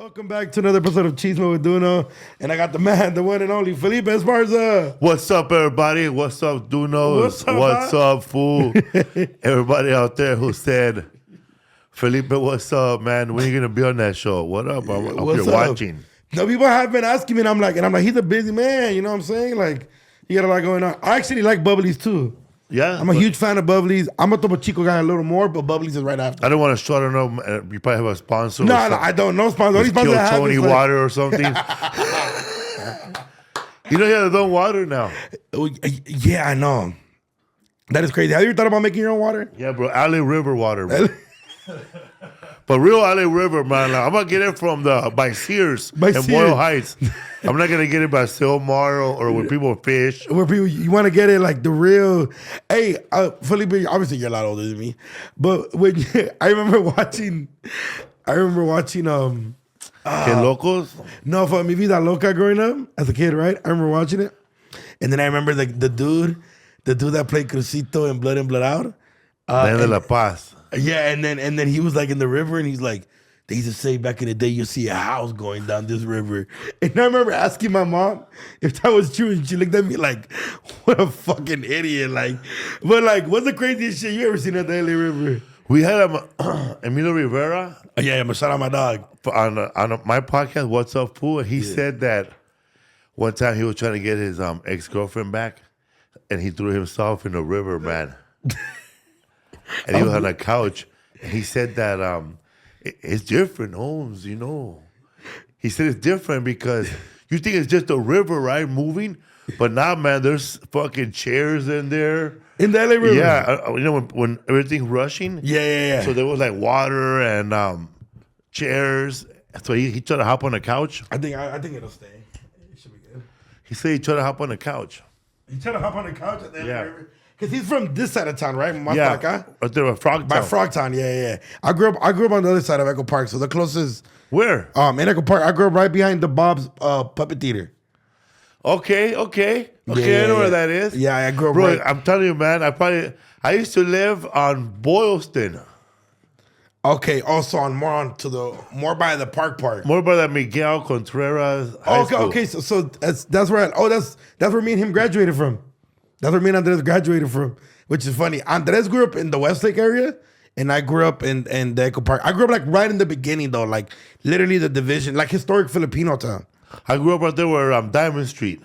Welcome back to another episode of Chisme with Duno. And I got the man, the one and only Felipe Esparza. What's up, everybody? What's up, Duno? What's up, fool? Everybody out there who said, Felipe, what's up, man? When are you going to be on that show? What up? I hope you're watching. No, people have been asking me, and I'm like, he's a busy man. You know what I'm saying? Like, you got a lot going on. I actually like Bubblies, too. Yeah. I'm a huge fan of Bubblies. I'm a Topo Chico guy a little more, but Bubblies is right after. I don't want to show, I don't know, you probably have a sponsor. No, I don't. No sponsor. Only sponsor Kill I have Tony is Water or something. You know, you have their own water now. Yeah, I know. That is crazy. Have you ever thought about making your own water? Yeah, bro. Alley River water, bro. But real Alley River, man. Like, I'm going to get it from by Sears in Boyle Heights. I'm not going to get it by Silmar or where people fish. Where people, you want to get it like the real. Hey, Felipe, obviously you're a lot older than me. But when I remember watching. Que Locos? No, for Mi Vida Loca growing up as a kid, right? I remember watching it. And then I remember the dude that played Crucito in Blood In, Blood Out. Man de La Paz. Yeah, and then he was like in the river and he's like, they used to say back in the day, you'll see a house going down this river. And I remember asking my mom if that was true, and she looked at me like, what a fucking idiot. But what's the craziest shit you ever seen at the LA River? We had Emilio Rivera. Yeah, I'm gonna shout out my dog. On my podcast, What's Up, Fool? He said that one time he was trying to get his ex-girlfriend back, and he threw himself in the river, man. And he was on a couch. And he said that it's different, Holmes, you know. He said it's different because you think it's just a river, right, moving? But now, man, there's fucking chairs in there. In the LA River? Yeah. You know, when everything's rushing? Yeah. So there was like water and chairs. So he tried to hop on the couch. I think it'll stay. It should be good. He said he tried to hop on the couch. He tried to hop on the couch at the LA River? Because he's from this side of town, right? Right there at Frogtown. By Frogtown, yeah. I grew up on the other side of Echo Park, so the closest. Where? In Echo Park. I grew up right behind the Bob's Puppet Theater. Okay. I know where that is. Yeah, I grew up Bro, right. I'm telling you, man, I used to live on Boylston. Okay, also more by the park. More by the Miguel Contreras High School. Okay, so that's where that's where me and him graduated from. That's where me and Andres graduated from, which is funny. Andres grew up in the Westlake area, and I grew up in the Echo Park. I grew up like right in the beginning though, like literally the division, like historic Filipino town. I grew up right there where Diamond Street.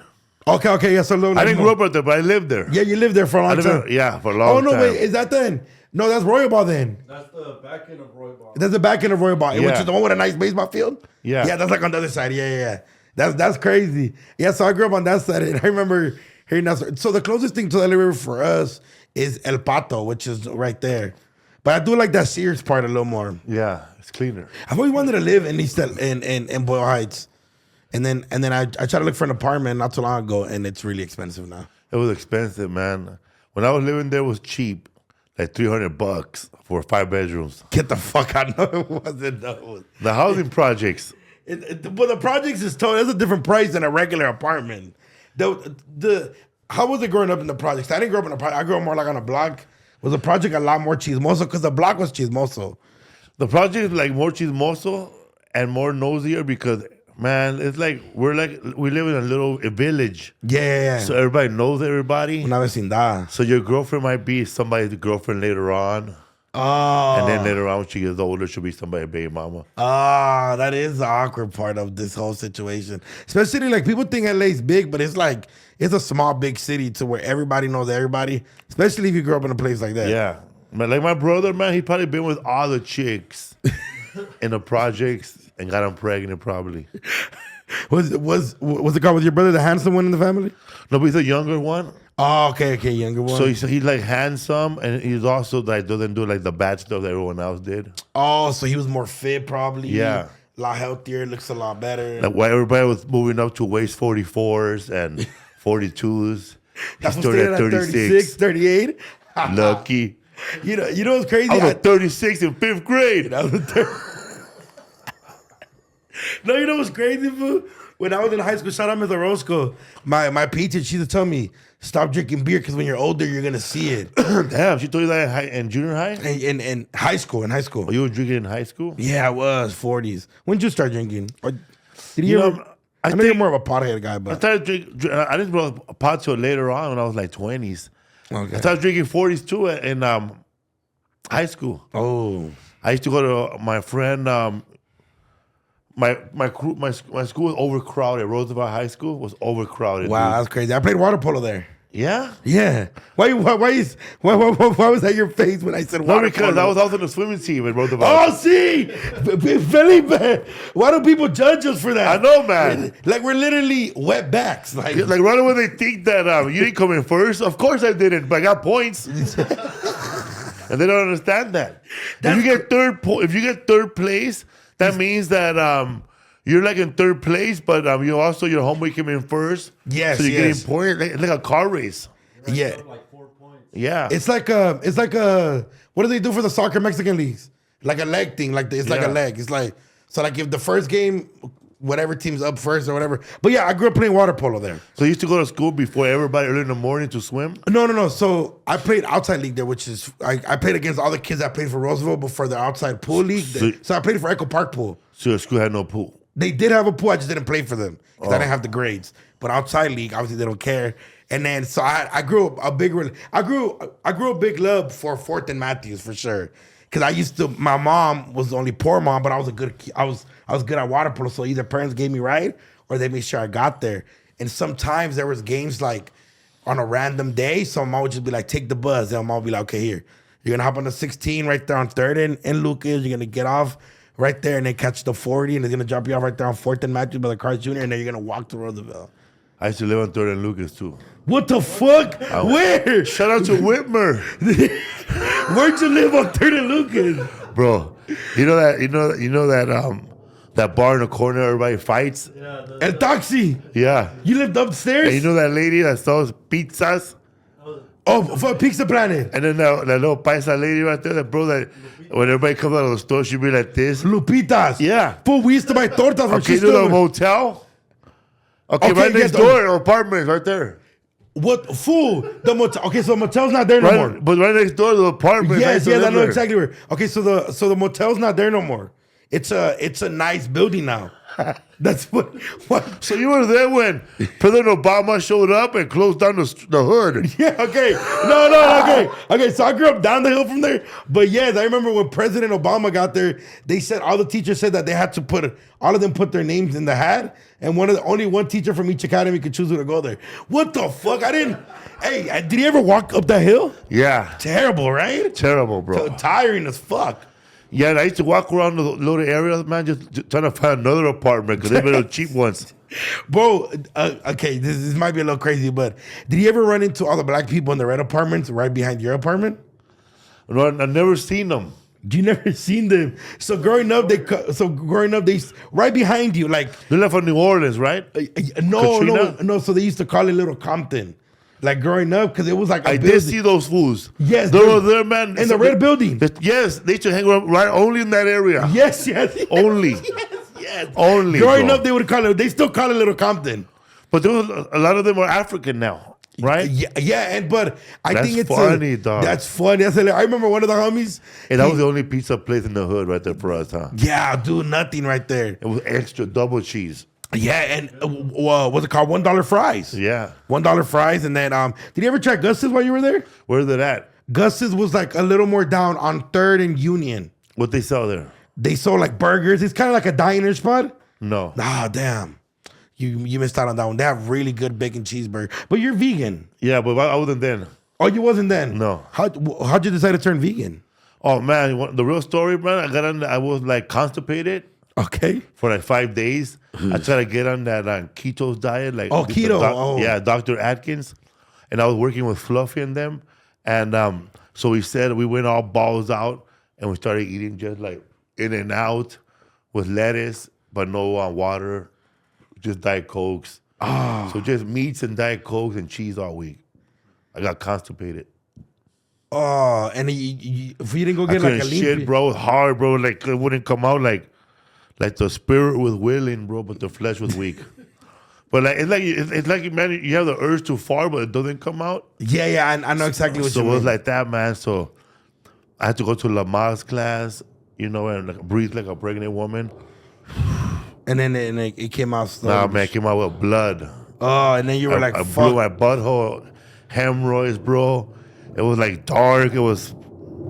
Okay, yeah. So I didn't grow up right there, but I lived there. Yeah, you lived there for a long time. Yeah, for a long time. Oh no, wait, is that then? No, that's Royal then. That's the back end of Royal. That's the back end of Royal, which Yeah. is the one with a nice baseball field. Yeah. Yeah, that's like on the other side. Yeah. That's crazy. Yeah, so I grew up on that side, and I remember hearing that. So the closest thing to the LA River for us is El Pato, which is right there. But I do like that Sears part a little more. Yeah, it's cleaner. I've always wanted to live in in Boyle Heights, and then I tried to look for an apartment not too long ago, and it's really expensive now. It was expensive, man. When I was living there, it was cheap. Like $300 for 5 bedrooms. Get the fuck out! No, it wasn't. No. The housing projects. But the projects is totally, that's a different price than a regular apartment. How was it growing up in the projects? I didn't grow up in a project. I grew up more like on a block. Was the project a lot more chismoso? Because the block was chismoso. The project is like more chismoso and more nosier because, man, it's like we live in a little village. Yeah. So everybody knows everybody. Una vecindad. So your girlfriend might be somebody's girlfriend later on. Oh. And then later on, when she gets older, she'll be somebody's baby mama. That is the awkward part of this whole situation. Especially like people think LA's big, but it's like it's a small, big city to where everybody knows everybody. Especially if you grew up in a place like that. Yeah. Man, like my brother, man, he probably been with all the chicks in the projects and got them pregnant probably. Was the guy with your brother the handsome one in the family? No, but he's a younger one. Oh, okay, younger one. So he's like handsome, and he's also like doesn't do like the bad stuff that everyone else did. Oh, so he was more fit probably. Yeah. A lot healthier, looks a lot better. Like why everybody was moving up to waist 44s and 42s. He started at 36. 38. Lucky. You know what's crazy? I was a 36 in 5th grade. No, you know what's crazy, fool? When I was in high school, shout out Ms. Orozco, my PE teacher, she used to tell me, stop drinking beer because when you're older, you're going to see it. Damn, she told you that in junior high? In high school, Oh, you were drinking in high school? Yeah, I was, 40s. When did you start drinking? Or did you You ever... know, I know you're more of a pothead guy, I but... started drinking. I didn't smoke pot till later on when I was like 20s. Okay. I started drinking 40s too in high school. Oh. I used to go to my friend. My school was overcrowded. Roosevelt High School was overcrowded. Wow, dude. that's crazy. I played water polo there. Yeah. Yeah. Why was that your face when I said No, water because polo? I was also in the swimming team at Roosevelt. Oh, see, Felipe, why do people judge us for that? I know, man. Like we're literally wet backs. Like Right away they think that you didn't come in first. Of course I didn't, but I got points. And they don't understand that. If you get third place, that means that you're like in third place, but you also your homeboy came in first. Yes, so you're yes. getting points. It's like a car race. yeah, Like 4 points. Yeah. it's like a what do they do for the soccer Mexican leagues? Like a leg thing. Like it's like a Yeah. leg. It's like so like if the first game, whatever team's up first or whatever. But yeah, I grew up playing water polo there. So you used to go to school before everybody early in the morning to swim? No. So I played outside league there, which is I played against all the kids that played for Roosevelt before the outside pool league. So I played for Echo Park Pool. So your school had no pool. They did have a pool, I just didn't play for them because I Oh. didn't have the grades. But outside league, obviously they don't care. And then so I grew up I grew a big love for Fourth and Matthews for sure. Cause my mom was the only poor mom, but I was good at water polo. So either parents gave me right or they made sure I got there. And sometimes there was games like on a random day. So mom would just be like, take the bus. And mom would be like, okay, here. You're gonna hop on the 16 right there on 3rd and Lucas. You're gonna get off right there and then catch the 40 and it's gonna drop you off right there on 4th and Matthews by the Cars Jr. and then you're gonna walk to Roosevelt. I used to live on 3rd and Lucas too. What the fuck? Where? Shout out to Whitmer. Where'd you live on 3rd and Lucas? Bro, you know that bar in the corner everybody fights? Yeah, El Taxi. Yeah. You lived upstairs? And you know that lady that sells pizzas? Oh, for Pizza Planet. And then that little paisa lady right there, that bro, that when everybody comes out of the store, she'd be like this. Lupitas. Yeah. Fool, we used to buy tortas when Okay, she's you know still... the motel? Okay, Okay, right next yes, door, apartments right there. What? Fool, the motel... Okay, so the motel's not there no more. But right next door, the apartments. Yes, I I know live there. exactly where. Okay, so the motel's not there no more. It's a nice building now. That's what. So you were there when President Obama showed up and closed down the hood. Yeah, okay. No, okay. Okay, so I grew up down the hill from there. But yes, I remember when President Obama got there, they said all the teachers said that they had to all of them put their names in the hat, and only one teacher from each academy could choose who to go there. What the fuck? Hey, did you ever walk up that hill? Yeah. Terrible, right? Terrible, bro. Tiring as fuck. Yeah, and I used to walk around the little area, man, just trying to find another apartment because they've been the cheap ones. Bro, okay, this might be a little crazy, but did you ever run into all the black people in the red apartments right behind your apartment? No, I've never seen them. You never seen them. So growing up, they right behind you, like They left from New Orleans, right? no. So they used to call it Little Compton, like growing up, because it was like a I building. did see those fools. Yes, they were there, man. in the red building. Yes, they should hang around right only in that area. Yes. Only. Yes. Only. Growing bro. up, they still call it Little Compton. But there was a lot of them are African now, right? Yeah, but I That's think it's funny, dog. That's funny. I remember one of the homies. And that was the only pizza place in the hood right there for us, huh? Yeah, dude, nothing right there. It was extra double cheese. Yeah, and what's it called? $1 fries. Yeah. $1 fries, and then did you ever try Gus's while you were there? Where's it at? Gus's was like a little more down on 3rd and Union. What they sell there? They sold like burgers. It's kind of like a diner spot. No. Ah, damn. You missed out on that one. They have really good bacon cheeseburger. But you're vegan. Yeah, but I wasn't then. Oh, you wasn't then? No. How'd you decide to turn vegan? Oh, man, the real story, man, I was like constipated Okay. for like 5 days. I tried to get on that keto diet. Like Oh, keto. Yeah, Dr. Atkins. And I was working with Fluffy and them. And so we went all balls out and we started eating just like in and out with lettuce, but no water, just Diet Cokes. So just meats and Diet Cokes and cheese all week. I got constipated. Oh, and if you didn't go I get like couldn't a lean shit, bro. It was hard, bro. Like it wouldn't come out like Like the spirit was willing, bro, but the flesh was weak. But like it's like man, you have the urge to fart, but it doesn't come out. Yeah, I know exactly what So you it mean. was like that, man. So I had to go to Lamar's class, and like breathe like a pregnant woman. and then it came out slowly. Nah, man, I came out with blood. Oh, and then you were like, I fuck. blew my butthole, hemorrhoids, bro. It was like dark. It was,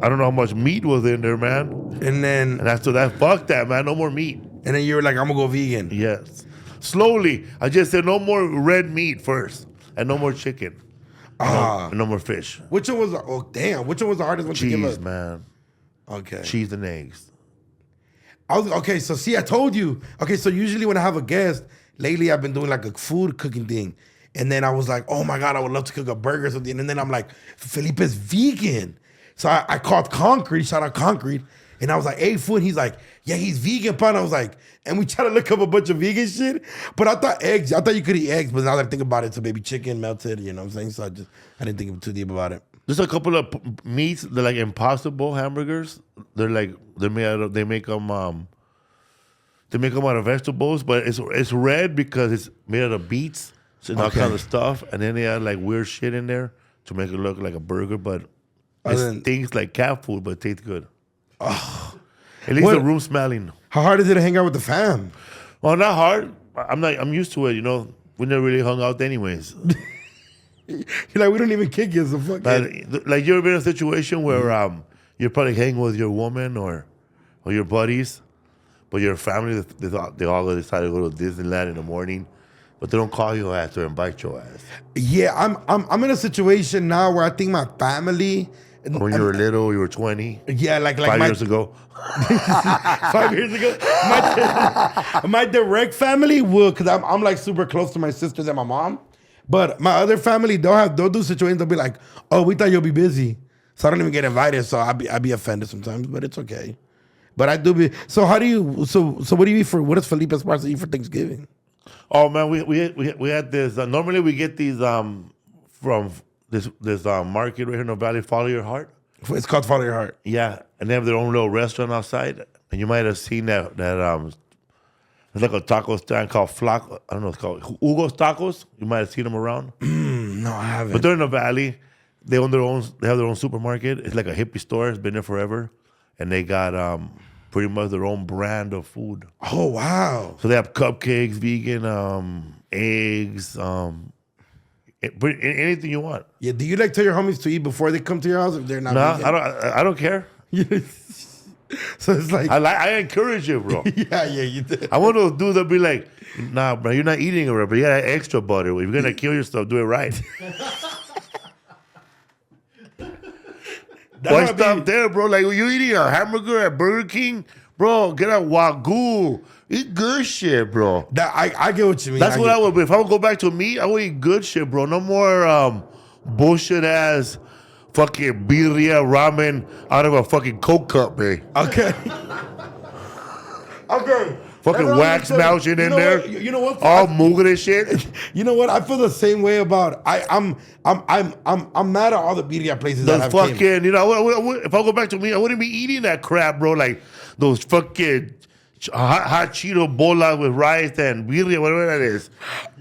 I don't know how much meat was in there, man. And after that, fuck that, man. No more meat. And then you were like, I'm gonna go vegan. Yes. Slowly, I just said no more red meat first, and no more chicken. And no more fish. Which one was? Oh damn! Which one was the hardest one to give Cheese, up? man. Okay. Cheese and eggs. Okay. So see, I told you. Okay, so usually when I have a guest, lately I've been doing like a food cooking thing, and then I was like, oh my god, I would love to cook a burger or something, and then I'm like, Felipe's vegan, so I called Concrete, shout out Concrete, and I was like, hey, food. He's like, yeah, he's vegan, pan. I was like, and we tried to look up a bunch of vegan shit, but I thought you could eat eggs, but now that I think about it, it's a baby chicken melted, you know what I'm saying? So I didn't think too deep about it. There's a couple of meats. They're like Impossible hamburgers. They make them out of vegetables, but it's red because it's made out of beets and all kinds of stuff, and then they add like weird shit in there to make it look like a burger, but it stinks like cat food, but it tastes good. At least the room smelling. How hard is it to hang out with the fam? Well, not hard. I'm used to it. We never really hung out anyways. You're like, we don't even kick you, so fuck it. Like you ever been in a situation where you're probably hanging with your woman or your buddies, but your family they all decide to go to Disneyland in the morning, but they don't call your ass or invite your ass. Yeah, I'm in a situation now where I think my family. When you were little, you were 20. Yeah, like 5 years ago. 5 years ago, my direct family would, because I'm like super close to my sisters and my mom. But my other family, they'll do situations. They'll be like, "Oh, we thought you'll be busy, so I don't even get invited." So I'd be offended sometimes, but it's okay. But I do be. So how do you? So what do you eat for? What does Felipe Esparza eat for Thanksgiving? Oh man, we had this. Normally we get these from this market right here in the valley. Follow Your Heart. It's called Follow Your Heart. Yeah, and they have their own little restaurant outside, and you might have seen that it's like a taco stand called Flaco. I don't know, it's called Hugo's Tacos. You might have seen them around. No, I haven't. But they're in the valley. They own their own. They have their own supermarket. It's like a hippie store. It's been there forever, and they got pretty much their own brand of food. Oh wow! So they have cupcakes, vegan, eggs, anything you want. Yeah. Do you like tell your homies to eat before they come to your house if they're not? No, vegan? I don't care. So it's like I encourage you, bro. yeah, you did. I want those dudes that be like, nah, bro, you're not eating it right, but you got extra butter. If you're gonna kill yourself, do it right. Why stop there, bro? Like, you eating a hamburger at Burger King, bro? Get a Wagyu. Eat good shit, bro. I get what you mean. That's what I would be. If I would go back to meat, I would eat good shit, bro. No more bullshit ass fucking birria ramen out of a fucking Coke cup, man. Okay. Okay. Fucking wax melting in there. You know what? All moving and shit. You know what? I feel the same way about. I'm mad at all the birria places that have fucking, came. if I go back to me, I wouldn't be eating that crap, bro. Like those fucking hot Cheeto bola with rice and birria, whatever that is.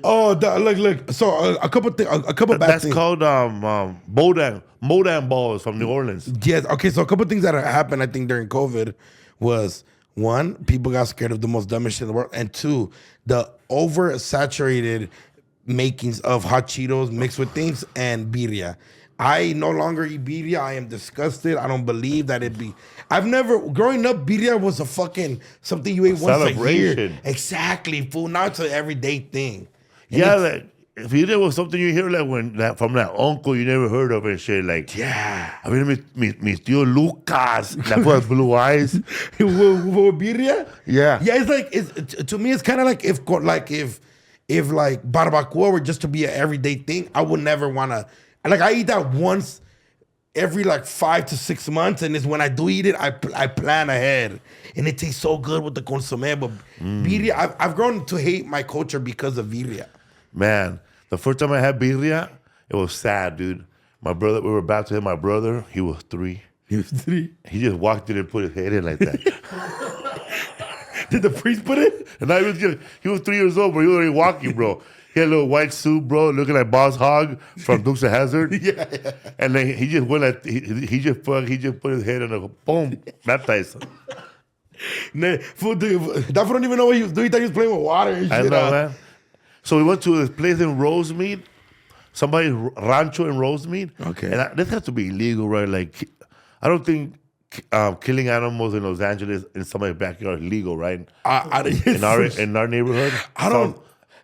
Oh, look. So a couple bad That's things. called Modam balls from New Orleans. Yes. Okay. So a couple things that happened, I think, during COVID was, one, people got scared of the most dumbest shit in the world, and two, the oversaturated makings of hot Cheetos mixed with things and birria. I no longer eat birria. I am disgusted. I don't believe that it be. Growing up, birria was a fucking something you ate once a year. Exactly, fool. Now it's an everyday thing. And yeah, like, if there was something you hear from that uncle you never heard of and shit, like, yeah. I mean, mi tío Lucas, that was blue eyes. Birria? Yeah. Yeah, to me, it's kind of like if barbacoa were just to be an everyday thing, I would never want to. Like, I eat that once every 5 to 6 months, and it's when I do eat it, I plan ahead, and it tastes so good with the consommé. But birria, I've grown to hate my culture because of birria. Man, the first time I had birria, it was sad, dude. My brother, we were about to hit my brother. He was 3. He was 3. He just walked in and put his head in like that. Did the priest put it? And he was 3 years old, bro. He was already walking, bro. He had a little white suit, bro, looking like Boss Hogg from Dukes of Hazzard. Yeah. And then he just went like he just put his head on a boom, baptized him. That fool don't even know what he was doing. He thought he was playing with water and shit. I know, man. So we went to this place in Rosemead, somebody's rancho in Rosemead. Okay. And this has to be illegal, right? Like, I don't think killing animals in Los Angeles in somebody's backyard is legal, right? In our neighborhood. I don't.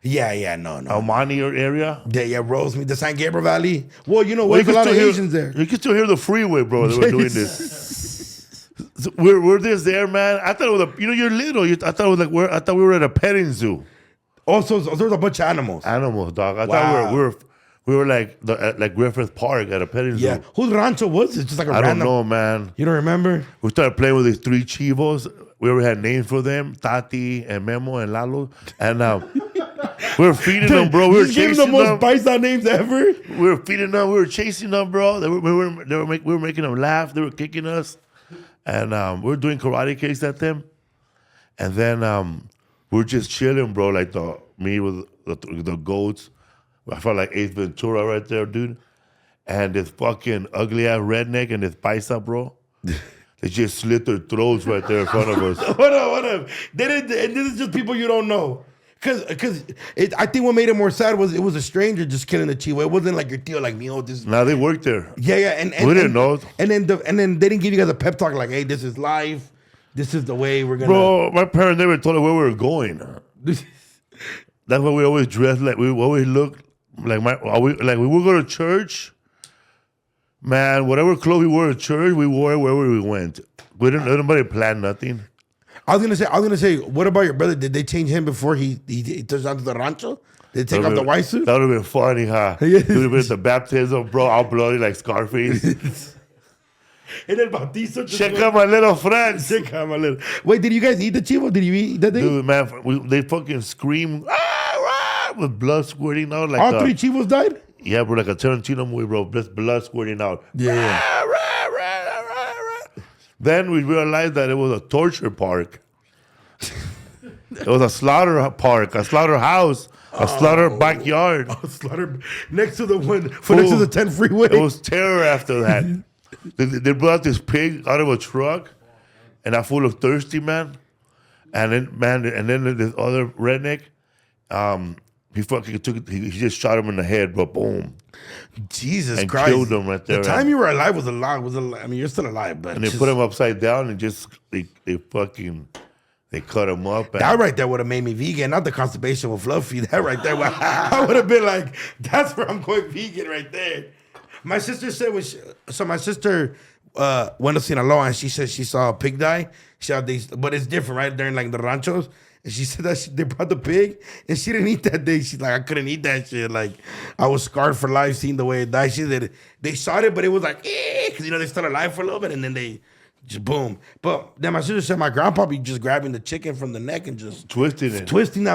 Yeah, no. Almani area. Yeah, Rosemead, the San Gabriel Valley. Well, you know, there's a lot of Asians there. You can still hear the freeway, bro. They were doing this. So we're just there, man. I thought it was you're little. I thought it was I thought we were at a petting zoo. Also, there's a bunch of animals. Animals, dog. I thought we were like Griffith Park at a petting zoo. Yeah. Whose rancho was it? Just like a I random. don't know, man. You don't remember? We started playing with these 3 chivos. We already had names for them: Tati and Memo and Lalo. And we were feeding them, bro. We were chasing them. The most paisa names ever. We were feeding them. We were chasing them, bro. We were making them laugh. They were kicking us, and we were doing karate kicks at them. And then we were just chilling, bro. Like me with the goats. I felt like Ace Ventura right there, dude. And this fucking ugly ass redneck and this paisa, bro. They just slit their throats right there in front of us. Hold up. And this is just people you don't know. Because I think what made it more sad was it was a stranger just killing the chivo. It wasn't like your tío, like me. Oh, this. Now they worked there. Yeah. And we didn't know. And then they didn't give you guys a pep talk like, hey, this is life. This is the way we're gonna. Bro, my parents never told us where we were going. That's why we always dressed like we always looked like we would go to church. Man, whatever clothes we wore at church, we wore it wherever we went. We didn't let anybody plan nothing. I was gonna say, what about your brother? Did they change him before he touched onto the rancho? Did they take off the white suit? That would have been funny, huh? He would have been at the baptism, bro, all bloody like Scarface. And then Bautista Check out my little friends. Wait, did you guys eat the chivo? Did you eat that thing? Dude, man, they fucking scream with blood squirting out. Like all 3 chivos died? Yeah, bro, like a Tarantino movie, bro. Just blood squirting out. Yeah. Then we realized that it was a torture park. It was a slaughter park, a slaughterhouse, a slaughter backyard. Slaughter next to the next to the 10 freeway. It was terror after that. They brought this pig out of a truck, and that fool looked thirsty, man. And then this other redneck, he fucking he just shot him in the head, bro, boom. Jesus and Christ. killed him right there. The time you were alive was a lot. I mean, you're still alive, but. And they put him upside down and just, they cut him up. And that right there would have made me vegan, not the constipation with Fluffy. That right there, I would have been like, that's where I'm going vegan right there. My sister said, my sister went to Sinaloa and she said she saw a pig die. But it's different, right? During like the ranchos. And she said that they brought the pig and she didn't eat that day. She's like, I couldn't eat that shit. Like, I was scarred for life seeing the way it died. She said they shot it, but it was like, because, they're still alive for a little bit and then they just boom. But then my sister said my grandpa be just grabbing the chicken from the neck and just twisting that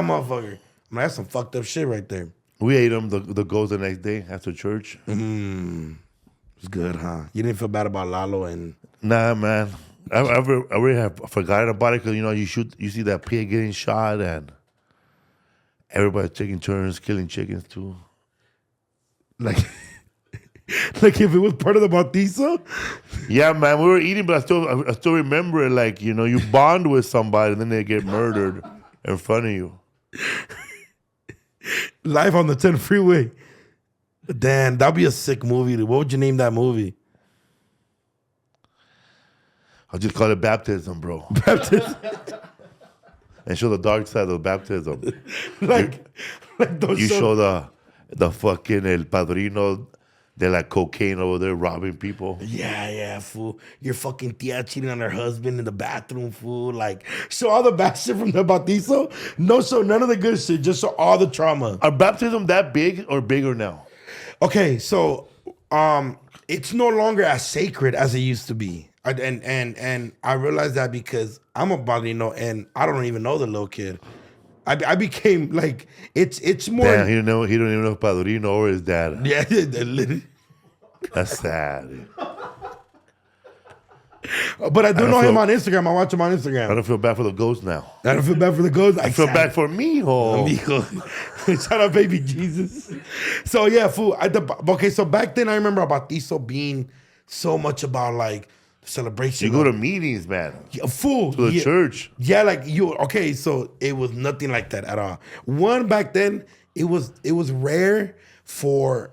motherfucker. Man, that's some fucked up shit right there. We ate them, the goats, the next day after church. It's good, huh? You didn't feel bad about Lalo and... Nah, man. I really have forgotten about it because, you see that pig getting shot and everybody's taking turns killing chickens too. Like if it was part of the bautizo? Yeah, man. We were eating, but I still remember it. Like, you bond with somebody and then they get murdered in front of you. Live on the 10 freeway. Damn, that'd be a sick movie. What would you name that movie? I'll just call it baptism, bro. Baptism. And show the dark side of baptism. like those. You show the fucking El Padrino de la cocaine over there robbing people. Yeah, fool. Your fucking tia cheating on her husband in the bathroom, fool. Like, show all the bad shit from the bautizo. No, show none of the good shit. Just show all the trauma. Are baptism that big or bigger now? Okay, so it's no longer as sacred as it used to be. And I realized that because I'm a padrino and I don't even know the little kid. I became like it's more. Damn, he don't even know padrino or his dad. Yeah, that's sad. But I do don't know him feel- on Instagram. I watch him on I Instagram. don't feel bad for the ghost now. I don't feel bad for the ghost. I feel bad for me, ho. Amigo. Shout out, baby Jesus. So yeah, fool. Okay, so back then I remember Bautizo being so much about like celebration. You go to meetings, man. Yeah, fool. To the church. Yeah, like you. Okay, so it was nothing like that at all. One back then, it was rare for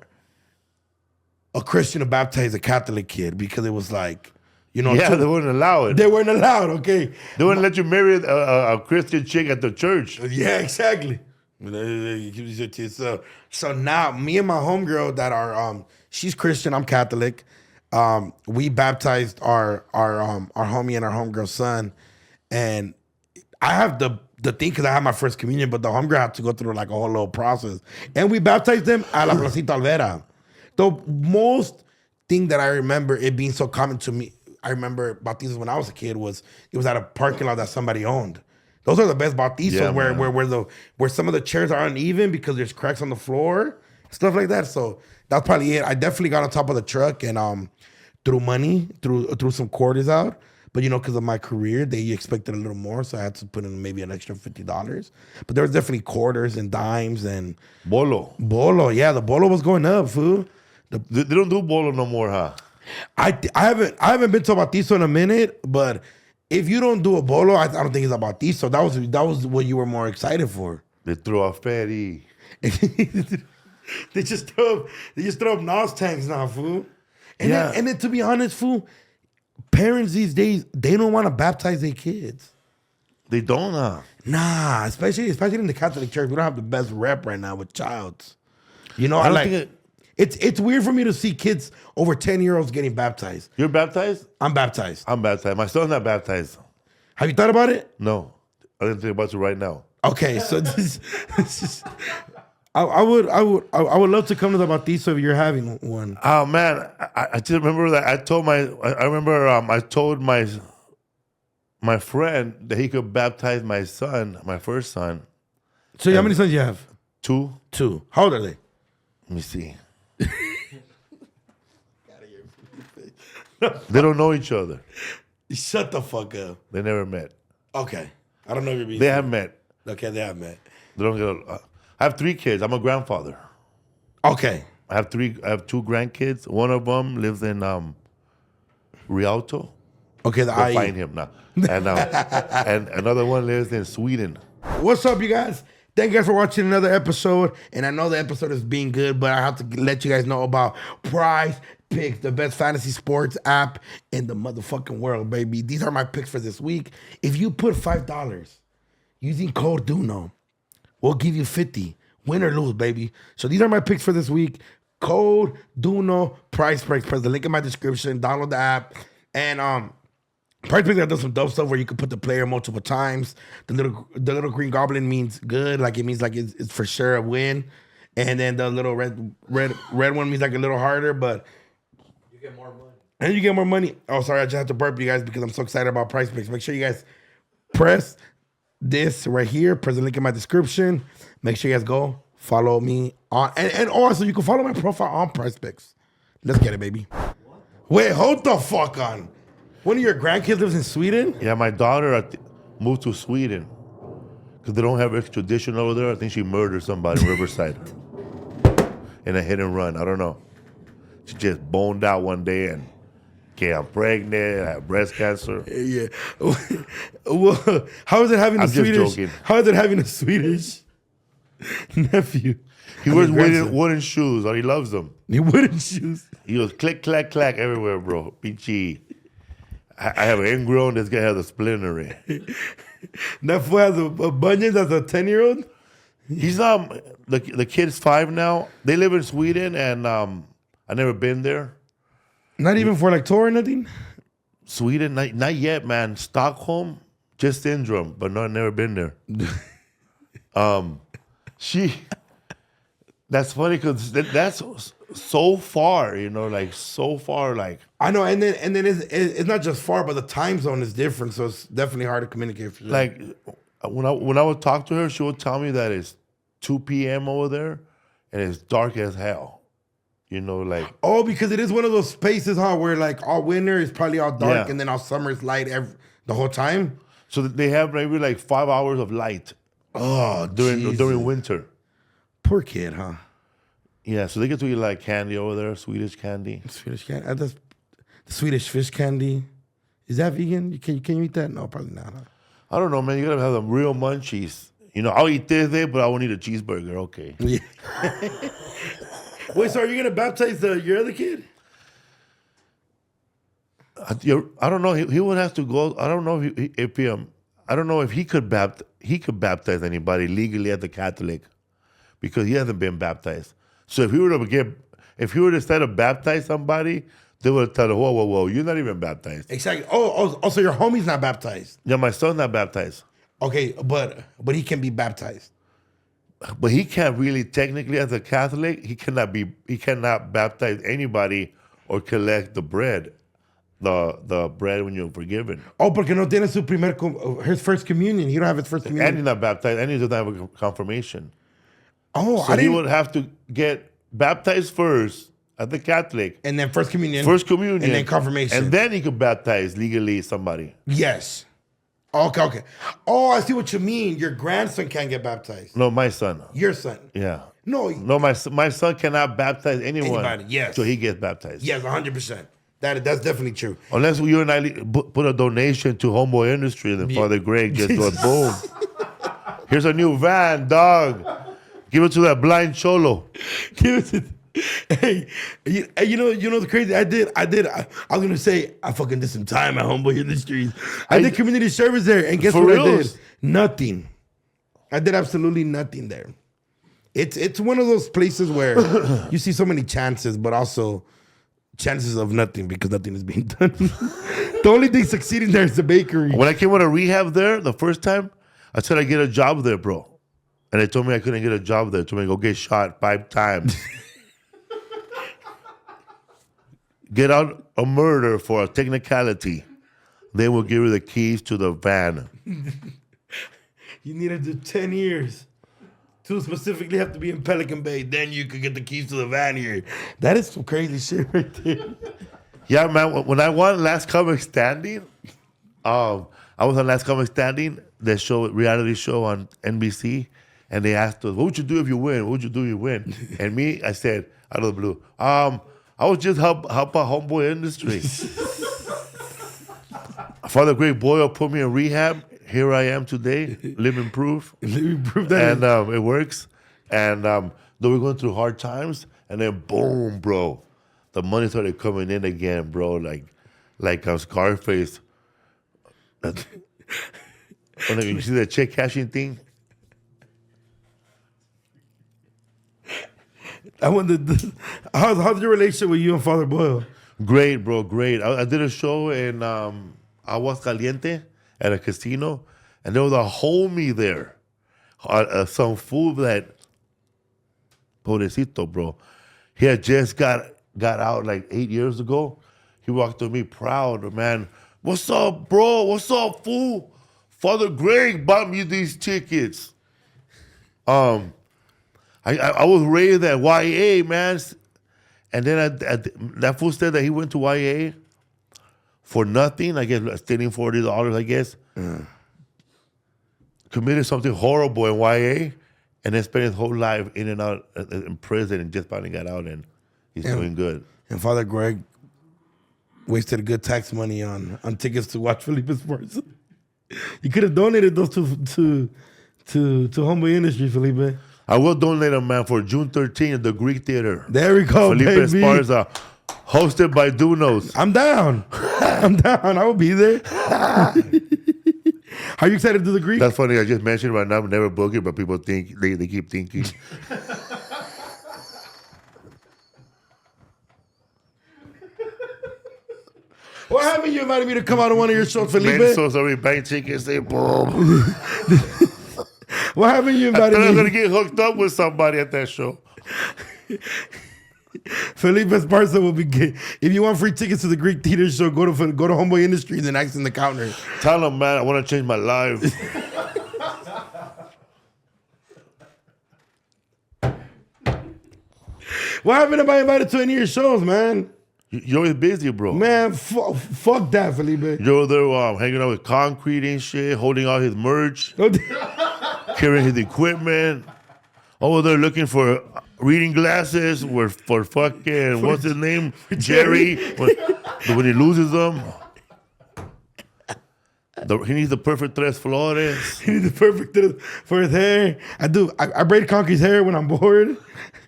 a Christian to baptize a Catholic kid because it was like, you know, Yeah, they wouldn't allow it. they weren't allowed. Okay, They wouldn't let you marry a Christian chick at the church. yeah, exactly. So now me and my homegirl that are she's Christian, I'm Catholic. We baptized our homie and our homegirl's son, and I have the thing because I had my first communion, but the homegirl had to go through like a whole little process, and we baptized them a la Placita Alvera. The most thing that I remember it being so common to me, I remember bautizos when I was a kid it was at a parking lot that somebody owned. Those are the best bautizos Yeah, where some of the chairs are uneven because there's cracks on the floor, stuff like that. So that's probably it. I definitely got on top of the truck and threw money, threw some quarters out. But you know, because of my career, they expected a little more, so I had to put in maybe an extra $50. But there was definitely quarters and dimes and Bolo. yeah, the bolo was going up, fool. They don't do bolo no more, huh? I haven't been to a bautizo in a minute, but if you don't do a bolo, I don't think it's a bautizo. That was what you were more excited for. They throw a ferry. They just throw up NOS tanks now, fool. And Yeah. then to be honest, fool, parents these days they don't want to baptize their kids. They don't, huh? Nah, especially in the Catholic Church, we don't have the best rep right now with childs. You know, I I don't like think it's weird for me to see kids over 10-year-olds getting baptized. You're baptized? I'm baptized. I'm baptized. My son's not baptized. Have you thought about it? No. I didn't think about it right now. Okay, so this is, I would love to come to the bautizo if you're having one. Oh man, I just remember that I told my friend that he could baptize my son, my first son. So how many sons you have? 2. 2. How old are they? Let me see. They don't know each other. Shut the fuck up. They never met. Okay, I don't know if you're being. They have met. Okay, they have met. They don't get. I have 3 kids. I'm a grandfather. Okay. I have 2 grandkids. One of them lives in Rialto. Okay, the Go IE. find him now. And another one lives in Sweden. What's up, you guys? Thank you guys for watching another episode. And I know the episode is being good, but I have to let you guys know about Prize Picks, the best fantasy sports app in the motherfucking world, baby. These are my picks for this week. If you put $5 using code DUNO, we'll give you 50. Win or lose, baby. So these are my picks for this week. Code DUNO, Prize Picks. Press the link in my description. Download the app. And Prize Picks have done some dope stuff where you can put the player multiple times. The little green goblin means good, like it means like it's for sure a win. And then the little red one means like a little harder, but You get more money. and you get more money. Oh, sorry, I just have to burp you guys because I'm so excited about Prize Picks. Make sure you guys press this right here. Press the link in my description. Make sure you guys go follow me on, and also you can follow my profile on Prize Picks. Let's get it, baby. Wait, hold the fuck on. One of your grandkids lives in Sweden? Yeah, my daughter moved to Sweden because they don't have extradition over there. I think she murdered somebody in Riverside in a hit and run. I don't know. She just boned out one day and I'm pregnant. I have breast cancer. Yeah. Well, how is it having a I'm just Swedish? joking. How is it having a Swedish nephew? He wears wooden shoes. He loves them. He wooden shoes. He goes click, clack, clack everywhere, bro. Pinchy. I have an ingrown. This guy has a splinter in. That fool has a bunions as a 10-year-old? He's the kid's 5 now. They live in Sweden, and I never been there. Not even for like tour or nothing? Sweden, not yet, man. Stockholm, just syndrome, but no, never been there. That's funny because that's so far, like so far, like. I know, and then it's not just far, but the time zone is different, so it's definitely hard to communicate. For sure. Like when I would talk to her, she would tell me that it's 2 p.m. over there, and it's dark as hell. You know, like Oh, because it is one of those spaces, huh? Where like all winter is probably all dark, Yeah. and then all summer is light the whole time. so that they have maybe like 5 hours of light Oh, during winter. Poor kid, huh? Yeah, so they get to eat like candy over there, Swedish candy. Swedish candy. The Swedish fish candy. Is that vegan? Can you eat that? No, probably not. Huh? I don't know, man. You gotta have some real munchies. You know, I'll eat this day, but I won't eat a cheeseburger. Okay. Yeah. Wait, so are you gonna baptize your other kid? I don't know. He would have to go. I don't know I don't know if he could baptize anybody legally as a Catholic, because he hasn't been baptized. So if he were to start to baptize somebody, they would tell him, whoa, you're not even baptized. Exactly. So your homie's not baptized. Yeah, my son's not baptized. Okay, but he can be baptized. But he can't really, technically, as a Catholic, he cannot baptize anybody or collect the bread, the bread when you're forgiven. Oh, porque no tiene his first communion. He don't have his first communion. And he's not baptized, and he doesn't have a confirmation. Oh, So he would have to get baptized first as a Catholic, and then first communion, and then confirmation, and then he could baptize legally somebody. Yes. Okay. Oh, I see what you mean. Your grandson can't get baptized. No, my son. Your son. Yeah. No, My son cannot baptize anyone. Anybody, yes. So he gets baptized. Yes, 100%. That's definitely true. Unless you and I put a donation to Homeboy Industries, and Father Greg just goes, boom. Here's a new van, dog. Give it to that blind cholo. Give it to. Hey, you know the crazy. I was gonna say I fucking did some time at Homeboy Industries. I did community service there, and guess For what I reals? did? Nothing. I did absolutely nothing there. It's one of those places where you see so many chances, but also chances of nothing because nothing is being done. The only thing succeeding there is the bakery. When I came out of rehab there the first time, I said I'd get a job there, bro. And they told me I couldn't get a job there. They told me to go get shot 5 times. Get out a murder for a technicality. They will give you the keys to the van. You need to do 10 years to specifically have to be in Pelican Bay. Then you could get the keys to the van here. That is some crazy shit right there. Yeah, man. When I won Last Comic Standing, I was on Last Comic Standing, the reality show on NBC, and they asked us, "What would you do if you win? What would you do if you win?" And me, I said out of the blue, I would just help out Homeboy Industry. Father Greg Boyle put me in rehab. Here I am today, living proof. Living proof that and it works. And then we're going through hard times, and then boom, bro, the money started coming in again, bro. Like Scarface. You see that check cashing thing? I wondered, how's your relationship with you and Father Boyle? Great, bro, great. I did a show in Aguascaliente at a casino, and there was a homie there, some fool that, pobrecito, bro. He had just got out like 8 years ago. He walked to me proud, man. What's up, bro? What's up, fool? Father Greg bought me these tickets. I was raised at YA, man. And then that fool said that he went to YA for nothing, I guess, stealing $40, I guess. Committed something horrible in YA, and then spent his whole life in and out in prison, and just finally got out, and he's doing good. And Father Greg wasted good tax money on tickets to watch Felipe Esparza. You could have donated those to Homeboy Industry, Felipe. I will donate them, man, for June 13th at the Greek Theater. There we go, Felipe baby. Esparza, hosted by Dunos. I'm down. I'm down. I will be there. Are you excited to do the Greek? That's funny. I just mentioned right now, I'm never booking, but people think they keep thinking. What happened? You invited me to come out on one of your shows, Felipe? Man, so sorry, bank tickets, say boom. What happened? You I thought invited I was me? gonna get hooked up with somebody at that show. Felipe Esparza will be good. If you want free tickets to the Greek Theater show, go to Homeboy Industries and ask in the counter. Tell them, man, I want to change my life. What happened if I invited to any of your shows, man? You're always busy, bro. Man, fuck that, Felipe. You're there hanging out with Concrete and shit, holding out his merch, carrying his equipment. Over there looking for reading glasses for fucking, what's his name? Jerry. When he loses them. He needs the perfect tres flores. He needs the perfect for his hair. I braid Concrete's hair when I'm bored.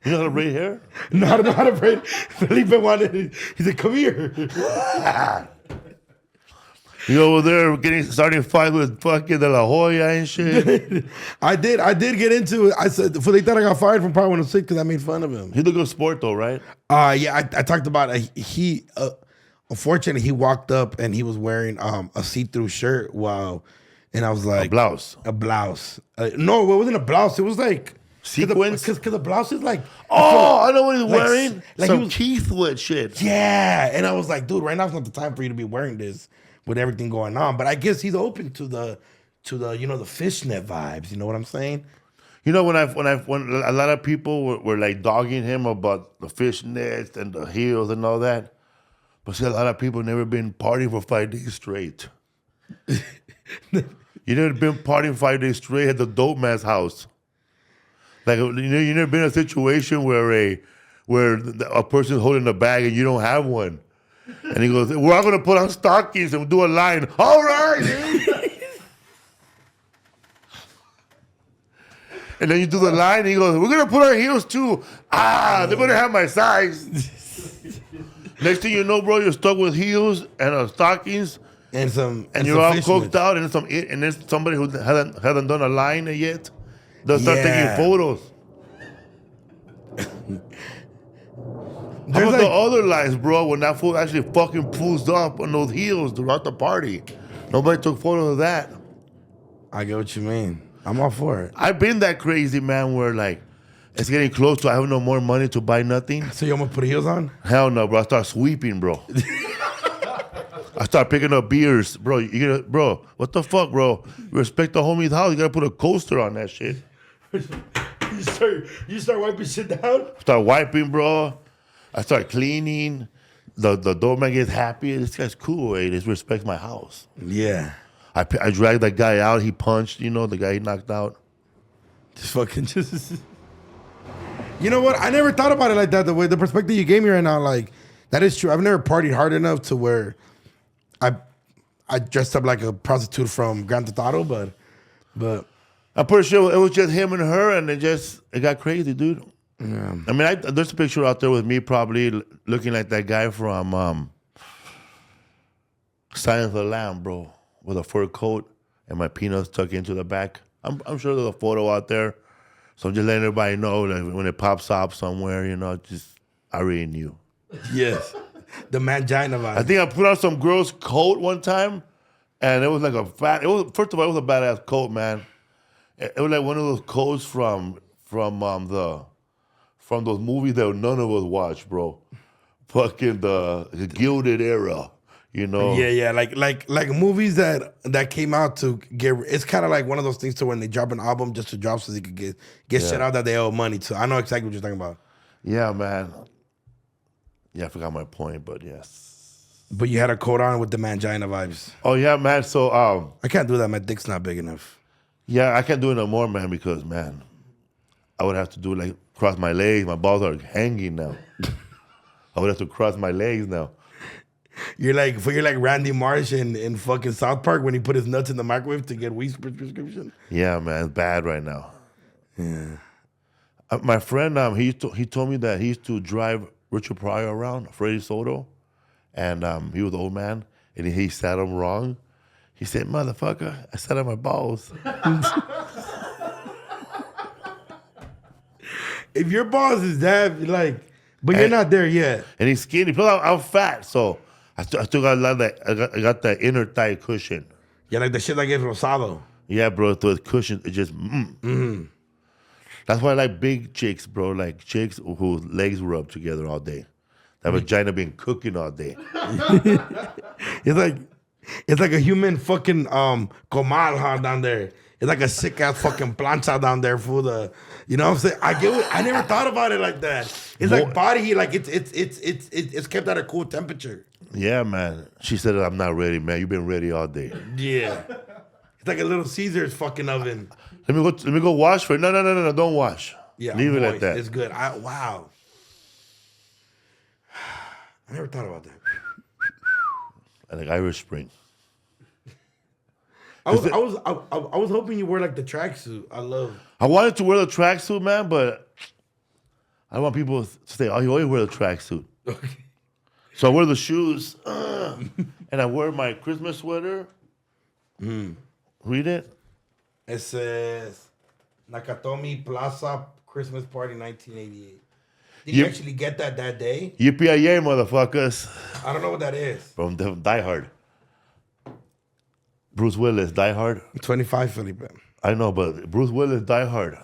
You know how to braid hair? No, I don't know how to braid. Felipe wanted it. He said, come here. You over there starting fight with fucking De La Hoya and shit. I did get into it. I said, they thought I got fired from Power 106 because I made fun of him. He's a good sport though, right? Yeah, I talked about he. Unfortunately, he walked up and he was wearing a see-through shirt. Wow, and I was like, A blouse. A blouse. No, it wasn't a blouse. It was like Sequins? Because the blouse is like. Oh, I know what he's wearing. Like Some he was, Keithwood shit. Yeah, and I was like, dude, right now's not the time for you to be wearing this with everything going on. But I guess he's open to the the fishnet vibes. You know what I'm saying? You know when a lot of people were like dogging him about the fishnets and the heels and all that. But see, a lot of people never been partying for 5 days straight. You never been partying 5 days straight at the dope man's house. Like you never been in a situation where a person's holding a bag and you don't have one, and he goes, "We're all gonna put on stockings and do a line." All right. And then you do the line, and he goes, "We're gonna put our heels too." They're gonna have my size. Next thing you know, bro, you're stuck with heels and stockings, and you're all coked out, and there's somebody who hasn't done a line yet. They'll start taking photos. How about the other lines, bro? When that fool actually fucking pulls up on those heels throughout the party, nobody took photos of that. I get what you mean. I'm all for it. I've been that crazy, man, where like it's getting close to I have no more money to buy nothing. So you almost put heels on? Hell no, bro. I start sweeping, bro. I start picking up beers, bro. Bro, what the fuck, bro? Respect the homie's house. You gotta put a coaster on that shit. You start wiping shit down? Start wiping, bro. I start cleaning. The doorman gets happy. This guy's cool. He just respects my house. Yeah. I dragged that guy out. He punched, the guy he knocked out. Just. You know what? I never thought about it like that. The perspective you gave me right now, like that is true. I've never partied hard enough to where I dressed up like a prostitute from Grand Theft Auto, but I'm pretty sure it was just him and her, and it got crazy, dude. Yeah. I mean, there's a picture out there with me probably looking like that guy from Silence of the Lamb, bro, with a fur coat and my peanuts tucked into the back. I'm sure there's a photo out there. So I'm just letting everybody know that when it pops up somewhere, I already knew. Yes. The mangina vibe. I think I put on some girl's coat one time, and it was like first of all, it was a badass coat, man. It was like one of those coats from those movies that none of us watched, bro. Fucking the Gilded Era, Yeah, like movies that came out to get. It's kind of like one of those things to when they drop an album just to drop so they could get shit out that they owe money to. I know exactly what you're talking about. Yeah, man. Yeah, I forgot my point, but yes. But you had a coat on with the mangina vibes. Oh yeah, man. So I can't do that. My dick's not big enough. Yeah, I can't do it no more, man, because man, I would have to do like cross my legs. My balls are hanging now. I would have to cross my legs now. You're like Randy Marsh in fucking South Park when he put his nuts in the microwave to get weed prescription. Yeah, man, it's bad right now. Yeah. My friend, he told me that he used to drive Richard Pryor around, Freddie Soto, and he was an old man, and he sat him wrong. He said, "Motherfucker, I sat on my balls." If your boss is that, but you're not there yet. And he's skinny. Plus, I'm fat, so I still got a lot of that. I got that inner thigh cushion. Yeah, like the shit like it's rosado. Yeah, bro. So it's cushion. It just. That's why I like big chicks, bro. Like chicks whose legs rub together all day. That vagina been cooking all day. It's like a human fucking comal, huh, down there. It's like a sick ass fucking plancha down there for the. You know what I'm saying? I get it. I never thought about it like that. It's like body heat. Like it's kept at a cool temperature. Yeah, man. She said, I'm not ready, man. You've been ready all day. Yeah. It's like a Little Caesars fucking oven. Let me go wash for it. No. Don't wash. Yeah. Leave it moist. like that. It's good. Wow. I never thought about that. I like Irish Spring. I was hoping you wear like the tracksuit. I wanted to wear the tracksuit, man, but I don't want people to say, oh, you always wear the tracksuit. Okay. So I wear the shoes, and I wear my Christmas sweater. Read it. It says Nakatomi Plaza Christmas Party 1988. Did you actually get that day? Yippee-yay, motherfuckers. I don't know what that is. From Die Hard. Bruce Willis, Die Hard. 25, Felipe. I know, but Bruce Willis, Die Hard.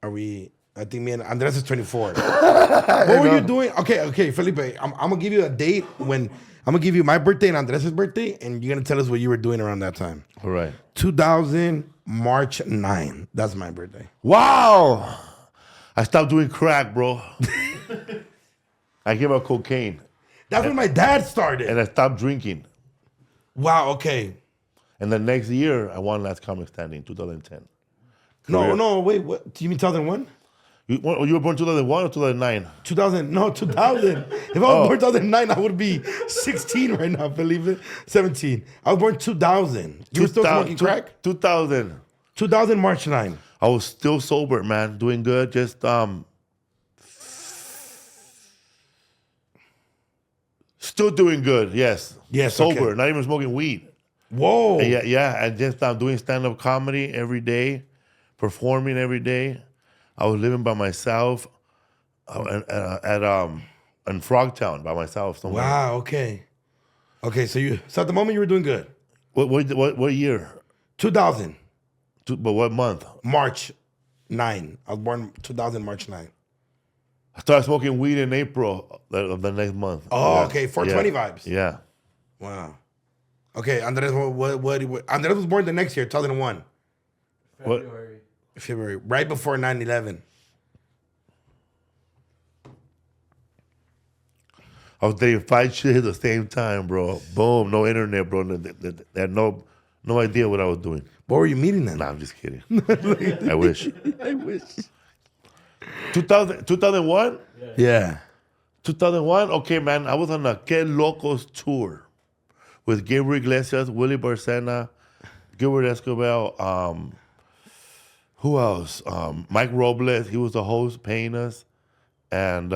Are we? I think me and Andres is 24. What were you doing? Okay, Felipe. I'm gonna give you a date when I'm gonna give you my birthday and Andres' birthday, and you're gonna tell us what you were doing around that time. All right. 2000 March 9. That's my birthday. Wow. I stopped doing crack, bro. I gave up cocaine. That's when my dad started. And I stopped drinking. Wow. Okay. And the next year, I won Last Comic Standing, 2010. No. Wait. What? Do you mean 2001? You were born 2001 or 2009? 2000. No, 2000. If I was born 2009, I would be 16 right now. Believe it. 17. I was born 2000. You were still smoking crack? 2000. 2000 March 9. I was still sober, man. Doing good. Just still doing good. Yes. Yes. Sober. Okay. Not even smoking weed. Whoa. Yeah. And just doing stand-up comedy every day, performing every day. I was living by myself in Frogtown by myself somewhere. Wow. Okay. So at the moment you were doing good. What year? 2000 But what month? March 9. I was born 2000 March 9. I started smoking weed in April of the next month. Oh, Yeah. okay. 420 vibes. Yeah. Wow. Okay, Andres. What? Andres was born the next year, 2001. February, right before 9/11. I was dating 5 chicks at the same time, bro. Boom, no internet, bro. They had no idea what I was doing. What were you meeting then? Nah, I'm just kidding. I wish. I wish. 2001? Yeah. 2001? Okay, man. I was on a Que Locos tour with Gabriel Iglesias, Willie Barcena, Gilbert Escobar, who else? Mike Robles, he was the host paying us. And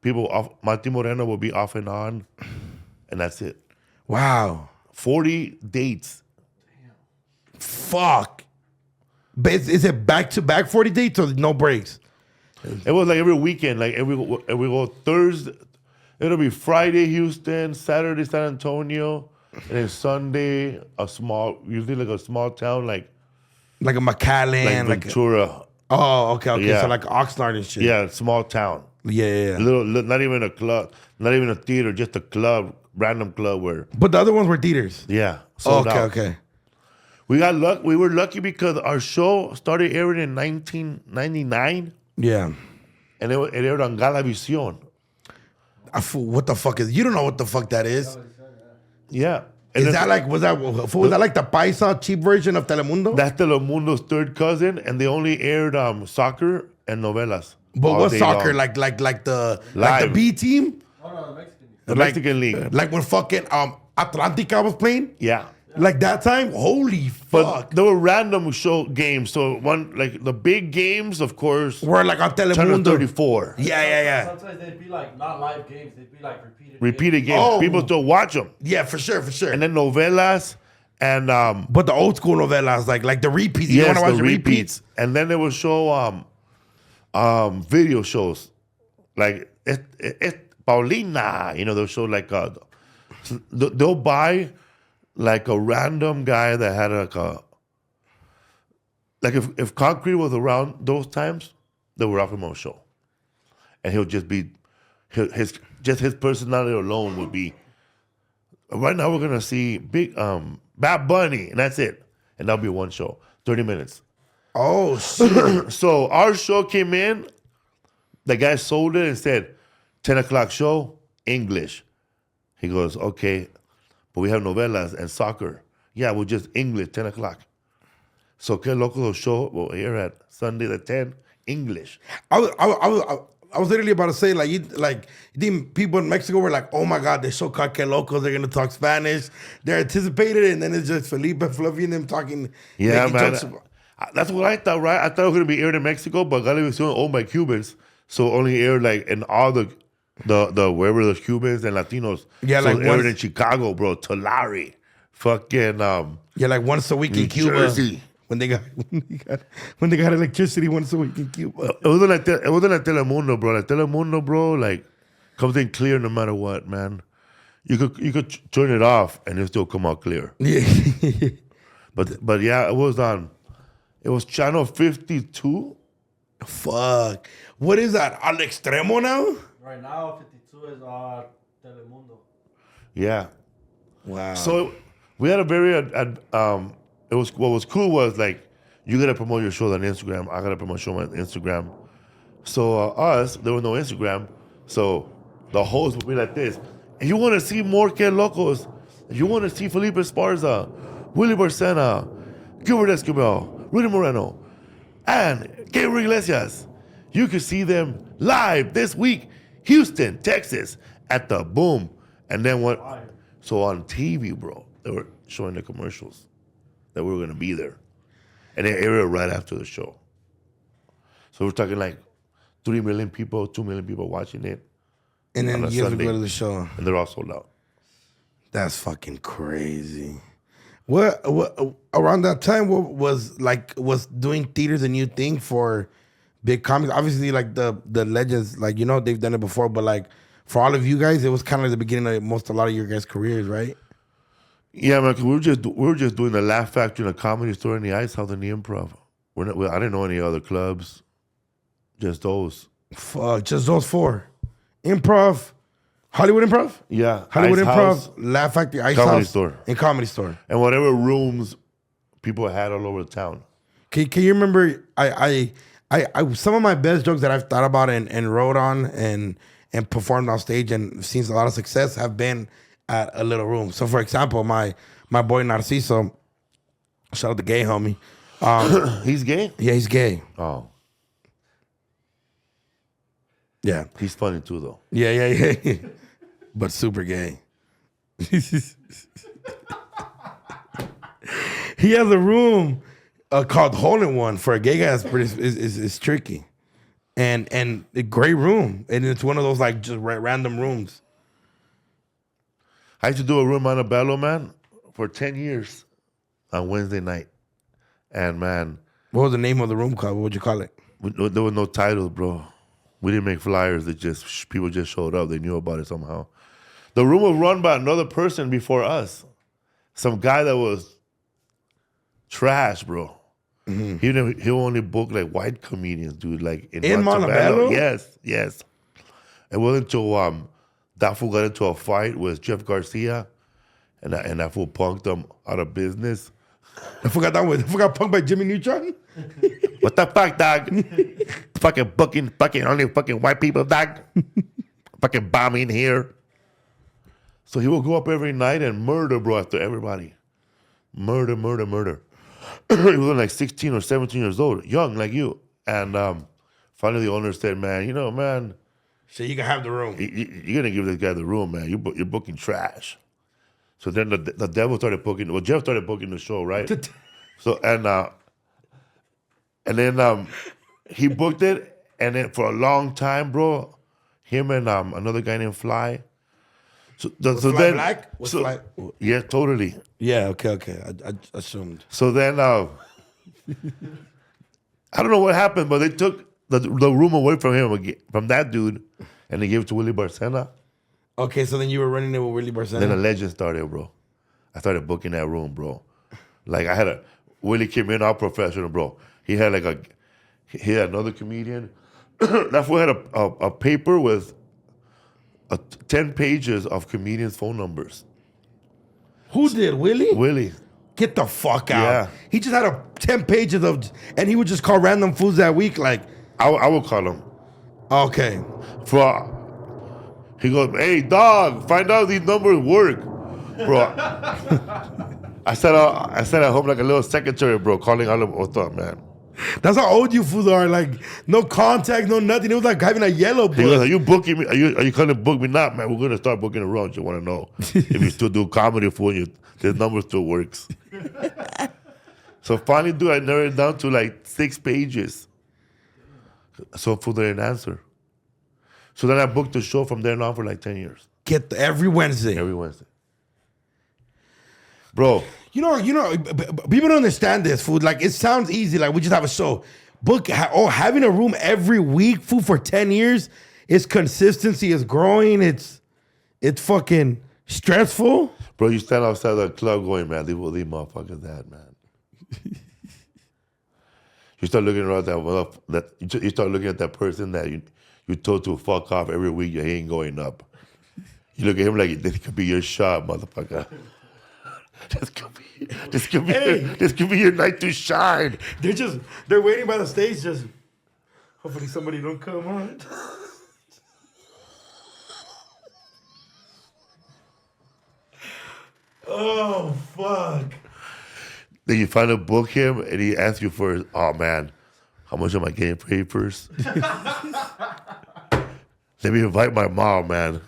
Martin Moreno will be off and on. And that's it. Wow. 40 dates. Fuck. But is it back to back 40 dates or no breaks? It was like every weekend, like every go Thursday. It'll be Friday, Houston, Saturday, San Antonio, and then Sunday, usually like a small town, like a McAllen, like Ventura. Okay. Yeah. So like Oxnard and shit. Yeah, small town. Yeah. Little, not even a club, not even a theater, just a club, random club where. But the other ones were theaters. Yeah. Sold out. Okay. We were lucky because our show started airing in 1999. Yeah. And it aired on Galavisión. What the fuck is? You don't know what the fuck that is. Yeah. Was that like the Paisa cheap version of Telemundo? That's Telemundo's third cousin, and they only aired soccer and novelas. But what's soccer like the B team? No, the Mexican. The Mexican League. Like when fucking Atlantica was playing? Yeah. Like that time? Holy But fuck. there were random show games. So the big games, of course, Were like on Channel Telemundo. 34. Yeah. Sometimes they'd be like not live games. They'd be like Repeated games. Oh. People still watch them. Yeah, for sure. And then novelas and But the old school novelas, like the repeats. You yes, want to watch the the repeats? And then they would show video shows like Paulina. They'll show like they'll buy like a random guy that had if Concrete was around those times, they would offer him a show, and he'll just be his personality alone would be. Right now, we're gonna see big Bad Bunny, and that's it. and that'll be one show, 30 minutes. Oh shit! So our show came in. The guy sold it and said, 10 o'clock show, English. He goes, okay, but we have novelas and soccer. Yeah, we'll just English, 10 o'clock. So, que loco show, well, here at Sunday the 10, English. I was literally about to say, like, you think people in Mexico were like, oh my God, they show Que Locos, they're gonna talk Spanish. They're anticipated, and then it's just Felipe and Fluffy and them talking. Yeah, man. Jokes. That's what I thought, right? I thought it was gonna be aired in Mexico, but Galevisión owned by Cubans, so only aired like in all the wherever there's Cubans and Latinos. Yeah, so like aired in Chicago, bro, Tulare, fucking yeah, like once a week New in Cuba. Jersey. When they got electricity once a week in Cuba. It wasn't like Telemundo, bro. Like Telemundo, bro, like comes in clear no matter what, man. You could turn it off and it still come out clear. Yeah. But yeah, it was on. It was channel 52. Fuck. What is that? Al Extremo now? Right now, 52 is Telemundo. Yeah. Wow. So we had a very it was what was cool was like you gotta promote your show on Instagram. I gotta promote show on Instagram. So us, there was no Instagram. So the host would be like this. If you want to see more Que Locos, if you want to see Felipe Esparza, Willie Barcena, Gilbert Esquivel, Rudy Moreno, and Gabriel Iglesias, you can see them live this week, Houston, Texas, at the Boom. And then what? So on TV, bro, they were showing the commercials that we were gonna be there, and they aired it right after the show. So we're talking like 3 million people, 2 million people watching it, and then on a you have to Sunday. go to the show. And they're all sold out. That's fucking crazy. What around that time? What was doing theaters a new thing for big comics? Obviously, like the legends, like they've done it before, but like for all of you guys, it was kind of like the beginning of a lot of your guys' careers, right? Yeah, man. 'Cause we were just doing the Laugh Factory and the Comedy Store in the Ice House and the Improv. I didn't know any other clubs, just those. Fuck, just those four. Improv, Hollywood Improv? Yeah, Hollywood Ice Improv, House, Laugh Factory, Ice Comedy House, Store. and Comedy Store. and whatever rooms people had all over the town. Can you remember? I some of my best jokes that I've thought about and wrote on and performed on stage and seen a lot of success have been at a little room. So, for example, my boy Narciso, shout out to gay homie. He's gay? Yeah, he's gay. Oh, Yeah, he's funny too, though. yeah. But super gay. He has a room called Hole in One for a gay guy. It's tricky, and a great room, and it's one of those like just random rooms. I used to do a room on a Bello, man, for 10 years on Wednesday night. And, man, What was the name of the room called? What would you call it? there was no titles, bro. We didn't make flyers. People just showed up. They knew about it somehow. The room was run by another person before us. Some guy that was trash, bro. Mm-hmm. He only booked like white comedians, dude. Like In Montebello? Yes. It wasn't until that fool got into a fight with Jeff Garcia, and that fool punked him out of business. I forgot punked by Jimmy Neutron. What the fuck, dog? fucking only fucking white people, dog. Fucking bombing here. So he would go up every night and murder, bro, after everybody. Murder. He was like 16 or 17 years old, young like you. And finally the owner said, man, So you can have the room. you're going to give this guy the room, man. You're booking trash. So then the devil started booking. Well, Jeff started booking the show, right? So and then he booked it, and then for a long time, bro, him and another guy named Fly. So Fly black? Was Fly- yeah, totally. Yeah, okay. I assumed. So then I don't know what happened, but they took the room away from him again, from that dude, and they gave it to Willie Barcena. Okay, so then you were running it with Willie Barcena. Then a legend started, bro. I started booking that room, bro. Like Willie came in all professional, bro. He had he had another comedian. That fool had a paper with 10 pages of comedians' phone numbers. Who did, Willie? Willie. Get the fuck out. Yeah. He just had 10 pages of, and he would just call random fools that week. Like, I would call him. okay. He goes, hey, dog, find out if these numbers work. Bro, I sat at home like a little secretary, bro, calling all of them. What's up, man? That's how old you fools are. Like, no contact, no nothing. It was like having a yellow book. He goes, are you booking me? Are you going to book me? Not, man. We're going to start booking around. You want to know if you still do comedy for you. This number still works. So finally, dude, I narrowed it down to like 6 pages. So fool didn't answer. So then I booked the show from there on for like 10 years. Every Wednesday. Every Wednesday. Bro. You know, people don't understand this, food. Like, it sounds easy. Like, we just have a show. Having a room every week, food, for 10 years, it's consistency, it's growing, it's fucking stressful. Bro, you stand outside the club going, man, these motherfuckers that, man. You start looking around you start looking at that person that you told to fuck off every week, he ain't going up. You look at him like, this could be your shot, motherfucker. This could be your night to shine. They're waiting by the stage, just hopefully somebody don't come on. Oh, fuck. Then you finally book him and he asks you for, oh man, how much am I getting paid first? Let me invite my mom, man.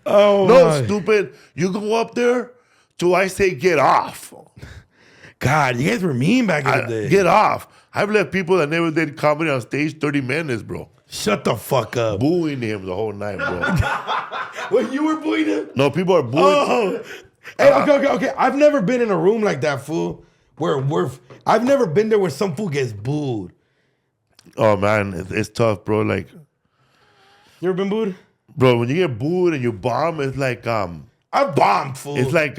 Oh, no, my. Stupid. You go up there, do I say get off? God, you guys were mean back in the day. Get off. I've left people that never did comedy on stage 30 minutes, bro. Shut the fuck up. Booing him the whole night, bro. When you were booing him? No, people are booing. Oh. Hey, okay. I've never been in a room like that, fool. I've never been there where some fool gets booed. Oh man, it's tough, bro. Like, you ever been booed? Bro, when you get booed and you bomb, it's like I bombed, fool. It's like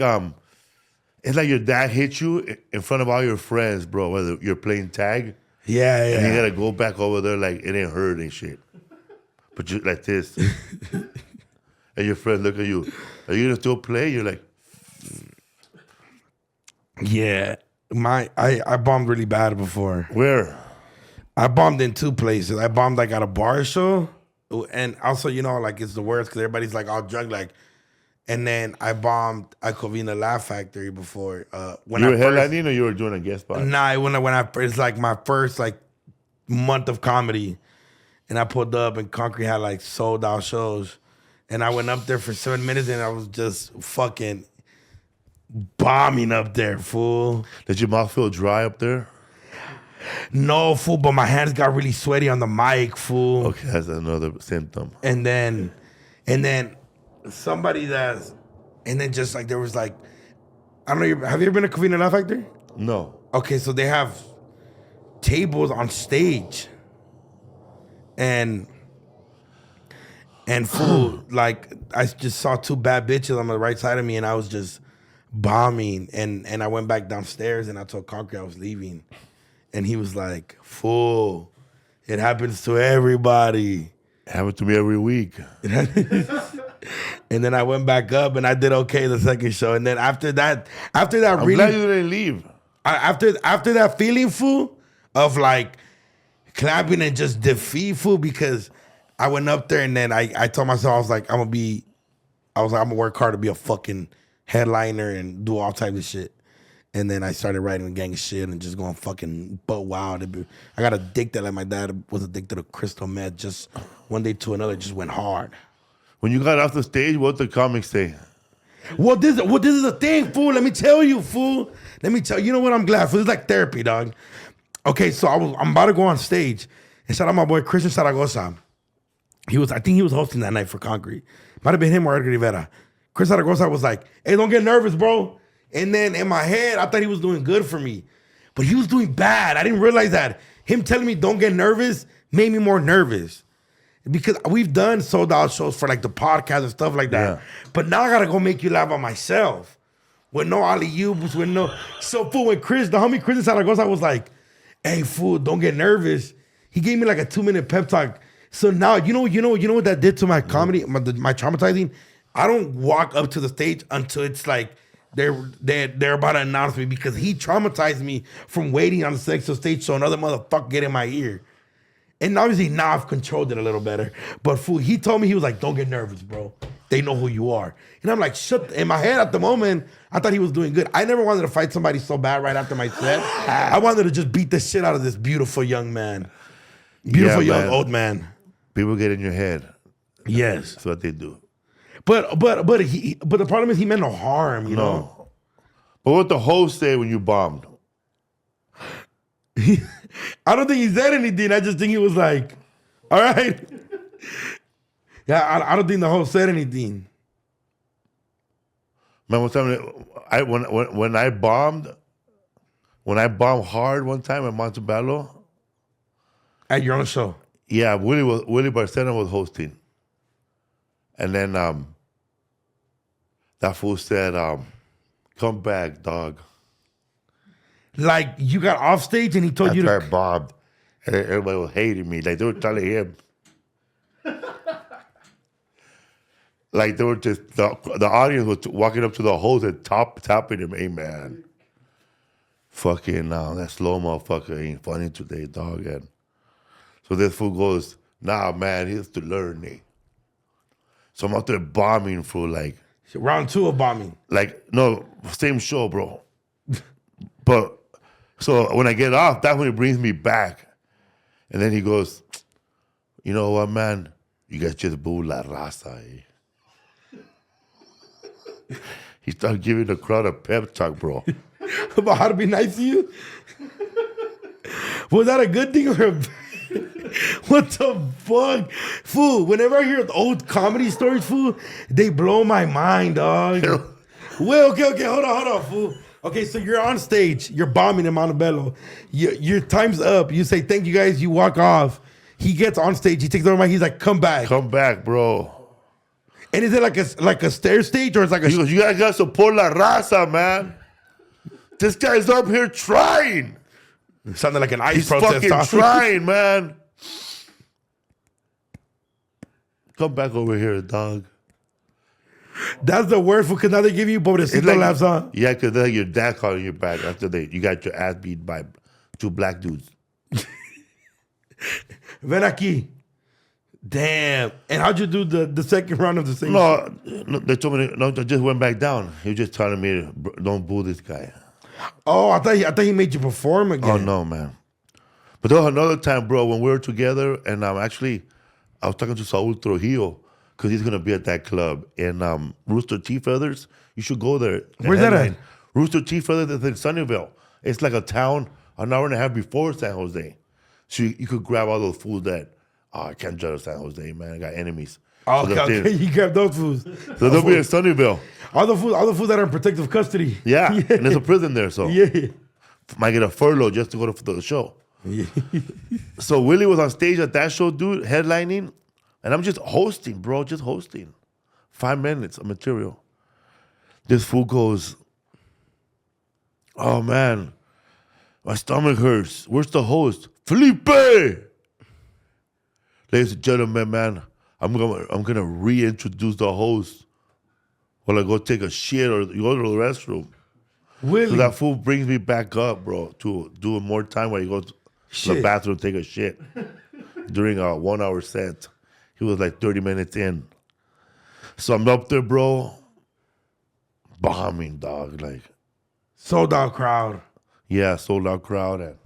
your dad hit you in front of all your friends, bro. Whether you're playing tag, yeah, and you gotta go back over there like it ain't hurt and shit. But you like this, and your friends look at you. Are you gonna still play? You're like, yeah. I bombed really bad before. Where? I bombed in 2 places. I bombed like at a bar show, and also like it's the worst because everybody's like all drunk, like. And then I bombed at Covina Laugh Factory before. When you were headlining or you were doing a guest spot? Nah, it's like my first like month of comedy, and I pulled up and Concrete had like sold out shows, and I went up there for 7 minutes and I was just fucking bombing up there, fool. Did your mouth feel dry up there? No, fool, but my hands got really sweaty on the mic, fool. Okay, that's another symptom. And then somebody just like there was like, I don't know, have you ever been to Covina Laugh Factory? No. Okay, so they have tables on stage. And fool, like I just saw 2 bad bitches on the right side of me and I was just bombing. And I went back downstairs and I told Concrete I was leaving. And he was like, fool, it happens to everybody. It happens to me every week. And then I went back up and I did okay the second show. And then after that I'm really, glad you didn't leave. After that feeling, fool, of like clapping and just defeat, fool, because I went up there and then I told myself, I was like, I'm gonna work hard to be a fucking headliner and do all types of shit. And then I started writing a gang of shit and just going fucking butt wild. I got addicted like my dad was addicted to crystal meth. Just one day to another, just went hard. When you got off the stage, what did the comics say? Well, this is the thing, fool. Let me tell you, fool. You know what? I'm glad, fool. It's like therapy, dog. Okay, so I'm about to go on stage. And shout out my boy, Christian Zaragoza. I think he was hosting that night for Concrete. Might have been him or Edgar Rivera. Chris Zaragoza was like, hey, don't get nervous, bro. And then in my head, I thought he was doing good for me. But he was doing bad. I didn't realize that. Him telling me don't get nervous made me more nervous. Because we've done sold out shows for like the podcast and stuff like that. Yeah. But now I gotta go make you laugh by myself. With no alley-oops, with no... So fool, when the homie Chris Zaragoza was like, hey fool, don't get nervous. He gave me like a 2-minute pep talk. So now, you know what that did to my comedy, my traumatizing? I don't walk up to the stage until it's like they're about to announce me because he traumatized me from waiting on the sexual stage so another motherfucker get in my ear. And obviously now I've controlled it a little better. But fool, he told me, he was like, don't get nervous, bro. They know who you are. And I'm like, shut. In my head at the moment, I thought he was doing good. I never wanted to fight somebody so bad right after my set. I wanted to just beat the shit out of this beautiful young man. Beautiful young old man. People get in your head. Yes. That's what they do. But the problem is he meant no harm, you know? But what the host say when you bombed? I don't think he said anything. I just think he was like, all right. Yeah, I don't think the host said anything. Man, one time when I bombed hard one time at Montebello. At your own show. Yeah, Willie Barcena was hosting. And then that fool said, come back, dog. Like you got off stage and he told you to. I bombed. And everybody was hating me. Like they were telling him. Like they were just, the audience was walking up to the host and tapping him. Hey, man. Fucking, that slow motherfucker ain't funny today, dog. And so this fool goes, nah, man, he has to learn me. So I'm out there bombing for like... Round 2 of bombing. Like, no, same show, bro. But, so when I get off, that's when he brings me back. And then he goes, you know what, man? You guys just boo la raza, eh? He started giving the crowd a pep talk, bro. About how to be nice to you? Was that a good thing or a bad? What the fuck? Fool, whenever I hear old comedy stories, fool, they blow my mind, dog. Well, okay, hold on, fool. Okay, so you're on stage, you're bombing in Montebello. Your time's up. You say, thank you guys, you walk off. He gets on stage, he takes over the mic, he's like, come back. Come back, bro. And is it like a stair stage or it's like a... He goes, you guys got to support la raza, man. This guy's up here trying. It sounded like an ice He's protest. fucking trying, man. Come back over here, dog. That's the word for because now they give you pobrecito Like, laughs, huh? yeah, because then your dad calling you back after you got your ass beat by 2 black dudes. Ven aquí. Damn. And how'd you do the second round of the same? No, they told me, no, I just went back down. He was just telling me, don't boo this guy. Oh, I thought he made you perform again. Oh, no, man. But there was another time, bro, when we were together, and I was talking to Saul Trujillo, because he's going to be at that club. And Rooster Teeth Feathers, you should go there. Where's that at? Rooster Teeth Feathers is in Sunnyvale. It's like a town an hour and a half before San Jose. So you could grab all those foods that, I can't judge San Jose, man. I got enemies. Oh, so okay. You grab those foods. So they'll be in Sunnyvale. All the foods that are in protective custody. Yeah, and there's a prison there, so yeah. Might get a furlough just to go to the show. Yeah. So Willie was on stage at that show, dude, headlining, and I'm just hosting, bro, just hosting. 5 minutes of material. This fool goes, oh man, my stomach hurts. Where's the host? Felipe! Ladies and gentlemen, man, I'm gonna reintroduce the host while I go take a shit or go to the restroom. Willie. So that fool brings me back up, bro, to do more time while he goes to the bathroom, take a shit during a 1 hour set. He was like 30 minutes in. So I'm up there, bro, bombing, dog. Like, sold out crowd. Yeah, sold out crowd. And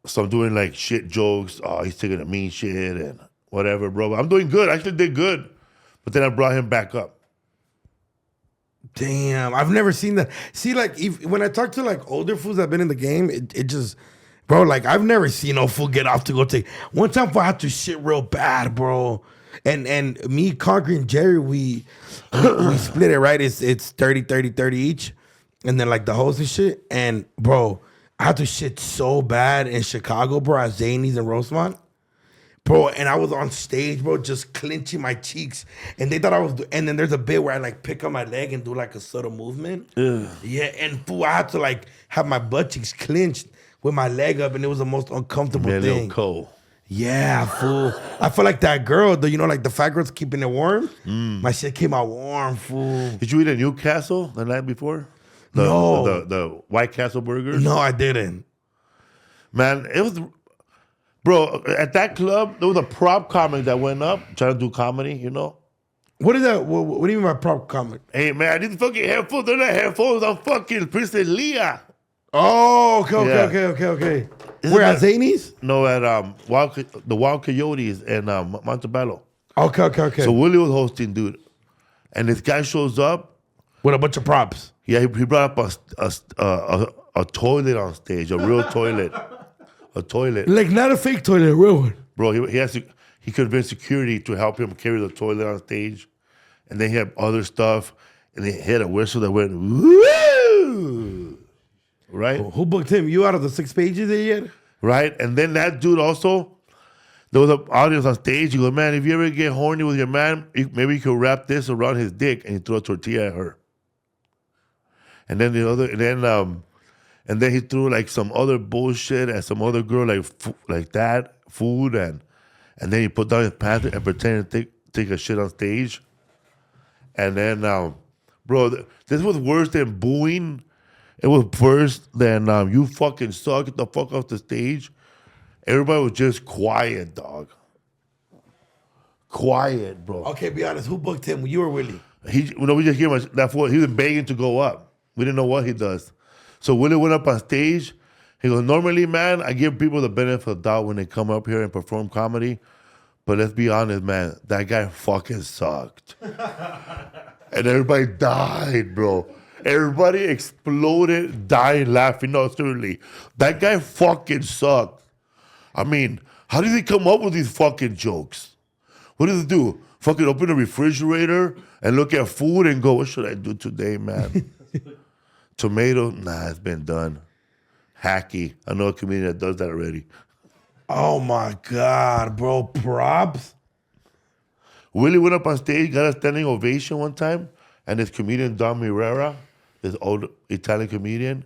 so I'm doing like shit jokes. Oh, he's taking a mean shit and whatever, bro. But I'm doing good. I actually did good. But then I brought him back up. Damn, I've never seen that. See, like, when I talk to like older fools that have been in the game, it just, bro, like I've never seen no fool get off to go take. One time I had to shit real bad, bro. And me, Conquer, and Jerry, we split it, right? It's 30, 30, 30 each. And then like the host and shit. And bro, I had to shit so bad in Chicago, bro, at Zany's and Rosemont. Bro, and I was on stage, bro, just clenching my cheeks. And they thought I was, and then there's a bit where I like pick up my leg and do like a subtle movement. Ugh. Yeah, and fool, I had to like have my butt cheeks clenched with my leg up, and it was the most uncomfortable thing. Cold. Yeah, fool. I feel like that girl, though, you know, like the fat girl's keeping it warm. My shit came out warm, fool. Did you eat at Newcastle the night before? No. The White Castle burgers? No, I didn't. Man, it was, bro, at that club, there was a prop comic that went up trying to do comedy, you know? What is that? What do you mean by prop comic? Hey, man, these fucking headphones, they're not headphones. I'm fucking Princess Leia. Oh, okay. Isn't Where, at that- Zanies? No, at the Wild Coyotes in Montebello. Okay. So Willie was hosting, dude. And this guy shows up. With a bunch of props. Yeah, he brought up a toilet on stage, a real toilet. A toilet. Like, not a fake toilet, a real one. Bro, he convinced security to help him carry the toilet on stage. And then he had other stuff. And they had a whistle that went, woo! Right? Who booked him? You out of the 6 pages that you had? Right? And then that dude also, there was an audience on stage. He goes, man, if you ever get horny with your man, maybe you could wrap this around his dick, and he threw a tortilla at her. And then and then he threw like some other bullshit at some other girl, like that food, and then he put down his pants and pretended to take a shit on stage. And then, bro, this was worse than booing. It was worse than you fucking suck, get the fuck off the stage. Everybody was just quiet, dog. Quiet, bro. Okay, be honest. Who booked him? You or Willie? We just hear that fool. He was begging to go up. We didn't know what he does. So Willie went up on stage. He goes, normally, man, I give people the benefit of the doubt when they come up here and perform comedy. But let's be honest, man, that guy fucking sucked. And everybody died, bro. Everybody exploded, died, laughing. No, seriously. That guy fucking sucked. I mean, how did he come up with these fucking jokes? What does he do? Fucking open the refrigerator and look at food and go, what should I do today, man? Tomato? Nah, it's been done. Hacky. I know a comedian that does that already. Oh, my God, bro. Props? Willie went up on stage, got a standing ovation one time, and this comedian, Don Herrera, this old Italian comedian,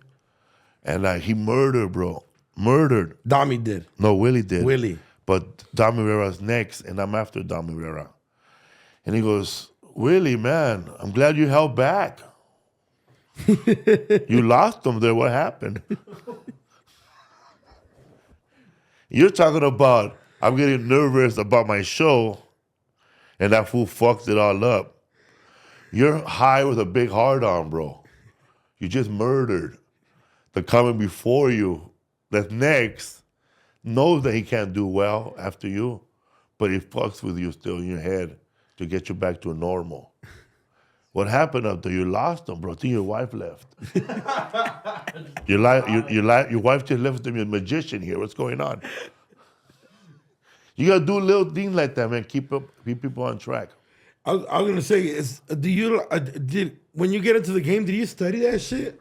and he murdered, bro. Murdered. Dami did. No, Willie did. Willie. But Don Herrera's next, and I'm after Don Herrera. And he goes, Willie, man, I'm glad you held back. You lost them there. What happened? You're talking about, I'm getting nervous about my show, and that fool fucked it all up. You're high with a big heart on, bro. You just murdered. The comic before you, that's next, knows that he can't do well after you, but he fucks with you still in your head to get you back to a normal. What happened up there? You lost him, bro. I think your wife left. Your wife just left him. You're a magician here. What's going on? You gotta do little things like that, man. Keep people on track. I was gonna say, when you get into the game, did you study that shit,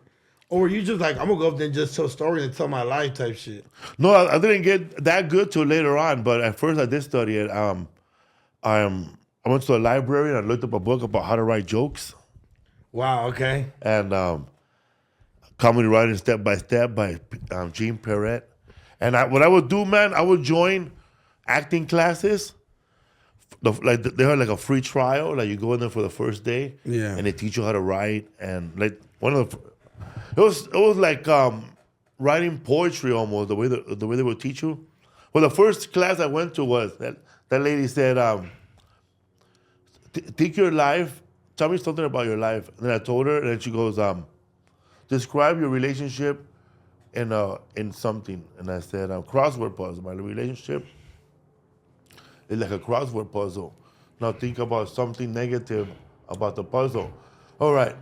or were you just like, I'm gonna go up there and just tell stories and tell my life type shit? No, I didn't get that good till later on. But at first, I did study it. I went to a library and I looked up a book about how to write jokes. Wow. Okay. And Comedy Writing Step by Step by Gene Perret. And what I would do, man, I would join acting classes. They had like a free trial. Like you go in there for the first day. Yeah. And they teach you how to write. And like it was like writing poetry almost, the way they would teach you. Well, the first class I went to was that lady said, take your life, tell me something about your life. And then I told her, and then she goes, describe your relationship in something. And I said, crossword puzzle. My relationship is like a crossword puzzle. Now think about something negative about the puzzle. All right.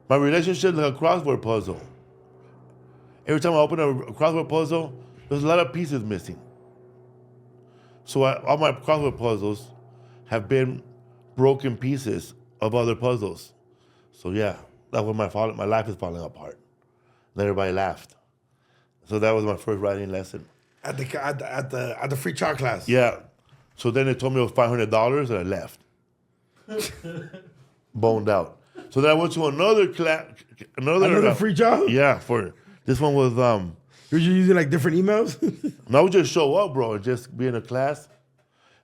My relationship is like a crossword puzzle. Every time I open a crossword puzzle, there's a lot of pieces missing. So all my crossword puzzles have been broken pieces of other puzzles. So yeah, that's when my life is falling apart. And everybody laughed. So that was my first writing lesson. At the free chalk class. Yeah. So then they told me it was $500 and I left. Boned out. So then I went to another class. Another free job? Yeah, this one was Were you using like different emails? And I would just show up, bro, and just be in a class.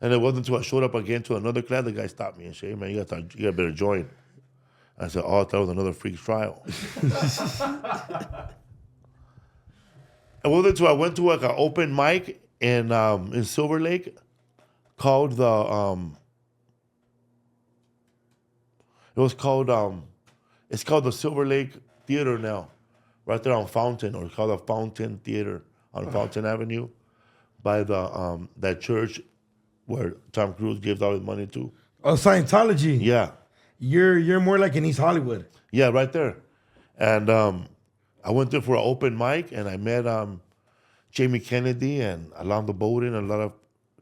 And it wasn't until I showed up again to another class, the guy stopped me and said, "Hey, man, you got better join." I said, "Oh, I thought it was another freak trial." I went to like an open mic in Silver Lake called it's called the Silver Lake Theater now, right there on Fountain, or it's called the Fountain Theater on Fountain Avenue, by the that church where Tom Cruise gives all his money to. Oh, Scientology. Yeah, You're more like in East Hollywood. yeah, right there. And I went there for an open mic, and I met Jamie Kennedy and Alonzo Bowden and a lot of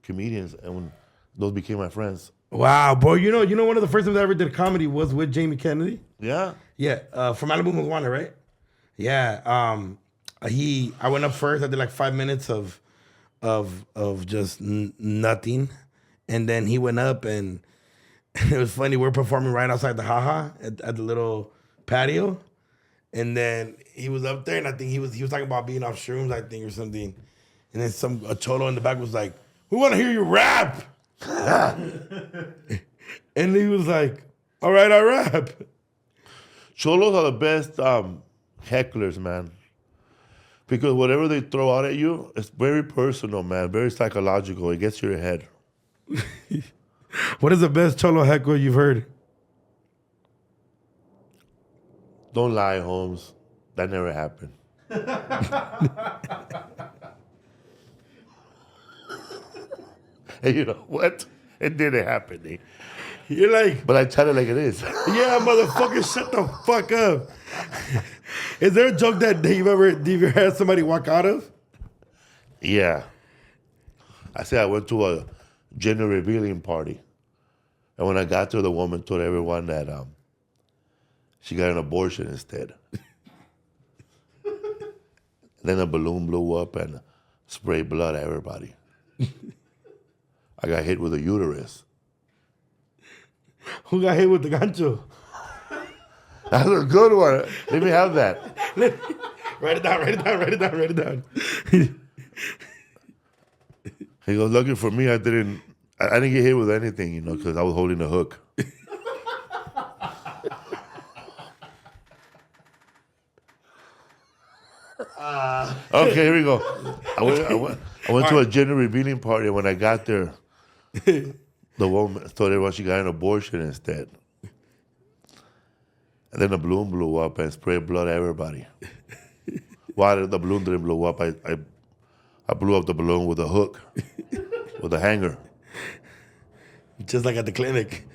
comedians, and those became my friends. Wow, boy. You know one of the first times I ever did comedy was with Jamie Kennedy. Yeah. Yeah, from Malibu Moana, right? Yeah. I went up first. I did like 5 minutes of just nothing, and then he went up, and it was funny. We're performing right outside the haha at the little patio, and then he was up there, and I think he was talking about being off shrooms, I think, or something, and then a cholo in the back was like, "We want to hear you rap," and he was like, "All right, I rap." Cholos are the best hecklers, man. Because whatever they throw out at you, it's very personal, man. Very psychological. It gets to your head. What is the best cholo heckle you've heard? Don't lie, Holmes. That never happened. And you know what? It didn't happen, eh? You're like, But I tell it like it is. yeah, motherfucker, shut the fuck up. Is there a joke that you've ever had somebody walk out of? Yeah. I said I went to a gender revealing party. And when I got there, the woman told everyone that she got an abortion instead. Then a balloon blew up and sprayed blood at everybody. I got hit with a uterus. Who got hit with the gancho? That's a good one. Let me have that. Write it down. He goes, lucky for me, I didn't get hit with anything, you know, because I was holding a hook. Okay, here we go. I went to a gender revealing party, and when I got there, the woman told everyone she got an abortion instead. And then the balloon blew up and sprayed blood at everybody. Why the balloon didn't blow up? I blew up the balloon with a hook, with a hanger. Just like at the clinic.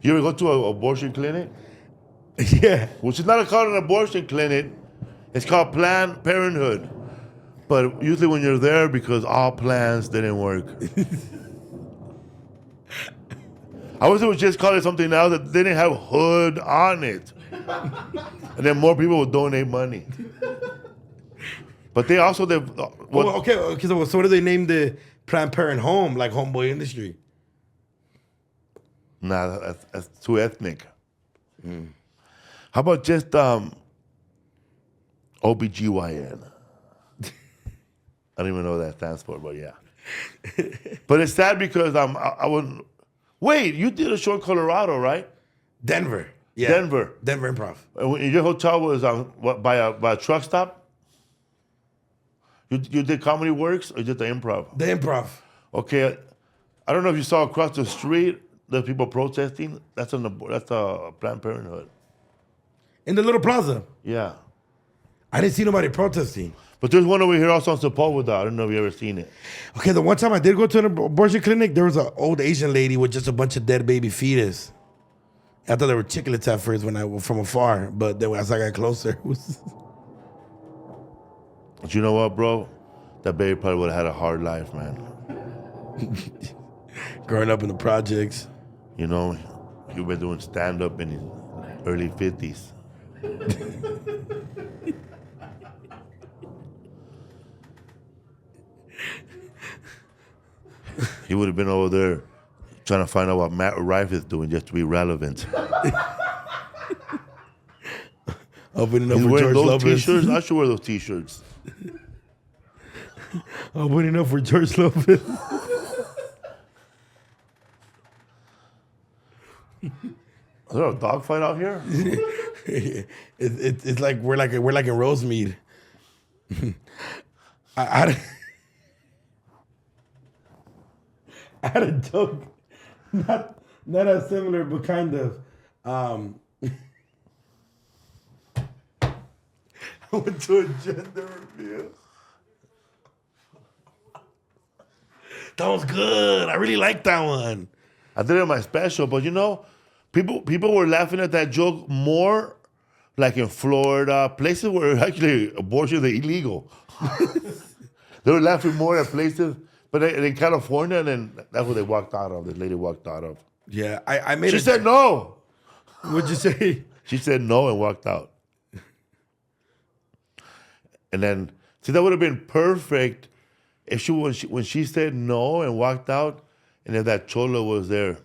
You ever go to an abortion clinic? Yeah. Which is not called an abortion clinic. It's called Planned Parenthood. But usually when you're there, because all plans didn't work. I wish they would just call it something else that didn't have hood on it. And then more people would donate money. But they also, Okay, so what do they name the Planned Parent home, like Homeboy Industry? Nah, that's too ethnic. How about just OBGYN? I don't even know what that stands for, but yeah. But it's sad because I wouldn't. Wait, you did a show in Colorado, right? Denver. Yeah. Denver. Denver Improv. And your hotel was by a truck stop? You did Comedy Works or you did the Improv? The Improv. Okay, I don't know if you saw across the street the people protesting. That's a Planned Parenthood. In the little plaza. Yeah. I didn't see nobody protesting. But there's one over here also on Sepulveda. I don't know if you ever seen it. Okay, the one time I did go to an abortion clinic, there was an old Asian lady with just a bunch of dead baby fetus. I thought they were chiclets at first from afar, but then as I got closer, it was... But you know what, bro? That baby probably would have had a hard life, man. Growing up in the projects. You know, you've been doing stand-up in his early 50s. He would have been over there trying to find out what Matt Rife is doing just to be relevant. Opening up He's for wearing George those Lopez. T-shirts. I should wear those T-shirts. Opening up for George Lopez. Is there a dog fight out here? It's like we're like in Rosemead. I had a joke, not as similar, but kind of. I went to a gender reveal. That was good. I really liked that one. I did it in my special, but you know, people were laughing at that joke more like in Florida, places where actually abortions are illegal. They were laughing more at places, but in California, and then that's what they walked out of. The lady walked out of. Yeah, I made She it. said no. What'd you say? She said no and walked out. And then, see, that would have been perfect if when she said no and walked out, and if that cholo was there.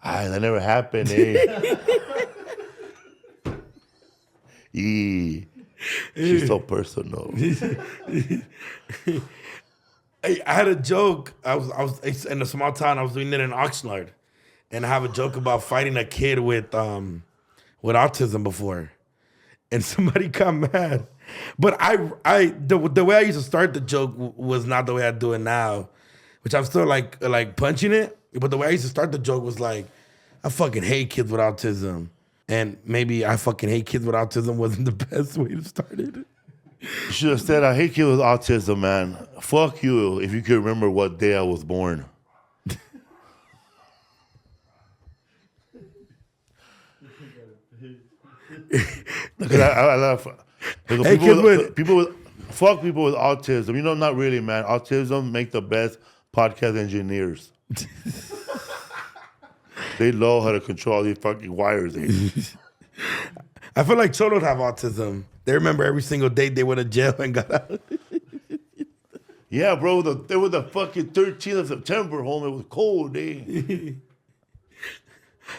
That never happened, eh? She's so personal. I had a joke. I was in a small town. I was doing it in Oxnard, and I have a joke about fighting a kid with autism before, and somebody got mad. But the way I used to start the joke was not the way I do it now, which I'm still like punching it. But the way I used to start the joke was like, I fucking hate kids with autism. And maybe I fucking hate kids with autism wasn't the best way to start it. You should have said, I hate kids with autism, man. Fuck you if you can remember what day I was born. Because I love Hey, people with fuck people with autism. You know, not really, man. Autism make the best podcast engineers. They know how to control these fucking wires. I feel like cholos have autism. They remember every single day they went to jail and got out. Yeah, bro. There was the fucking 13th of September, home. It was cold, eh?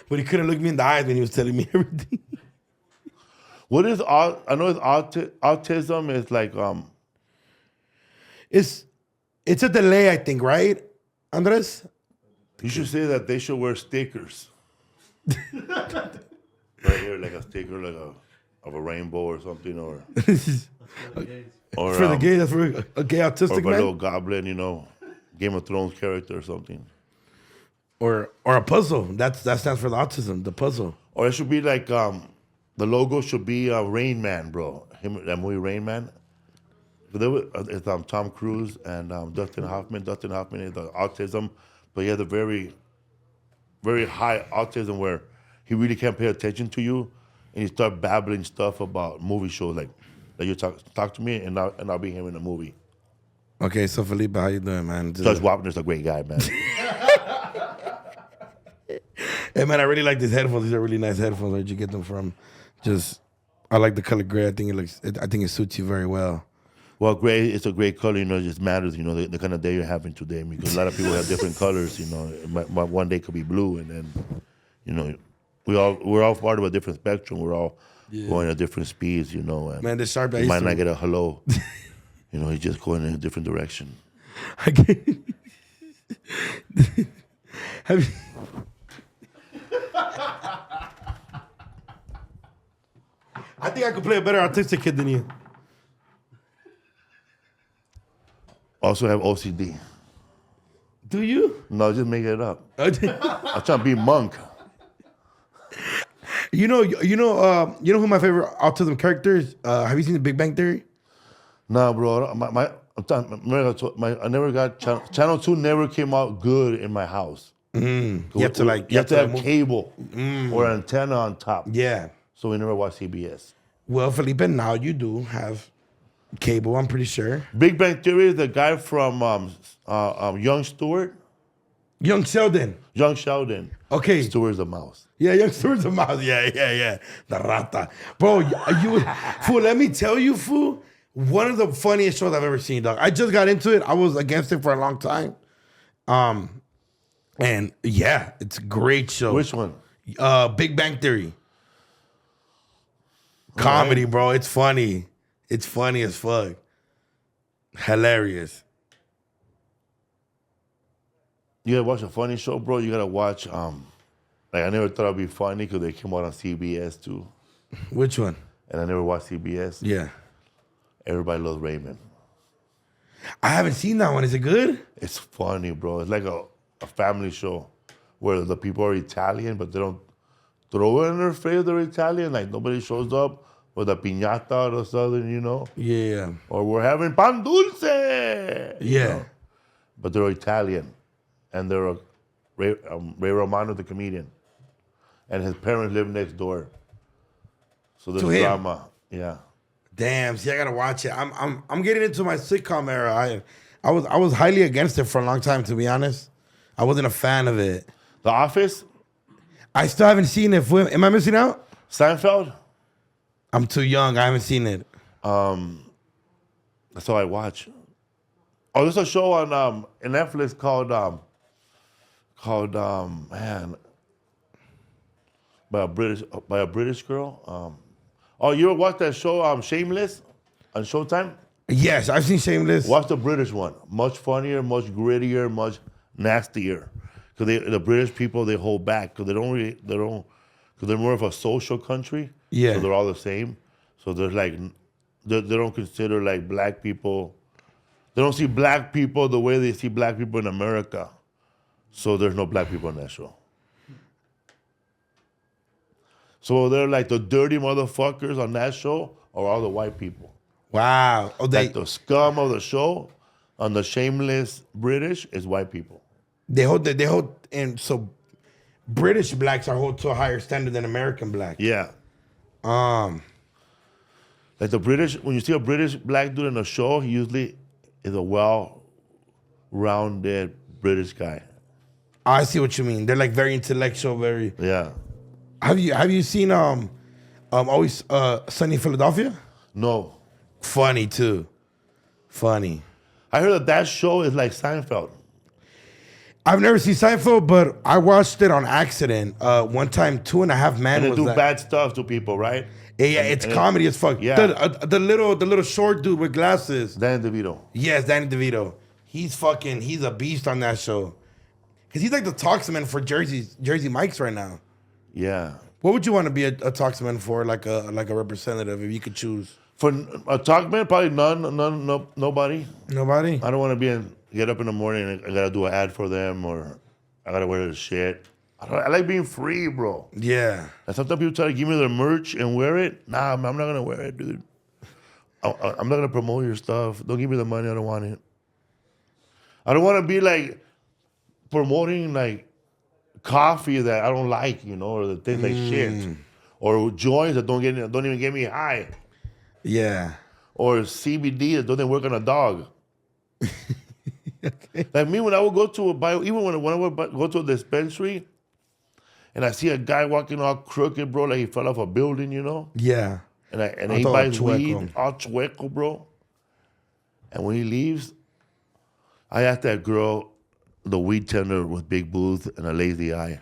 But he couldn't look me in the eyes when he was telling me everything. What is I know it's autism is like It's a delay, I think, right, Andres? you should say that they should wear stickers. Right here, like a sticker, of a rainbow or something, or For the gay, that's for a gay or autistic a man, little goblin, you know, Game of Thrones character or something. or a puzzle. That stands for the autism, the puzzle. Or it should be like the logo should be Rain Man, bro. That movie Rain Man. It's Tom Cruise and Dustin Hoffman. Dustin Hoffman is the autism, but he has a very, very high autism where he really can't pay attention to you, and you start babbling stuff about movie shows like you talk to me, and I'll be him in the movie. Okay, so Felipe, how you doing, man? Judge Wapner's a great guy, man. Hey, man, I really like these headphones. These are really nice headphones. Where'd you get them from? I like the color gray. I think it suits you very well. Well, gray is a great color, you know, it just matters, you know, the kind of day you're having today. Because a lot of people have different colors, you know. One day could be blue, and then, you know, we're all part of a different spectrum. We're all going at different speeds, you know. And Man, the Sharp you might not get a hello. You know, he's just going in a different direction. Have you... I think I could play a better autistic kid than you. Also have OCD. Do you? No, just make it up. I'm trying to be Monk. You know who my favorite autism character is? Have you seen The Big Bang Theory? Nah, bro. I never got Channel 2 never came out good in my house. You have to have cable or antenna on top. Yeah. So we never watched CBS. Well, Felipe, now you do have cable, I'm pretty sure. Big Bang Theory is the guy from Young Stewart. Young Sheldon. Young Sheldon. Okay. Stewart's a mouse. Yeah, Young Stewart's a mouse. Yeah. The rata. Bro, fool, let me tell you, fool, one of the funniest shows I've ever seen, dog. I just got into it. I was against it for a long time. And yeah, it's a great show. Which one? Big Bang Theory. Comedy, bro. It's funny. It's funny as fuck. Hilarious. You gotta watch a funny show, bro. You gotta watch. Like I never thought it'd be funny because they came out on CBS too, Which one? and I never watched CBS. Yeah. Everybody loves Raymond. I haven't seen that one. Is it good? It's funny, bro. It's like a family show where the people are Italian, but they don't throw it in their face they're Italian. Like nobody shows up with a piñata or something, you know? Yeah. Or we're having pan dulce. you Yeah. know? But they're Italian. And they're Ray Romano, the comedian. And his parents live next door. So there's To him? drama. Yeah. Damn. See, I gotta watch it. I'm getting into my sitcom era. I was highly against it for a long time, to be honest. I wasn't a fan of it. The Office, I still haven't seen it. Am I missing out? Seinfeld. I'm too young. I haven't seen it. That's all I watch. Oh, there's a show on Netflix called man, by a British girl. Oh, you ever watched that show Shameless on Showtime? Yes, I've seen Shameless. Watch the British one. Much funnier, much grittier, much nastier. Because the British people, they hold back because because they're more of a social country. Yeah. So they're all the same. So there's like they don't consider like black people. They don't see black people the way they see black people in America. So there's no black people in that show. So they're like the dirty motherfuckers on that show are all the white people. Wow. Oh, Like the scum of the show on the Shameless British is white people. they hold, and so British blacks are held to a higher standard than American black. Yeah. Um, Like the British, when you see a British black dude in a show, he usually is a well-rounded British guy. I see what you mean. They're like very intellectual, very. Yeah. Have you seen Always Sunny in Philadelphia? No. Funny too. Funny. I heard that show is like Seinfeld. I've never seen Seinfeld, but I watched it on accident. One time, 2.5 Men And they was do that. bad stuff to people, right? Yeah, it's comedy as fuck. Yeah. The little short dude with glasses. Dan DeVito. Yes, Danny DeVito. He's a beast on that show. Cause he's like the talksman for Jersey Mike's right now. Yeah. What would you want to be a talksman for, like a representative, if you could choose? For a talkman, probably nobody. Nobody? I don't want to get up in the morning and I gotta do an ad for them or I gotta wear the shit. I like being free, bro. Yeah. And sometimes people try to give me their merch and wear it. Nah, I'm not gonna wear it, dude. I'm not gonna promote your stuff. Don't give me the money. I don't want it. I don't want to be like promoting like coffee that I don't like, you know, or the things like shit, or joints that don't even get me high, Yeah. or CBD that doesn't work on a dog. Like me, when I would go to when I would go to a dispensary, and I see a guy walking all crooked, bro, like he fell off a building, you know, Yeah. and I he thought buys chueco. weed, all chueco, bro. And when he leaves, I asked that girl, the weed tender with big boobs and a lazy eye.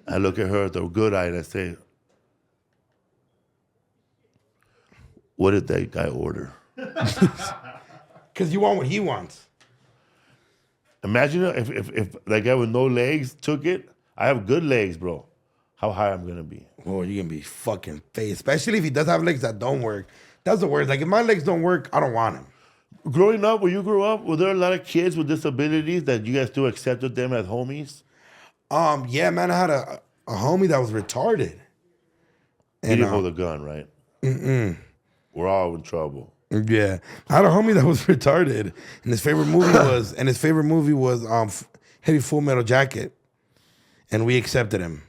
I look at her with a good eye and I say, what did that guy order? Because you want what he wants. Imagine if that guy with no legs took it. I have good legs, bro. How high I'm gonna be? Oh, you're gonna be fucking face. Especially if he does have legs that don't work. That's the worst. Like if my legs don't work, I don't want him. Growing up, when you grew up, were there a lot of kids with disabilities that you guys still accepted them as homies? Yeah, man, I had a homie that was retarded. He didn't hold a gun, right? We're all in trouble. Yeah, I had a homie that was retarded, and his favorite movie was Heavy Full Metal Jacket, and we accepted him.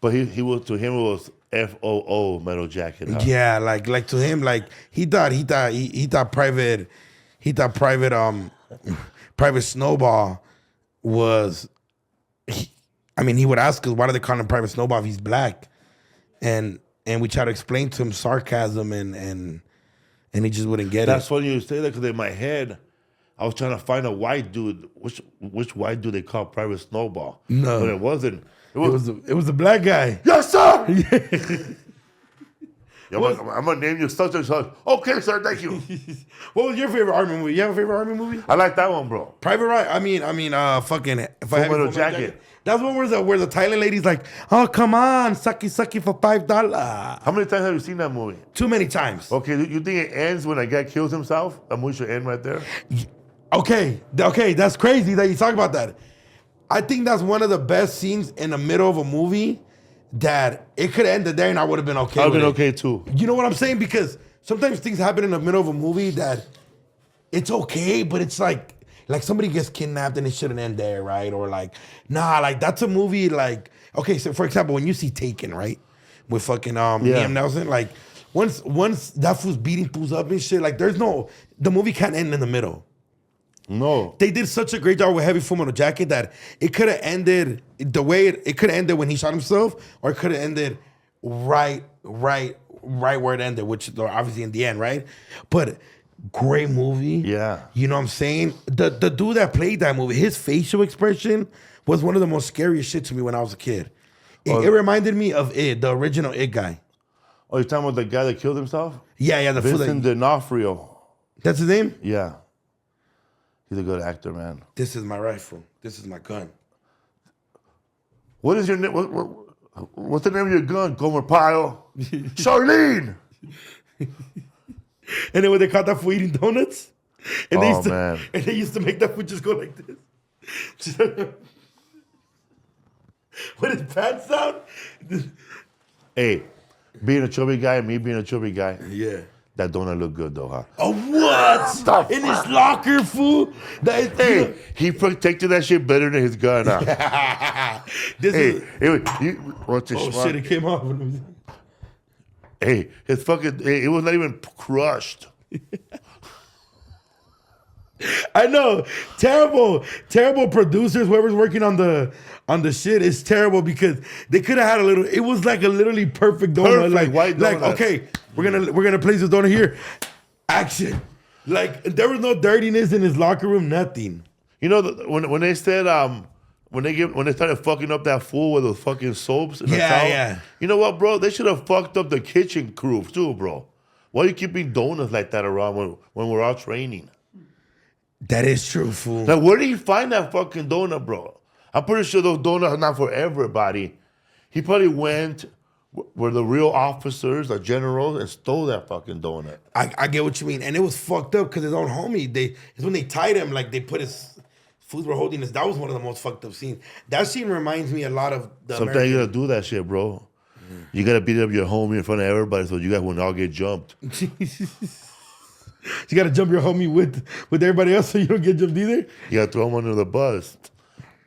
But he was, to him it was FOO Metal Jacket. Huh? Yeah, like to him, like he thought private Snowball was. He would ask us, why do they call him Private Snowball if he's black, and we try to explain to him sarcasm and he just wouldn't get That's it. funny you say that because in my head, I was trying to find a white dude. Which white dude they call Private Snowball? No. But it wasn't. It was the black guy. Yes, sir! I'm gonna name you such and such. Okay, sir, thank you. What was your favorite army movie? You have a favorite army movie? I like that one, bro. Private Ryan. Fucking. If I have Full a Metal Jacket. That's one where the Thailand lady's like, oh come on, sucky for $5. How many times have you seen that movie? Too many times. Okay, you think it ends when a guy kills himself? That movie should end right there. Okay, that's crazy that you talk about that. I think that's one of the best scenes in the middle of a movie that it could have ended there and I would have been okay. I've been with it. okay too. You know what I'm saying? Because sometimes things happen in the middle of a movie that it's okay, but it's like somebody gets kidnapped and it shouldn't end there, right? Or like, nah, like that's a movie like, okay, so for example, when you see Taken, right? With fucking Liam Nelson, like once that fool's beating fools up and shit, like the movie can't end in the middle. No. They did such a great job with Heavy Full Metal Jacket that it could have ended the way it could have ended when he shot himself, or it could have ended right where it ended, which obviously in the end, right? But great movie. Yeah. You know what I'm saying? The dude that played that movie, his facial expression was one of the most scariest shit to me when I was a kid. It reminded me of the original It guy. Oh, you're talking about the guy that killed himself? Yeah, the fool Vincent D'Onofrio. That's his name? Yeah. He's a good actor, man. This is my rifle. This is my gun. What is your name? What's the name of your gun, Gomer Pyle? Charlene! And then when they caught that fool eating donuts, and Man. And they used to make that fool just go like this. With his pants down. Hey, being a chubby guy and me being a chubby guy. Yeah. That donut look good though, huh? Oh, what? In his locker, fool? Hey, he protected that shit better than his gun, huh? What's this? Oh, shit, it came off. Hey, his fucking, it was not even crushed. I know. Terrible producers, whoever's working on the shit is terrible because they could have had a little, it was like a literally perfect donut. Perfect white donut. Like, okay, we're gonna place this donut here. Action. Like there was no dirtiness in his locker room, nothing. You know, when they said, when they started fucking up that fool with those fucking soaps in the towel. Yeah. You know what, bro? They should have fucked up the kitchen crew too, bro. Why are you keeping donuts like that around when we're all training? That is true, fool. Like, where did he find that fucking donut, bro? I'm pretty sure those donuts are not for everybody. He probably went where the real officers, the generals, and stole that fucking donut. I get what you mean. And it was fucked up because his own homie, it's when they tied him, like they put his fools were holding his. That was one of the most fucked up scenes. That scene reminds me a lot of the Sometimes you gotta do that shit, bro. Mm-hmm. You gotta beat up your homie in front of everybody so you guys will not get jumped. You gotta jump your homie with everybody else so you don't get jumped either. You gotta throw him under the bus.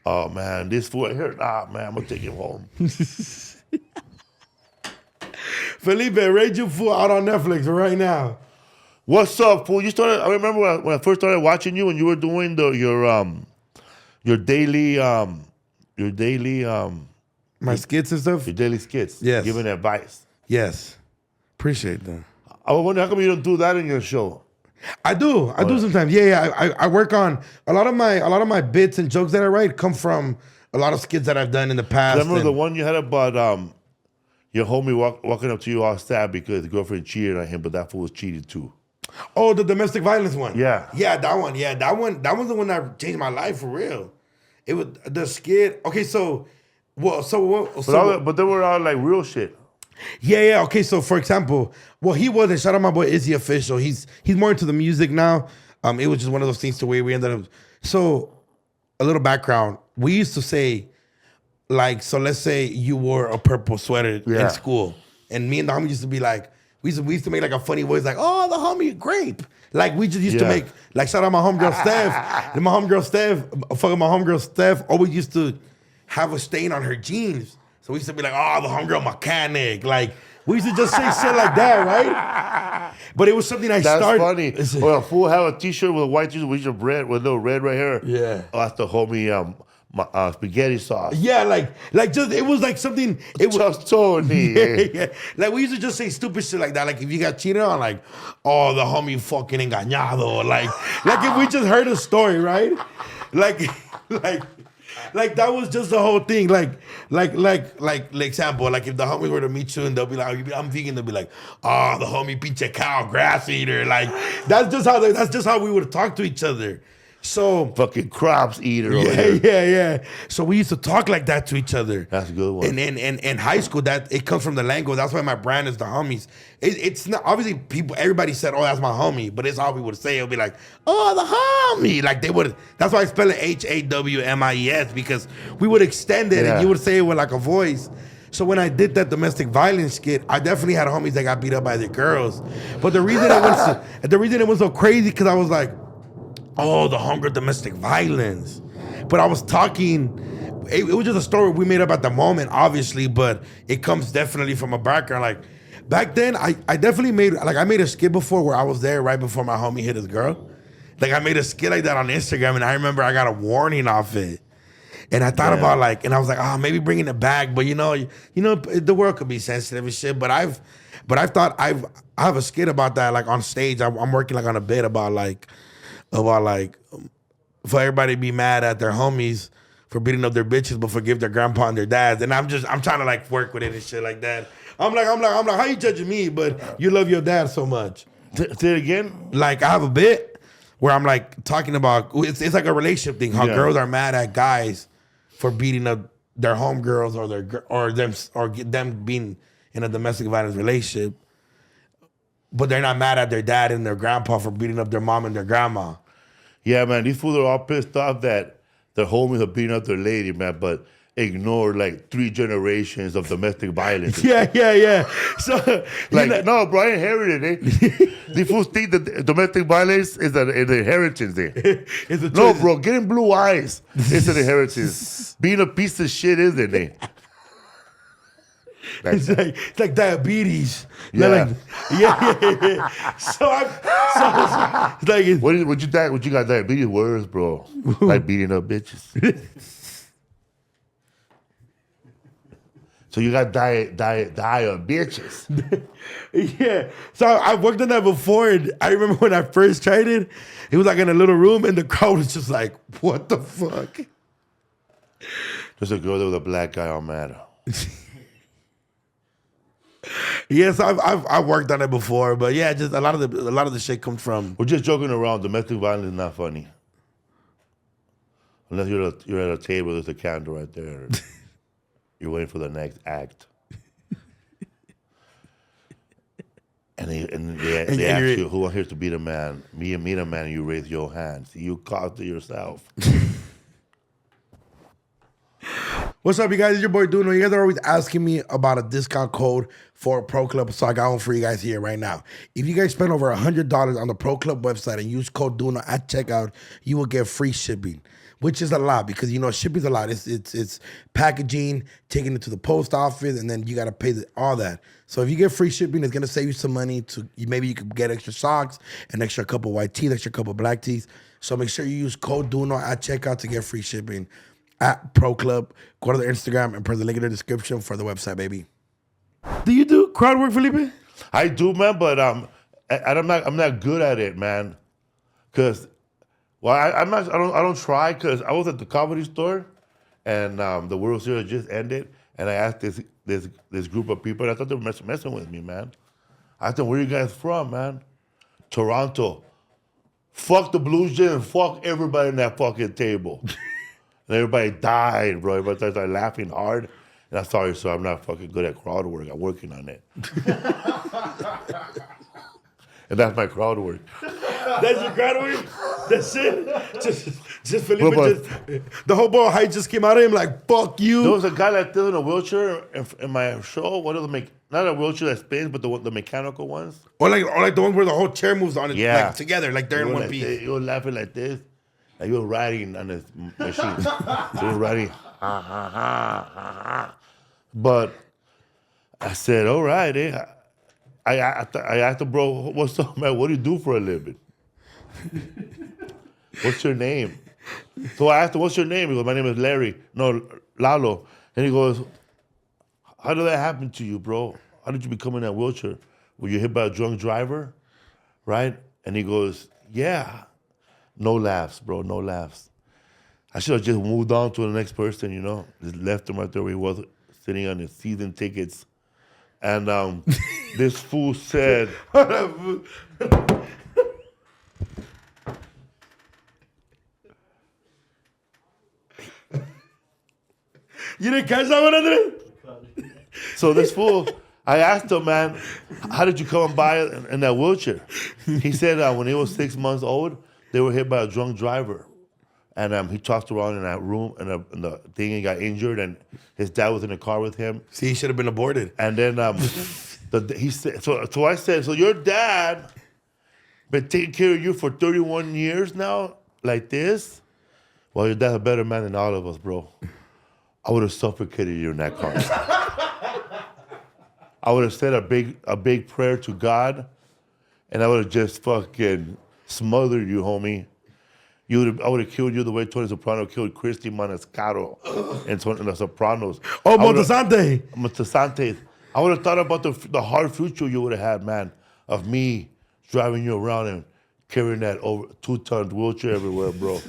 Oh man, this fool right here. Ah man, I'm gonna take him home. Felipe, rate your fool out on Netflix right now. What's up, fool? I remember when I first started watching you when you were doing your daily my skits and stuff. Your daily skits. Yes. Giving advice. Yes. Appreciate that. I wonder how come you don't do that in your show. I do sometimes. Yeah. I work on a lot of my bits and jokes that I write come from a lot of skits that I've done in the past. I remember the one you had about your homie walking up to you all sad because his girlfriend cheated on him, but that fool was cheated too. Oh, the domestic violence one. Yeah. Yeah, that one. Yeah, that one was the one that changed my life for real. It was the skit. Okay, But they were all like real shit. Yeah. Okay, so for example, he wasn't. Shout out my boy Izzy Official. He's more into the music now. It was just one of those things to where we ended up. So, a little background. We used to say, like, so let's say you wore a purple sweater in school, and me and the homie used to be like, we used to make like a funny voice, like, oh, the homie grape. Like we just used to make, like, shout out my homegirl Steph. And my homegirl Steph always used to have a stain on her jeans. So we used to be like, oh, the homegirl mechanic. Like, we used to just say shit like that, right? But it was something I started. That's funny. Well, a fool have a t-shirt with a white t-shirt with a little red right here. Yeah. Oh, that's the homie spaghetti sauce. Yeah, like just it was like something. It was just Tony. Yeah. Like we used to just say stupid shit like that. Like if you got cheated on, like, oh, the homie fucking engañado. Like if we just heard a story, right? Like like that was just the whole thing. Like example, like if the homies were to meet you and they'll be like, I'm vegan, they'll be like, oh, the homie pinche cow, grass eater. Like that's just how we would talk to each other. So Fucking crops eater over yeah, here. yeah. So we used to talk like that to each other. That's a good one. And in high school, that it comes from the language. That's why my brand is the homies. It's not obviously people. Everybody said, "Oh, that's my homie," but it's all we would say. It'll be like, "Oh, the homie." Like they would. That's why I spell it HAWMIES, because we would extend it and you would say it with like a voice. So when I did that domestic violence skit, I definitely had homies that got beat up by their girls. But the reason it was so crazy because I was like, oh, the hunger, domestic violence. But I was talking, it was just a story we made up at the moment, obviously, but it comes definitely from a background. Like, back then, I definitely I made a skit before where I was there right before my homie hit his girl. Like, I made a skit like that on Instagram, and I remember I got a warning off it. And I thought about and I was like, oh, maybe bringing it back. But you know, the world could be sensitive and shit. But I have a skit about that, like on stage. I'm working like on a bit about for everybody to be mad at their homies for beating up their bitches, but forgive their grandpa and their dads. And I'm trying to like work with it and shit like that. I'm like, how you judging me? But you love your dad so much. Say it again. Like I have a bit where I'm like talking about it's like a relationship thing. How girls are mad at guys for beating up their homegirls or them being in a domestic violence relationship, but they're not mad at their dad and their grandpa for beating up their mom and their grandma. Yeah, man, these fools are all pissed off that their homies are beating up their lady, man, but ignore like 3 generations of domestic violence. Yeah. So no, bro, I inherited it. These fools think that domestic violence is an inheritance there. No, bro, getting blue eyes is an inheritance. Being a piece of shit isn't it? It's like diabetes. Yeah. Yeah. So it's like what you got diabetes worse, bro? Like beating up bitches. So you got diet bitches. Yeah. So I've worked on that before, and I remember when I first tried it, it was like in a little room, and the crowd was just like, "What the fuck?" There's a girl there with a black guy on matter. Yes, I've worked on it before, but yeah, just a lot of the shit comes from. We're just joking around. Domestic violence is not funny, unless you're at a table. There's a candle right there. You're waiting for the next act, and they ask you, "Who wants here to beat a man?" Me and meet a man, and you raise your hand. So you cost it yourself. What's up, you guys? It's your boy Duno. You guys are always asking me about a discount code for PROCLUB, so I got one for you guys here right now. If you guys spend over $100 on the PROCLUB website and use code Duno at checkout, you will get free shipping, which is a lot because shipping's a lot. It's packaging, taking it to the post office, and then you got to pay all that. So if you get free shipping, it's gonna save you some money. Maybe you could get extra socks, an extra cup of white teas, extra cup of black teas. So make sure you use code Duno at checkout to get free shipping. At PROCLUB, go to their Instagram and press the link in the description for the website, baby. Do you do crowd work, Felipe? I do, man, but I'm not good at it, man. Cause, I don't try. Cause I was at the Comedy Store, and the World Series just ended, and I asked this group of people, and I thought they were messing with me, man. I asked them, "Where you guys from, man?" Toronto. Fuck the Blues Jays and fuck everybody in that fucking table. And everybody died, bro. Everybody started laughing hard. And I'm sorry, sir, I'm not fucking good at crowd work. I'm working on it. And that's my crowd work. That's your crowd work? That's it? Just Felipe, the whole ball height just came out of him like, fuck you. There was a guy like this in a wheelchair in my show. What are not a wheelchair that spins, but the mechanical ones. Or like the ones where the whole chair moves on it, yeah, like together, like they're in one piece. You were laughing like this. Like you were riding on this machine. You were riding, ha, ha, ha, ha, ha. But I said, all right, eh. I asked him, bro, what's up, man? What do you do for a living? What's your name? So I asked him, what's your name? He goes, my name is Larry. No, Lalo. And he goes, how did that happen to you, bro? How did you become in that wheelchair? Were you hit by a drunk driver? Right? And he goes, yeah. No laughs, bro, no laughs. I should have just moved on to the next person, you know. Just left him right there where he was, sitting on his season tickets. And this fool said, You didn't catch that one, Andre? so this fool, I asked him, man, how did you come by in that wheelchair? He said when he was 6 months old, they were hit by a drunk driver. And he tossed around in that room, and the thing, and got injured, and his dad was in the car with him. See, he should have been aborted. And then he said, so I said, so your dad been taking care of you for 31 years now, like this? Well, your dad's a better man than all of us, bro. I would have suffocated you in that car. I would have said a big prayer to God, and I would have just fucking smothered you, homie. I would have killed you the way Tony Soprano killed Christy Maniscalco in The Sopranos. Oh, Montesantes. I would have thought about the hard future you would have had, man, of me driving you around and carrying that over 2-ton wheelchair everywhere, bro.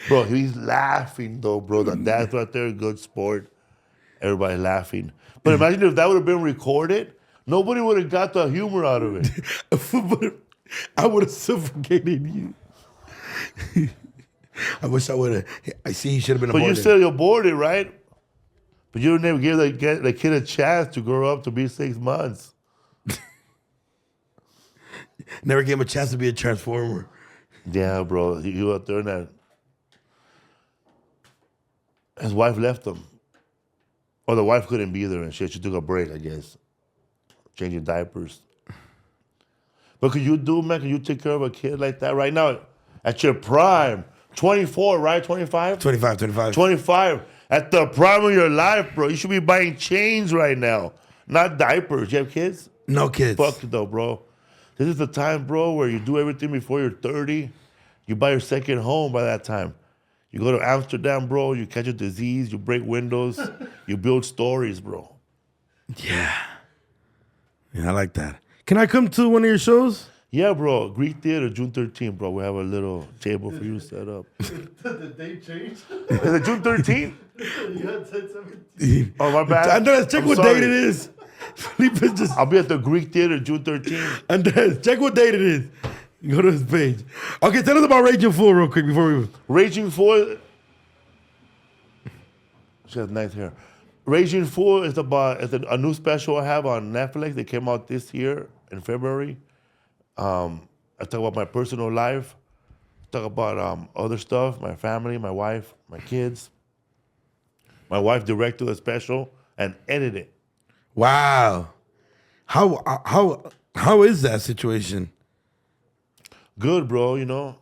Bro, he's laughing though, bro. The dad's right there, good sport. Everybody laughing. But imagine if that would have been recorded, nobody would have got the humor out of it. I would have suffocated you. I wish I would have. I see he should have been But aborted. you said you aborted, right? But you never gave the kid a chance to grow up to be 6 months. Never gave him a chance to be a transformer. Yeah, bro. You out there in that. His wife left him. Or the wife couldn't be there and shit. She took a break, I guess. Changing diapers. But could you do, man? Could you take care of a kid like that right now? At your prime. 24, right? 25? 25. 25. At the prime of your life, bro. You should be buying chains right now. Not diapers. You have kids? No kids. Fuck it though, bro. This is the time, bro, where you do everything before you're 30. You buy your second home by that time. You go to Amsterdam, bro. You catch a disease. You break windows. You build stories, bro. Yeah, I like that. Can I come to one of your shows? Yeah, bro. Greek Theater, June 13th, bro. We have a little table for you set up. The date changed? Is it June 13th? You had said 17. Oh, my bad. Andres, check I'm what sorry. date it is. Felipe just. I'll be at the Greek Theater, June 13th. Andres, check what date it is. Go to his page. Okay, tell us about Raging Fool real quick before we. Raging Fool. She has nice hair. Raging Fool is a new special I have on Netflix. It came out this year in February. I talk about my personal life. Talk about other stuff, my family, my wife, my kids. My wife directed the special and edited it. Wow, how is that situation? Good, bro. You know,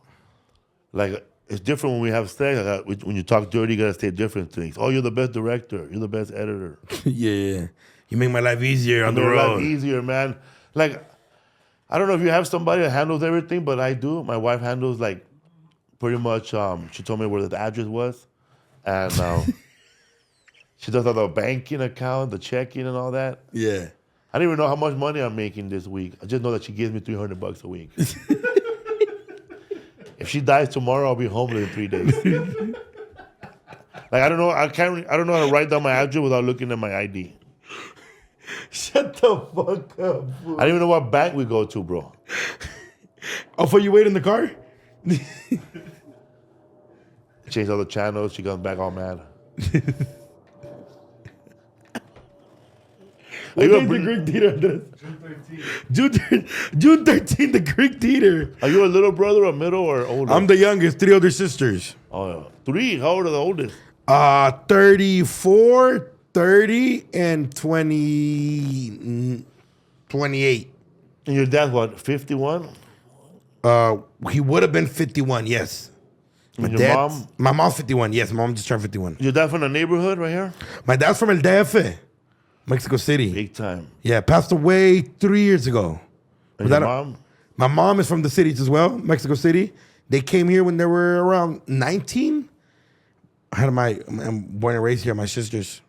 like it's different when we have sex. When you talk dirty, you gotta say different things. Oh, you're the best director. You're the best editor. Yeah, you make my life easier on the Make road. life easier, man. Like, I don't know if you have somebody that handles everything, but I do. My wife handles like pretty much. She told me where the address was, and she does all the banking account, the checking, and all that. Yeah. I don't even know how much money I'm making this week. I just know that she gives me $300 a week. If she dies tomorrow, I'll be homeless in 3 days. Like I don't know how to write down my address without looking at my ID. Shut the fuck up, fool. I don't even know what bank we go to, bro. Oh, for you wait in the car? Change all the channels. She comes back all mad. What day is the Greek Theater, Andres? June 13th, the Greek Theater. Are you a little brother, a middle, or older? I'm the youngest, 3 older sisters. Oh, yeah. 3. How old are the oldest? 34, 30, and 28. And your dad's what, 51? He would have been 51, yes. And your mom? My mom's 51, yes. My mom just turned 51. Your dad from the neighborhood right here? My dad's from El DF, Mexico City. Big time. Yeah, passed away 3 years ago. And Was your that mom? My mom is from the cities as well, Mexico City. They came here when they were around 19. I'm born and raised here, my sisters.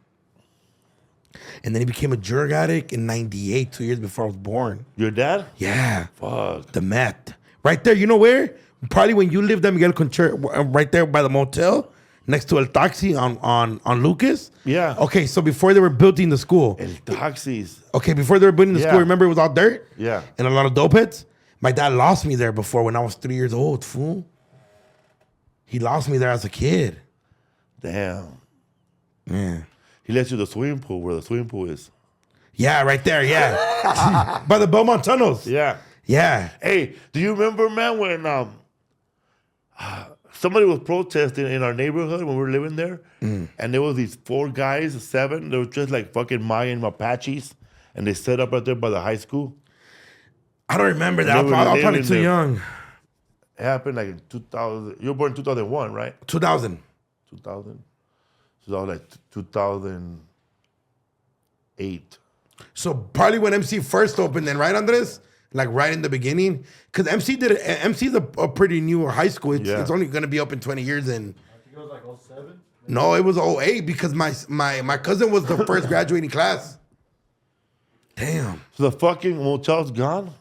And then he became a drug addict in 98, 2 years before I was born. Your dad? Yeah. Fuck. The meth. Right there, you know where? Probably when you lived at Miguel Concher, right there by the motel, next to El Taxi on Lucas. Yeah. Okay, so before they were building the school. El Taxis. Okay, before they were building the Yeah. school, remember it was all dirt? Yeah. And a lot of dope heads? My dad lost me there before when I was 3 years old, fool. He lost me there as a kid. Damn. Yeah. He lets you to the swimming pool where the swimming pool is. Yeah, right there, yeah. By the Belmont tunnels. Yeah. Yeah. Hey, do you remember, man, when somebody was protesting in our neighborhood when we were living there, and there was these 4 guys, 7, they were just like fucking Mayan Apaches, and they set up right there by the high school. I don't remember that. They were I was probably living too there. young. It happened like in 2000. You were born in 2001, right? 2000. 2000. So that was like 2008. So probably when MC first opened, then right, Andres? Like right in the beginning, because MC's a pretty new high school. It's only gonna be open 20 years, and I think it was like 07. no, it was 08 because my cousin was the first graduating class. Damn, So the fucking motel's gone?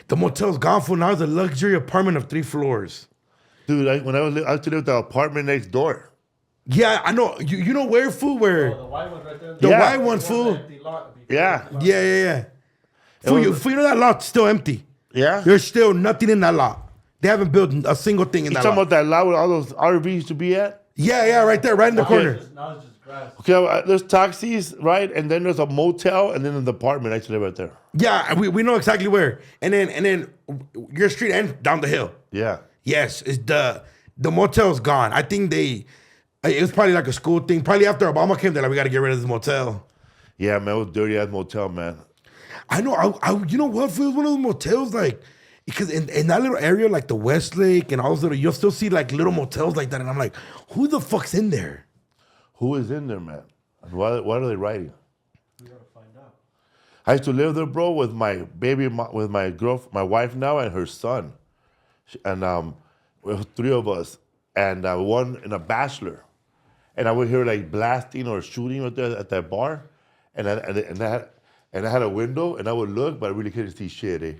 the motel's gone for now. It's a luxury apartment of 3 floors. Dude, I used to live at the apartment next door. Yeah, I know. You know where, fool? Where The white one right there. the Yeah. white one, fool? Empty lot before Yeah. the lot. Yeah. Fool, you know that lot's still empty. Yeah? There's still nothing in that lot. They haven't built a single thing in You that talking lot. about that lot where all those RVs used to be at? Yeah, right there, right in the corner. Now it's just grass. Okay, there's taxis, right? And then there's a motel, and then an apartment. I used to live right there. Yeah, we know exactly where. And then your street ends down the hill. Yeah. Yes, it's the motel's gone. I think it was probably like a school thing. Probably after Obama came, they're like, we got to get rid of this motel. Yeah, man, it was dirty ass motel, man. I know. I you know what? It was one of those motels like because in that little area like the Westlake and all those little, you'll still see like little motels like that, and I'm like, who the fuck's in there? Who is in there, man? What are they writing? We gotta find out. I used to live there, bro, with my with my my wife now and her son, and we were 3 of us, and one in a bachelor, and I would hear like blasting or shooting right there at that bar, and I had a window, and I would look, but I really couldn't see shit. Eh?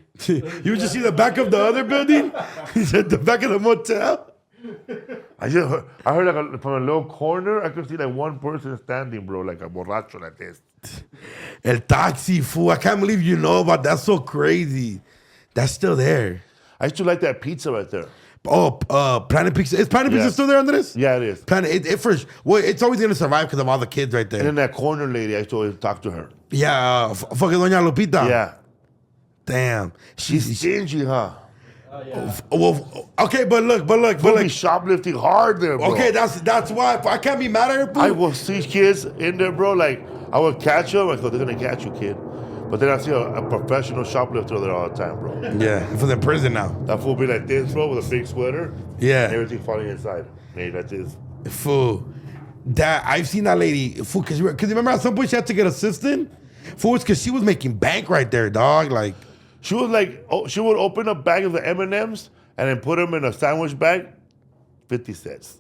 You would just see the back of the other building. He said the back of the motel. I heard like from a little corner, I could see like one person standing, bro, like a borracho like this. El Taxi, fool. I can't believe you know about that. That's so crazy. That's still there. I used to like that pizza right there. Oh, Planet Pizza. Is Planet Pizza still there, Andres? Yeah, it is. Planet, it's always gonna survive because of all the kids right there. And then that corner lady, I used to always talk to her. Yeah, fucking Doña Lupita. Yeah. Damn. She's stingy, huh? Oh yeah. Well, okay, but look. We'll be shoplifting hard there, bro. Okay, that's why I can't be mad at her. Bro. I will see kids in there, bro. Like, I would catch them. I go, they're going to catch you, kid. But then I see a professional shoplifter there all the time, bro. Yeah, for in prison now. That fool be like this, bro, with a big sweater. And Yeah, everything falling inside. Maybe like this. fool. That I've seen that lady, fool. Because remember at some point she had to get assistant. Fool, it's because she was making bank right there, dog. Like. She was like, she would open a bag of the M&Ms and then put them in a sandwich bag, 50 cents.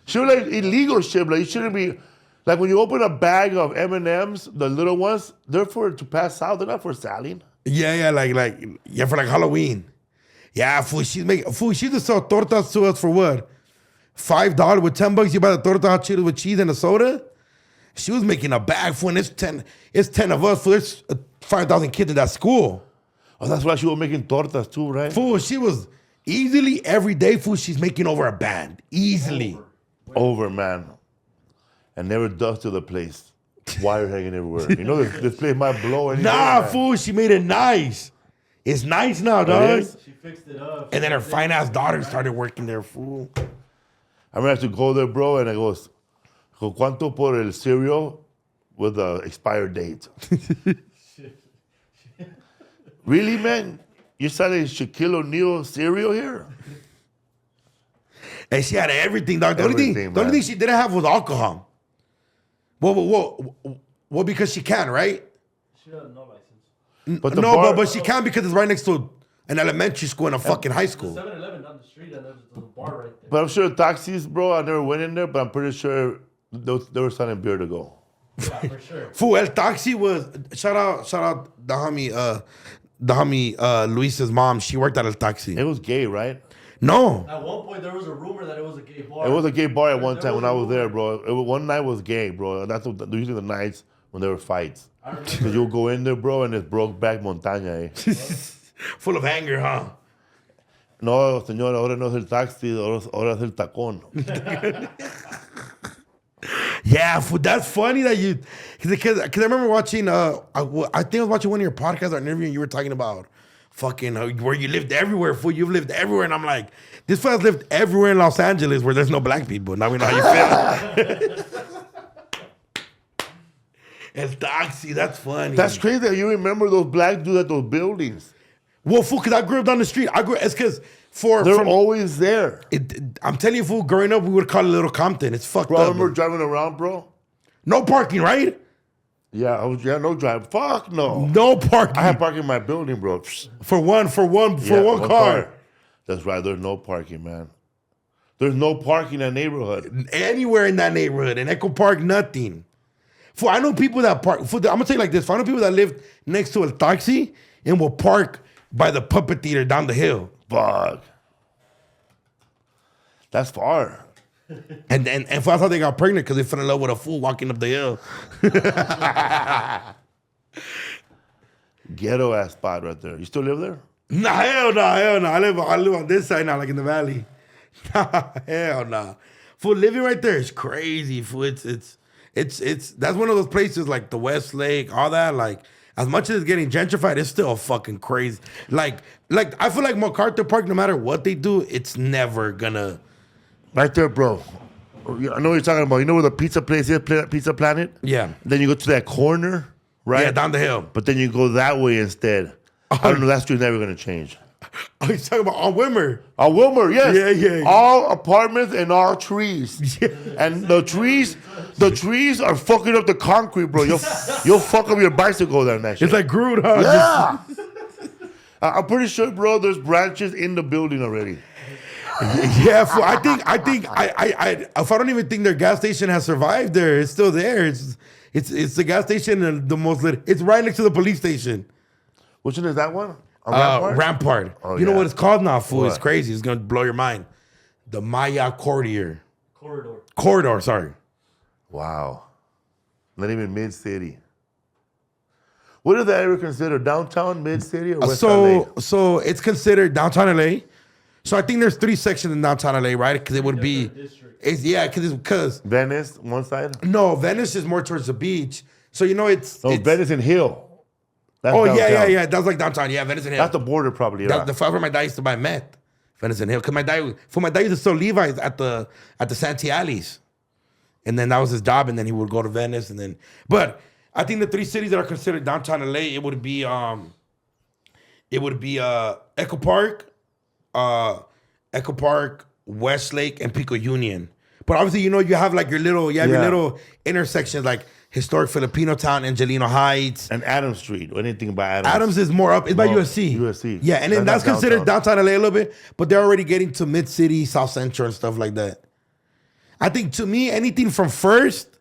She was like illegal shit. Like, you shouldn't be, like when you open a bag of M&Ms, the little ones, they're for to pass out. They're not for selling. Yeah, for like Halloween. Yeah, fool, she used to sell tortas to us for what? $5 with $10. You buy the torta hot Cheetos with cheese and a soda. She was making a bag for, and it's 10 of us. Fool, there's 5,000 kids in that school. Oh, that's why she was making tortas too, right? Fool, she was easily every day. Fool, she's making over a band easily. Over, man. And never dust to the place. Wire hanging everywhere. You know this place might blow anything. Nah, man. fool, she made it nice. It's nice now, dog. is? She fixed it up. And then her fine ass daughter started working there, fool. I remember I had to go there, bro, and I goes, ¿cuánto por el cereal with the expired date? Really, man? You're selling Shaquille O'Neal cereal here? And she had everything, dog. The only thing man. she didn't have was alcohol. Well, because she can, right? She doesn't know license. But the No, bar, but she can because it's right next to an elementary school and a fucking high school. 7-Eleven down the street, and there's a bar right there. But I'm sure taxis, bro, I never went in there, but I'm pretty sure they were selling beer to go. Yeah, for sure. Fool, El Taxi was shout out the homie Luis's mom, she worked at El Taxi. It was gay, right? No. At one point, there was a rumor that it was a gay bar. It was a gay bar at one There time was when I a was there, rumor. bro. One night was gay, bro. That's usually the nights when there were fights. I remember. Because you'll go in there, bro, and it's broke back montaña, eh? Full of anger, huh? No, señor, ahora no es el taxi, ahora es el tacón. Yeah, that's funny that you, because I remember watching. I think I was watching one of your podcasts or an interview, and you were talking about fucking where you lived everywhere. Fool, you've lived everywhere, and I'm like, this fella's lived everywhere in Los Angeles where there's no black people. Now we know how you feel. El Taxi, that's funny. That's crazy that you remember those black dudes at those buildings. Well, fool, because I grew up down the street. It's because They're always there. I'm telling you, fool, growing up, we would call it Little Compton. It's fucked Bro, I up. remember driving around, bro. No parking, right? Yeah, no drive. Fuck no. No parking. I had parking in my building, bro. for one car. That's right. There's no parking, man. There's no parking in that neighborhood. Anywhere in that neighborhood. In Echo Park, nothing. For I know people that park. I'm gonna tell you like this. For I know people that live next to El Taxi and will park by the puppet theater down the hill. Fuck. That's far. And that's how they got pregnant, because they fell in love with a fool walking up the hill. Ghetto ass spot right there. You still live there? Nah, hell no, hell no. I live on this side now, like in the valley. Nah, hell no. Fool, living right there is crazy. Fool, it's that's one of those places like the West Lake, all that. Like, as much as it's getting gentrified, it's still fucking crazy. Like I feel like MacArthur Park, no matter what they do, it's never gonna. Right there, bro. I know what you're talking about. You know where the pizza place is, Pizza Planet? Yeah. Then you go to that corner, right? Yeah, down the hill. But then you go that way instead. I don't know. That street's never going to change. Oh, you're talking about on Wimmer. Wilmer, yes. Yeah. All apartments and all trees. Yeah. And the trees are fucking up the concrete, bro. You'll fuck up your bicycle there and that shit. It's like Groot, huh? Yeah. I'm pretty sure, bro, there's branches in the building already. Yeah, fool, I think if I don't even think their gas station has survived there, it's still there. It's the gas station and the most lit. It's right next to the police station. Which one is that one? Rampart? Rampart. Oh, you know yeah. what it's called now, fool? What? It's crazy. It's gonna blow your mind. The Maya Corridor. Corridor. Sorry. Wow. Not even mid-city. What is that ever considered? Downtown, mid-city, or West LA? So it's considered downtown LA. So I think there's 3 sections in downtown LA, right? Because it would be, Districts. Venice, one side? no, Venice is more towards the beach. So it's Venice and Hill. That's Oh downtown. yeah. That's like downtown. Yeah, Venice and Hill. That's the border, probably. That's the spot where my dad used to buy meth. Venice and Hill. Because my dad used to sell Levi's at the Santee Alleys. And then that was his job, and then he would go to Venice, and then. But I think the 3 cities that are considered downtown LA, it would be Echo Park, Westlake, and Pico Union. But obviously, you have like your little intersections like historic Filipino town, Angelino Heights. And Adams Street, or anything by Adams. Adams is more up. It's by USC. USC. Yeah, and then that's not considered downtown LA a little bit, but they're already getting to mid-city, South Central, and stuff like that. I think, to me, anything from First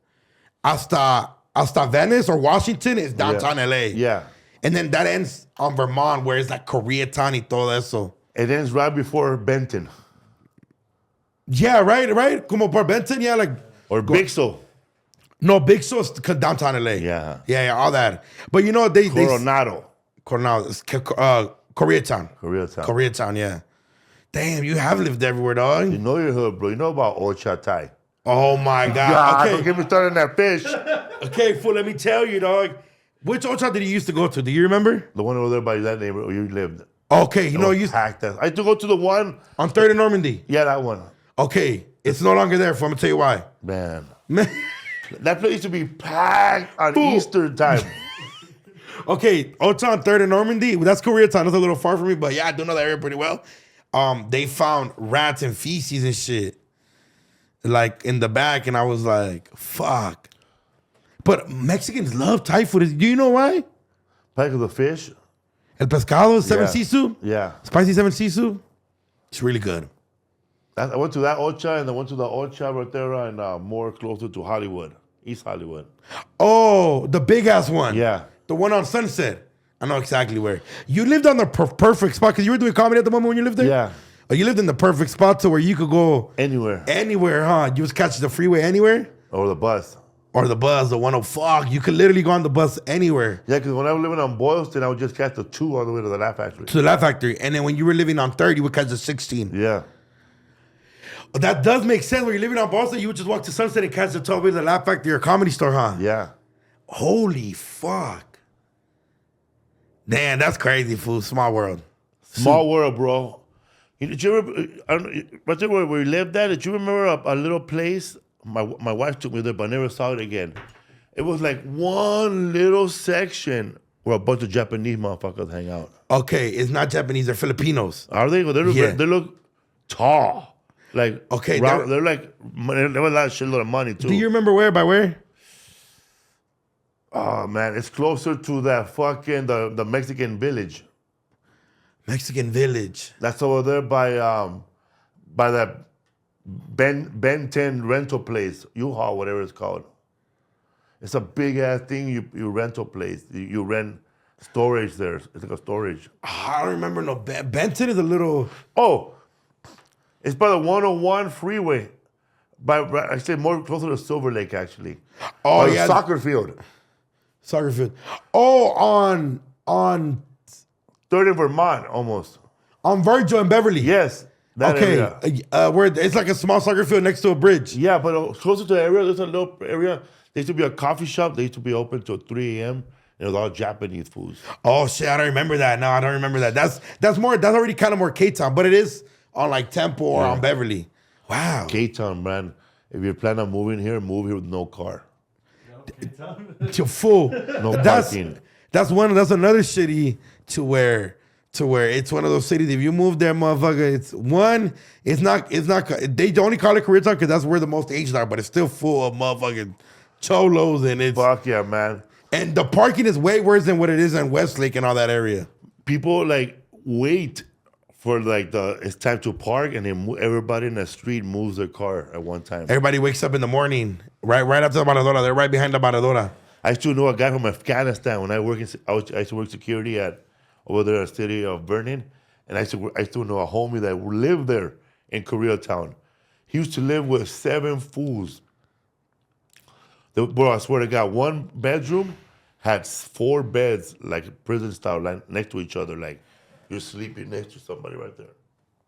hasta Venice or Washington is downtown LA. Yeah. And then that ends on Vermont, where it's like Koreatown y todo eso. It ends right before Benton. Yeah, right? Como por Benton, yeah, like. Or Bixo. No, Big So's downtown LA. Yeah. Yeah, all that. But Coronado. Koreatown. Koreatown. Yeah. Damn, you have lived everywhere, dog. You know your hood, bro. You know about Ocha Thai. Oh my God, God. don't Okay. get me started on that fish. Okay, fool, let me tell you, dog. Which Ocha did you used to go to? Do you remember? The one over there by that neighborhood where you lived. Okay, you It was packed ass. I used to go to the one. on 3rd and Normandy. Yeah, that one. Okay, it's no longer there, fool. I'm gonna tell you why. Man. Man. That place used to be packed on Fool. Easter time. Okay, Ocha on 3rd and Normandy. That's Koreatown. That's a little far from me, but yeah, I do know that area pretty well. They found rats and feces and shit, like in the back, and I was like, "Fuck!" But Mexicans love Thai food. Do you know why? Pack of the fish. El pescado, seven Yeah. sisu, Yeah. spicy seven sisu. It's really good. I went to that Ocha and I went to the Ocha right there and more closer to Hollywood, East Hollywood. Oh, the big ass one. Yeah. The one on Sunset. I know exactly where. You lived on the perfect spot because you were doing comedy at the moment when you lived there? Yeah. Oh, you lived in the perfect spot to where you could go Anywhere. huh? You was catching the freeway anywhere? Or the bus. Or the bus, the 100. Fuck, you could literally go on the bus anywhere. Yeah, because when I was living on Boylston, I would just catch the 2 all the way to the Laugh Factory. To the Laugh Factory. And then when you were living on 3rd, you would catch the 16. Yeah. That does make sense. When you're living on Boston, you would just walk to Sunset and catch the 12 way to the Laugh Factory or Comedy Store, huh? Yeah. Holy fuck. Damn, that's crazy, fool. Small world. Small world, bro. Did you ever, right there where we lived at, did you remember a little place? My wife took me there, but I never saw it again. It was like one little section where a bunch of Japanese motherfuckers hang out. Okay, it's not Japanese, they're Filipinos. Are they? They look tall. Like, okay, they're like, they have a lot of shitload of money too. Do you remember where, by where? Oh man, it's closer to that fucking, the Mexican village. Mexican village. That's over there by that Ben 10 rental place, U-Haul, whatever it's called. It's a big ass thing. You rental place. You rent storage there. It's like a storage. I don't remember no. Benton is a little. Oh, it's by the 101 freeway. I say more closer to Silver Lake actually. Oh by yeah, the soccer field. Soccer field. Oh, on 3rd and Vermont almost. On Virgil and Beverly. Yes. That area. Where it's like a small soccer field next to a bridge. Yeah, but closer to the area, there's a little area. There used to be a coffee shop. They used to be open till 3 a.m. And it was all Japanese foods. Oh shit, I don't remember that. No, I don't remember that. That's already kind of more K-Town, but it is on like Temple or on Beverly. Wow. K-Town, man. If you're planning on moving here, move here with no car. To full. No parking. That's another city to where it's one of those cities. If you move there, motherfucker, it's not. They only call it Koreatown because that's where the most aged are, but it's still full of motherfucking cholos and it's. Fuck yeah, man. And the parking is way worse than what it is in Westlake and all that area. People like wait for like it's time to park, and then everybody in the street moves their car at one time. Everybody wakes up in the morning, right after the Maradona. They're right behind the Maradona. I used to know a guy from Afghanistan when I used to work security over there in the city of Vernon, and I used to know a homie that lived there in Koreatown. He used to live with 7 fools. Bro, I swear to God, one bedroom had 4 beds, like prison style, like next to each other, like you're sleeping next to somebody right there.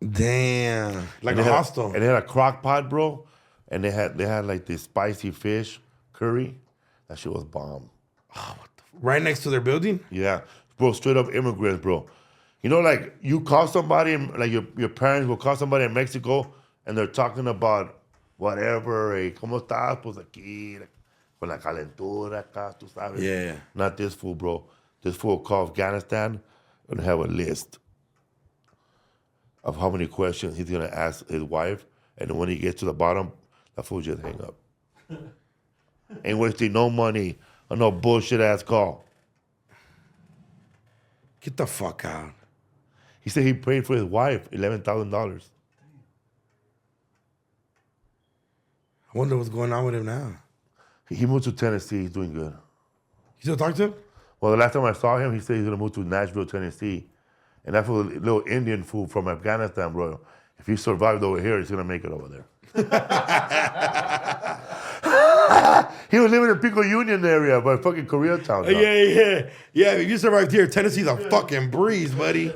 Damn, like a hostel. And they had a crock pot, bro, and they had like this spicy fish curry. That shit was bomb. Oh, right next to their building? Yeah. Bro, straight up immigrants, bro. You know, like you call somebody, like your parents will call somebody in Mexico and they're talking about whatever, hey, ¿cómo estás? Pues aquí, con la calentura acá, tú sabes. Yeah. Not this fool, bro. This fool call Afghanistan and have a list of how many questions he's going to ask his wife. And when he gets to the bottom, that fool just hang up. Ain't wasting no money on no bullshit ass call. Get the fuck out. He said he paid for his wife $11,000. I wonder what's going on with him now. He moved to Tennessee. He's doing good. You still talk to him? Well, the last time I saw him, he said he's going to move to Nashville, Tennessee. And that's a little Indian fool from Afghanistan, bro. If he survived over here, he's going to make it over there. He was living in Pico Union area, but fucking Koreatown. Yeah, if you survived here, Tennessee's a fucking breeze, buddy.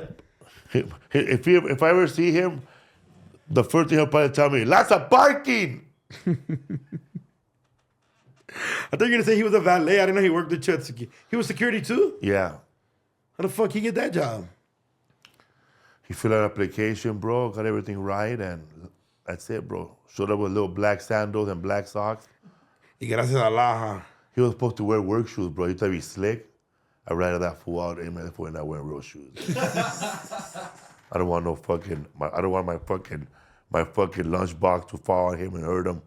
If I ever see him, the first thing he'll probably tell me, lots of parking. I thought you were going to say he was a valet. I didn't know he worked at security. He was security too? Yeah. How the fuck he get that job? He filled out an application, bro, got everything right, and that's it, bro. Showed up with little black sandals and black socks. Y gracias a Allah, huh? He was supposed to wear work shoes, bro. He thought he'd be slick. I ratted that fool out. Hey, man, that fool not wearing real shoes. I don't want my fucking lunchbox to fall on him and hurt him.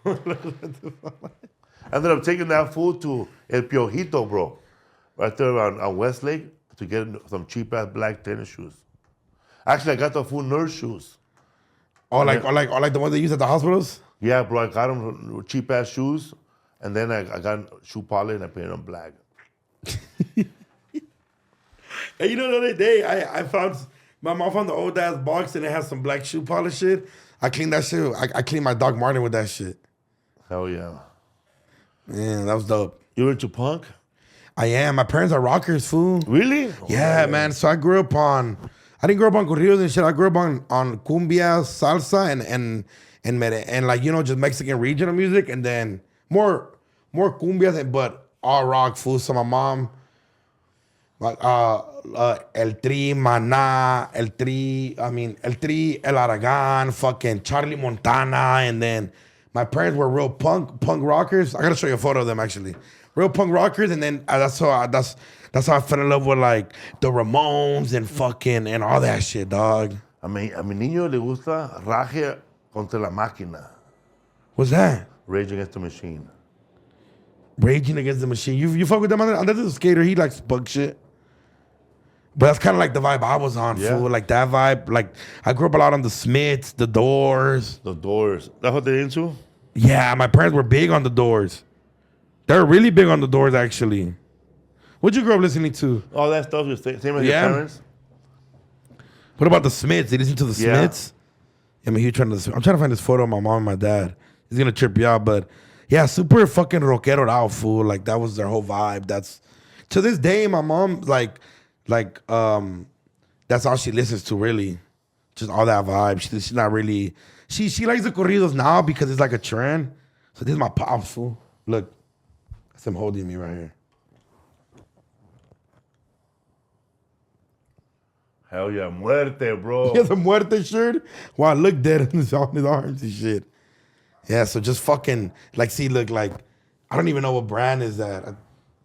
I ended up taking that fool to El Piojito, bro. Right there on Westlake to get some cheap-ass black tennis shoes. Actually, I got the full nurse shoes. Or like the ones they use at the hospitals? Yeah, bro, I got them cheap-ass shoes, and then I got shoe polish and I painted them black. And you know, the other day, I found, my mom found the old ass box and it has some black shoe polish shit. I cleaned that shit. I cleaned my Doc Martin with that shit. Hell yeah. Man, that was dope. You were into punk? I am. My parents are rockers, fool. Really? Yeah, man. So I grew up on, I didn't grow up on corridos and shit. I grew up on cumbia, salsa, and like, you know, just Mexican regional music. And then more cumbias, but all rock, fool. So my mom, like, El Tri, Maná, El Tri, El Aragon, fucking Charlie Montana. And then my parents were real punk rockers. I gotta show you a photo of them, actually. Real punk rockers. And then that's how I fell in love with, like, the Ramones and fucking, and all that shit, dog. A mi niño le gusta Raje contra la Máquina. What's that? Rage Against the Machine. Raging Against the Machine. You fuck with them? That's a skater. He likes bug shit. But that's kind of like the vibe I was on, Yeah. fool. Like that vibe. Like, I grew up a lot on the Smiths, the Doors. The Doors. That's what they're into? Yeah, my parents were big on the Doors. They're really big on the Doors, actually. What'd you grow up listening to? All that stuff is same as Yeah. your parents? What about the Smiths? Did you listen to the Yeah. Smiths? I mean, I'm trying to find this photo of my mom and my dad. He's gonna trip you out, but yeah, super fucking rockero out, fool. Like, that was their whole vibe. That's, to this day, my mom, that's all she listens to, really. Just all that vibe. She's not really, she likes the corridos now because it's like a trend. So this is my pops, fool. Look, that's him holding me right here. Hell yeah. Muerte, bro. He has a muerte shirt. Wow, look dead on his arms and shit. Yeah, so just fucking, like, see, look, like, I don't even know what brand is that.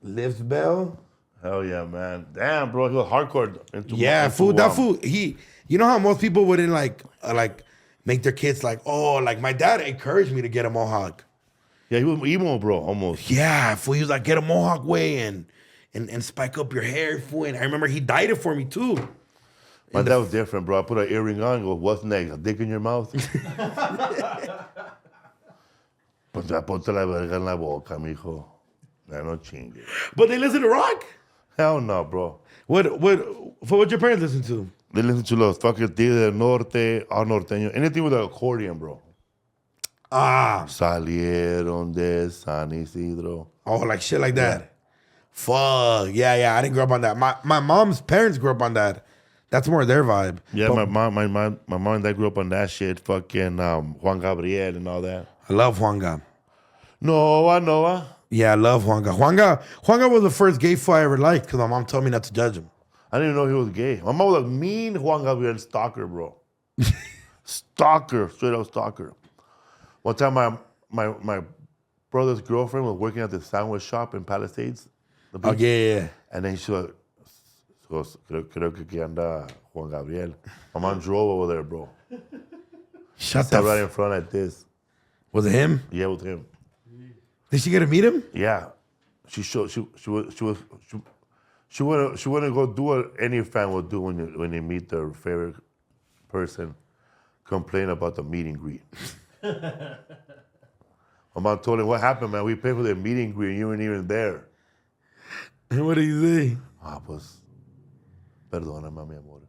Lives Bell? Hell yeah, man. Damn, bro. He was hardcore into Yeah, into, fool. That fool, you know how most people wouldn't, like make their kids like, oh, like, my dad encouraged me to get a mohawk. Yeah, he was emo, bro, almost. Yeah, fool. He was like, get a mohawk way and spike up your hair, fool. And I remember he dyed it for me, too. My dad was different, bro. I put an earring on and go, what's next? A dick in your mouth? Ponte la verga en la boca, mijo. Nah, no chingue. But they listen to rock? Hell no, bro. What your parents listen to? They listen to los fucking Tigres del Norte, all norteño. Anything with an accordion, bro. Ah. Salieron de San Isidro. Oh, like shit like that. Fuck. Yeah. I didn't grow up on that. My mom's parents grew up on that. That's more their vibe. Yeah, But my mom and dad grew up on that shit. Fucking Juan Gabriel and all that. I love Juanga. Noah. Yeah, I love Juanga. Juanga was the first gay fool I ever liked because my mom told me not to judge him. I didn't even know he was gay. My mom was a mean Juan Gabriel stalker, bro. Stalker, straight up stalker. One time, my brother's girlfriend was working at the sandwich shop in Palisades. Oh, yeah. And then she was, creo que aquí anda Juan Gabriel. My mom drove over there, bro. Shut Sat up. right in front like this. Was it him? Yeah, with him. Did she get to meet him? Yeah, she wouldn't go do what any fan would do when they meet their favorite person, complain about the meet and greet. My mom told him, what happened, man? We paid for the meet and greet and you weren't even there. And what did he say? Ah, pues, perdóname, mi amor.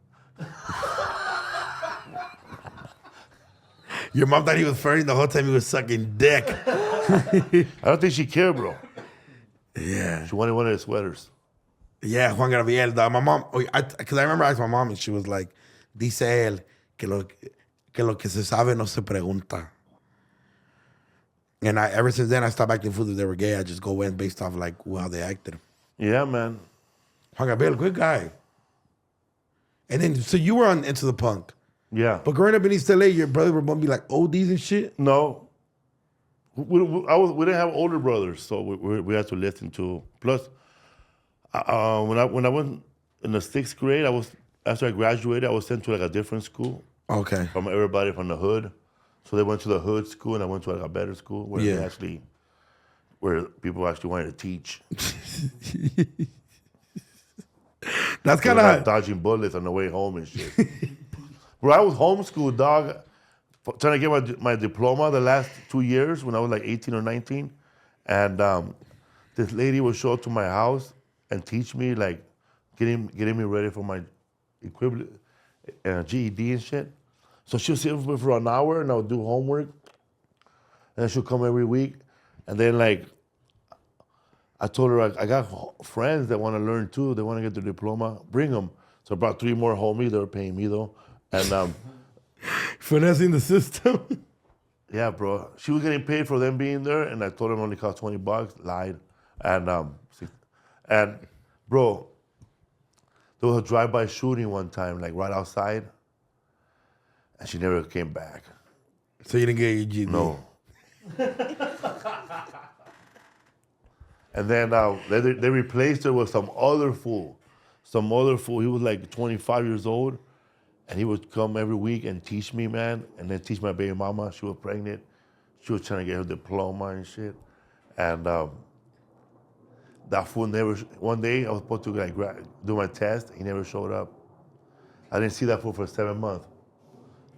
Your mom thought he was flirting the whole time he was sucking dick. I don't think she cared, bro. Yeah. She wanted one of his sweaters. Yeah, Juan Gabriel, dog. My mom, because I remember asking my mom and she was like, dice él que lo que se sabe no se pregunta. And ever since then, I stopped acting fools if they were gay. I just go in based off like how they acted. Yeah, man. Juan Gabriel, good guy. And then, so you were into the punk. Yeah. But growing up in East LA, your brother would be like oldies and shit? No. We didn't have older brothers, so we had to listen to. Plus, when I went in the 6th grade, after I graduated, I was sent to like a different school. Okay. From everybody from the hood. So they went to the hood school, and I went to like a better school where where people actually wanted to teach. That's kind of dodging bullets on the way home and shit. Bro, I was homeschooled, dog, trying to get my diploma the last 2 years when I was like 18 or 19. And this lady would show up to my house and teach me, like getting me ready for my equivalent GED and shit. So she'll sit with me for an hour, and I'll do homework, and then she'll come every week, and then like I told her I got friends that want to learn too. They want to get their diploma. Bring them. So I brought 3 more homies. They were paying me though, and Finessing the system. yeah, bro. She was getting paid for them being there, and I told them it only cost $20. Lied, and bro, there was a drive-by shooting one time, like right outside, and she never came back. So you didn't get your GED? No. And then they replaced her with some other fool. He was like 25 years old, and he would come every week and teach me, man, and then teach my baby mama. She was pregnant. She was trying to get her diploma and shit. And that fool never, one day I was supposed to like do my test. He never showed up. I didn't see that fool for 7 months.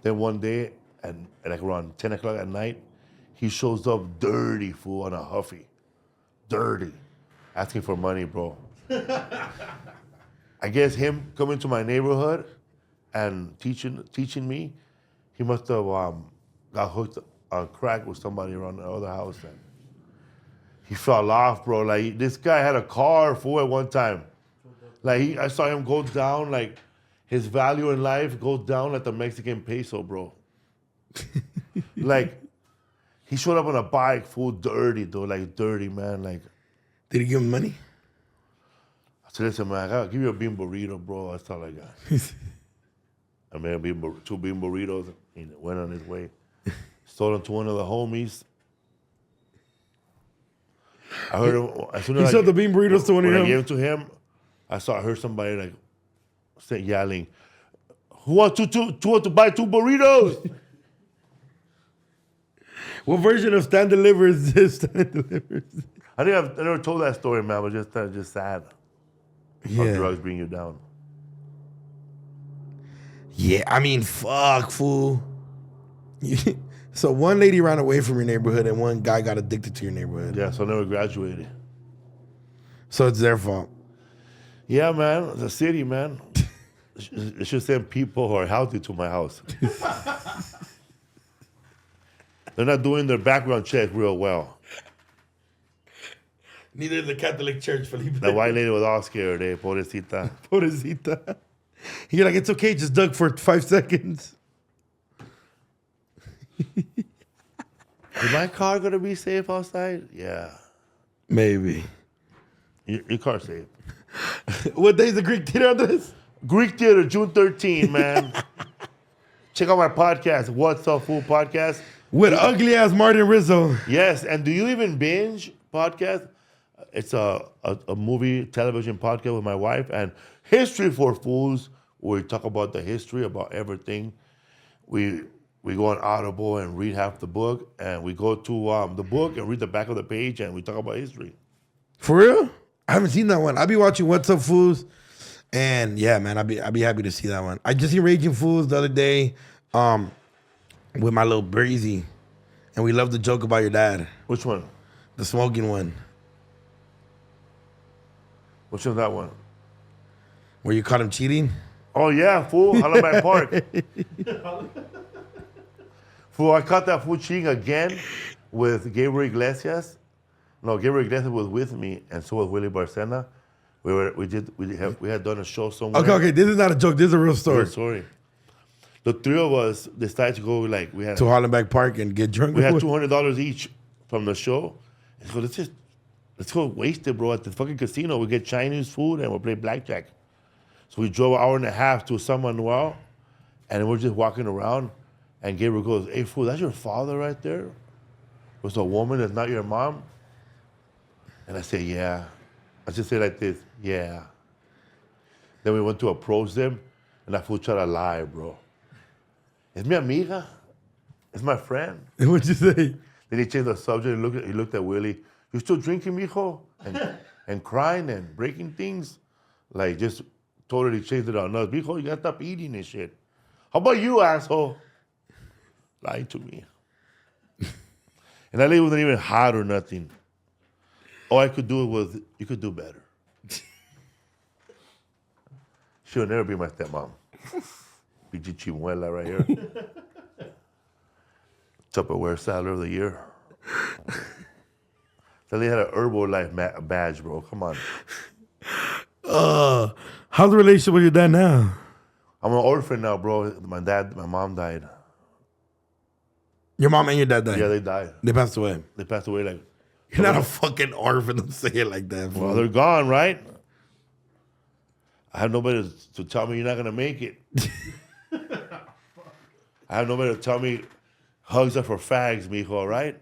Then one day, at like around 10 o'clock at night, he shows up dirty, fool, on a Huffy. Dirty. Asking for money, bro. I guess him coming to my neighborhood and teaching me, he must have got hooked on crack with somebody around the other house. And he fell off, bro. Like, this guy had a car, fool, at one time. Like, I saw him go down, like, his value in life goes down like the Mexican peso, bro. Like, he showed up on a bike, full dirty, though, like dirty, man. Like, did he give him money? I said, listen, man, I gotta give you a bean burrito, bro. That's all I got. I made 2 bean burritos. He went on his way. Sold them to one of the homies. I heard him as soon as He sold the bean burritos to one of when I them. gave them to him. I heard somebody like yelling, "Who wants to buy 2 burritos?" What version of Stand Deliver is this? Stand Deliver. I never told that story, man. But just sad. How drugs bring you down. Yeah, I mean, fuck, fool. So one lady ran away from your neighborhood and one guy got addicted to your neighborhood. Yeah, so I never graduated. So it's their fault. Yeah, man. The city, man. It should send people who are healthy to my house. They're not doing their background check real well. Neither the Catholic Church, Felipe. The white lady was all scared, pobrecita. Pobrecita. You're like, it's okay, just dug for 5 seconds. Is my car gonna be safe outside? Yeah. Maybe. Your car's safe. What day is the Greek Theater on this? Greek Theater, June 13, man. Check out my podcast, What's Up Fool Podcast. With ugly ass Martin Rizzo. Yes, and do you even binge podcast? It's a movie, television podcast with my wife, and History for Fools, where we talk about the history, about everything. We go on Audible and read half the book, and we go to the book and read the back of the page, and we talk about history. For real? I haven't seen that one. I'll be watching What's Up Fools. And yeah, man, I'll be happy to see that one. I just seen Raging Fools the other day with my little Breezy. And we love the joke about your dad. Which one? The smoking one. Which one's that one? Where you caught him cheating? Oh, yeah, fool. Hollenbeck Park. Fool, I caught that fool cheating again with Gabriel Iglesias. No, Gabriel Iglesias was with me, and so was Willie Barcena. We had done a show somewhere. Okay. This is not a joke. This is a real story. Real story. The 3 of us decided to go, like, we had To Hollenbeck Park and get drunk. We had $200 each from the show. So let's go waste it, bro, at the fucking casino. We get Chinese food and we'll play blackjack. So we drove an hour and a half to San Manuel, and we're just walking around, and Gabriel goes, "Hey, fool, that's your father right there? Was a woman that's not your mom?" And I say, "Yeah." I just say like this, "Yeah." Then we went to approach them, and that fool tried to lie, bro. "Es mi amiga. It's my friend." What'd you say? Then he changed the subject. He looked at Willie. "You still drinking, mijo?" And crying and breaking things. Like, just totally changed it on us. "Mijo, you gotta stop eating this shit. How about you, asshole?" Lying to me. And that lady wasn't even hot or nothing. All I could do was, "You could do better." She'll never be my stepmom. Pichi Chimuela right here. Tupperware Salad of the Year. So they had an Herbalife badge, bro. Come on. How's the relationship with your dad now? I'm an orphan now, bro. My mom died. Your mom and your dad died? Yeah, they died. They passed away. They passed away like. You're not a fucking orphan. Don't say it like that. Well, they're gone, right? I have nobody to tell me you're not gonna make it. I have nobody to tell me hugs are for fags, mijo, right?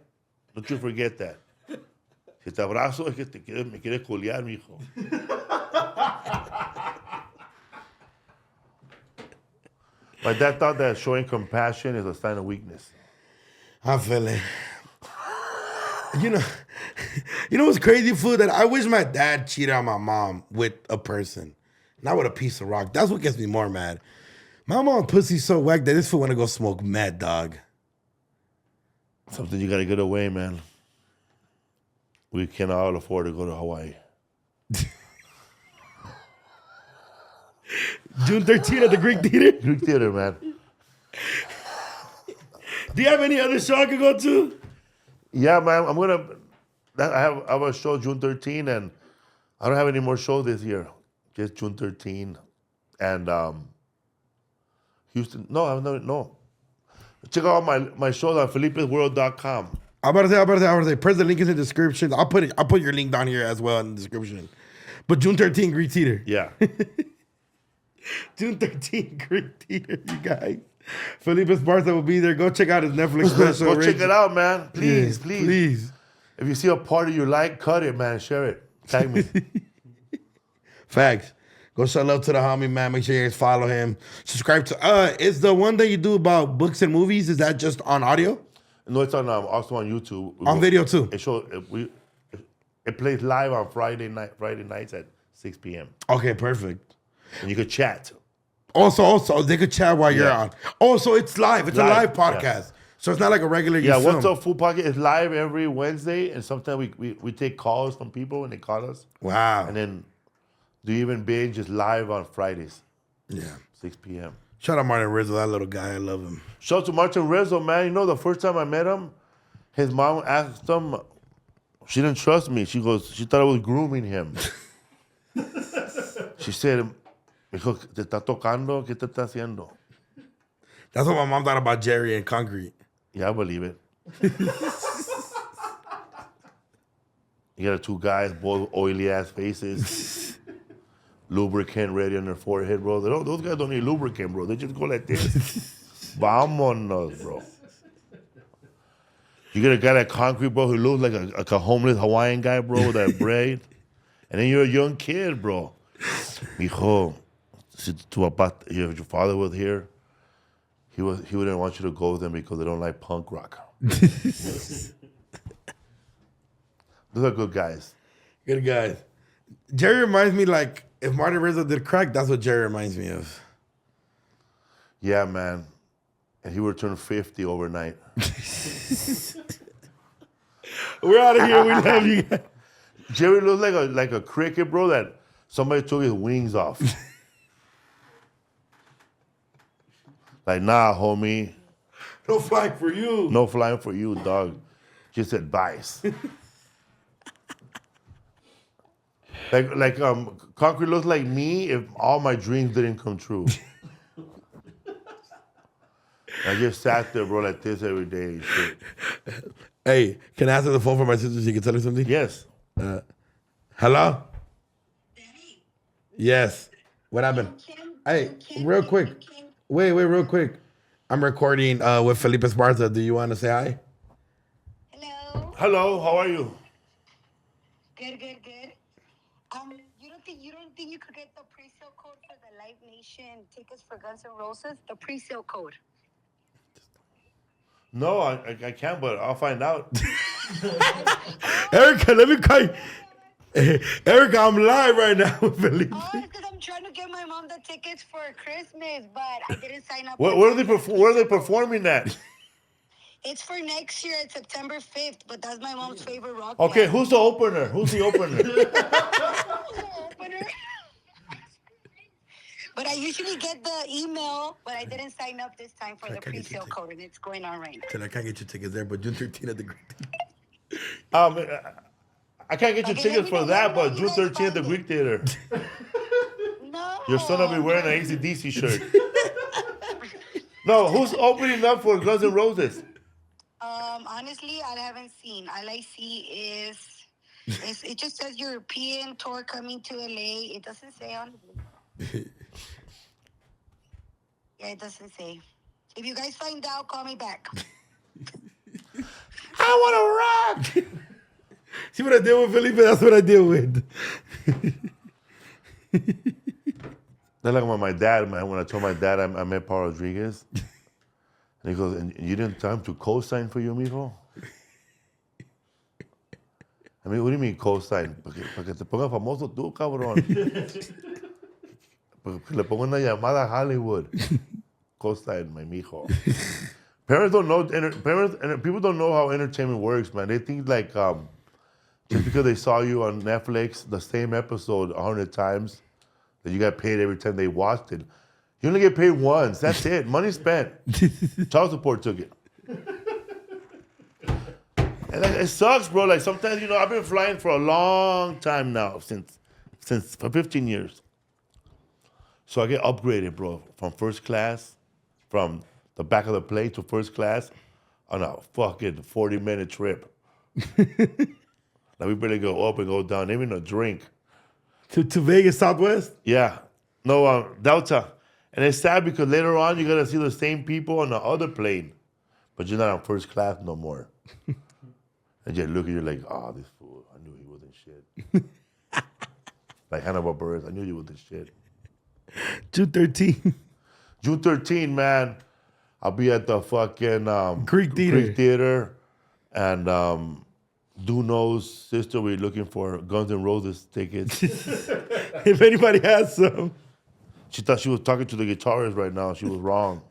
Don't you forget that. Si te abrazo es que me quieres culiar, mijo. My dad thought that showing compassion is a sign of weakness. I feel it. You know what's crazy, fool? That I wish my dad cheated on my mom with a person, not with a piece of rock. That's what gets me more mad. My mom pussy's so whack that this fool want to go smoke mad dog. Something you gotta get away, man. We cannot all afford to go to Hawaii. June 13th at the Greek Theater. Greek Theater, man. Do you have any other show I could go to? Yeah, man. I have a show June 13, and I don't have any more shows this year. Just June 13, and Houston. No. Check out my shows on FelipeWorld.com. I'm about to say. Press the link in the description. I'll put your link down here as well in the description. But June 13th, Greek Theater. Yeah. June 13th, Greek Theater, you guys. Felipe Esparza will be there. Go check out his Netflix special. Go check it out, man. Please. Please. If you see a party you like, cut it, man. Share it. Tag me. Facts. Go show love to the homie, man. Make sure you guys follow him. Subscribe to is the one that you do about books and movies, is that just on audio? No, it's on also on YouTube. On video too. It plays live on Friday nights at 6 p.m. Okay, perfect. And you could chat. Also, they could chat while you're Yeah. on. Also, it's live. It's a live podcast. yeah. So it's not like a regular Yeah, film. What's Up Food Pocket is live every Wednesday, and sometimes we take calls from people when they call us. Wow. And then Do You Even Binge is live on Fridays, Yeah. 6 p.m. Shout out Martin Rizzo, that little guy. I love him. Shout out to Martin Rizzo, man. You know, the first time I met him, his mom asked him, she didn't trust me. She thought I was grooming him. She said, "Hijo, ¿te está tocando? ¿Qué te está haciendo?" That's what my mom thought about Jerry and Concrete. Yeah, I believe it. You got two guys, both oily ass faces, lubricant ready on their forehead, bro. Those guys don't need lubricant, bro. They just go like this. Vámonos, bro. You get a guy like Concrete, bro, who looks like a homeless Hawaiian guy, bro, with that braid. And then you're a young kid, bro. Mijo, si if your father was here, he wouldn't want you to go with them because they don't like punk rock. Those are good guys. Good guys. Jerry reminds me, like, if Martin Rizzo did crack, that's what Jerry reminds me of. Yeah, man. And he would turn 50 overnight. We're out of here. We love you guys. Jerry looks like a cricket, bro, that somebody took his wings off. Like, nah, homie. No flying for you. No flying for you, dog. Just advice. like Concrete looks like me if all my dreams didn't come true. I just sat there, bro, like this every day and shit. Hey, can I answer the phone for my sister so you can tell her something? Yes. Hello? Yes. What happened? Hey, real quick. Wait, real quick. I'm recording with Felipe Esparza. Do you want to say hi? Hello. Hello, how are you? Good. You don't think you could get the pre-sale code for the Live Nation tickets for Guns N' Roses? The pre-sale code. No, I can't, but I'll find out. Erica, let me call you. Erica, I'm live right now with Felipe. Oh, it's because I'm trying to get my mom the tickets for Christmas, but I didn't sign up. Where are they performing at? It's for next year at September 5th, but that's my mom's favorite rock Okay, band. who's the opener? Who's the opener? But I usually get the email, but I didn't sign up this time for the can't get pre-sale your code, and it's going on right now. Till I can't get your tickets there, but June 13th at the Greek. I can't get your Okay, tickets for that, but you June guys 13th at the find Greek it. Theater. No. Your son will be wearing an AC/DC shirt. No, who's opening up for Guns N' Roses? Honestly, I haven't seen. All I see is it just says European tour coming to LA. It doesn't say on. Yeah, it doesn't say. If you guys find out, call me back. I want to rock. See what I did with Felipe? That's what I deal with. That's like when my dad, man, when I told my dad I met Paul Rodriguez. And he goes, and you didn't tell him to co-sign for you, mijo? I mean, what do you mean co-sign? Para que te ponga famoso tú, cabrón. Porque le pongo una llamada a Hollywood. Co-sign, my mijo. Parents don't know, people don't know how entertainment works, man. They think like, just because they saw you on Netflix, the same episode 100 times, that you got paid every time they watched it. You only get paid once. That's it. Money spent. Child support took it. And it sucks, bro. Like sometimes, I've been flying for a long time now, since for 15 years. So I get upgraded, bro, from first class, from the back of the plane to first class on a fucking 40-minute trip. Like we better go up and go down, even a drink. To Vegas, Southwest? Yeah. No, Delta. And it's sad because later on you're going to see the same people on the other plane, but you're not on first class no more. And you look at you like, oh, this fool, I knew he wasn't shit. Like Hannibal Buress, I knew you wasn't shit. June 13th. June 13th, man, I'll be at the fucking Greek Theater. And Duno's sister, we're looking for Guns N' Roses tickets. If anybody has some. She thought she was talking to the guitarist right now. She was wrong.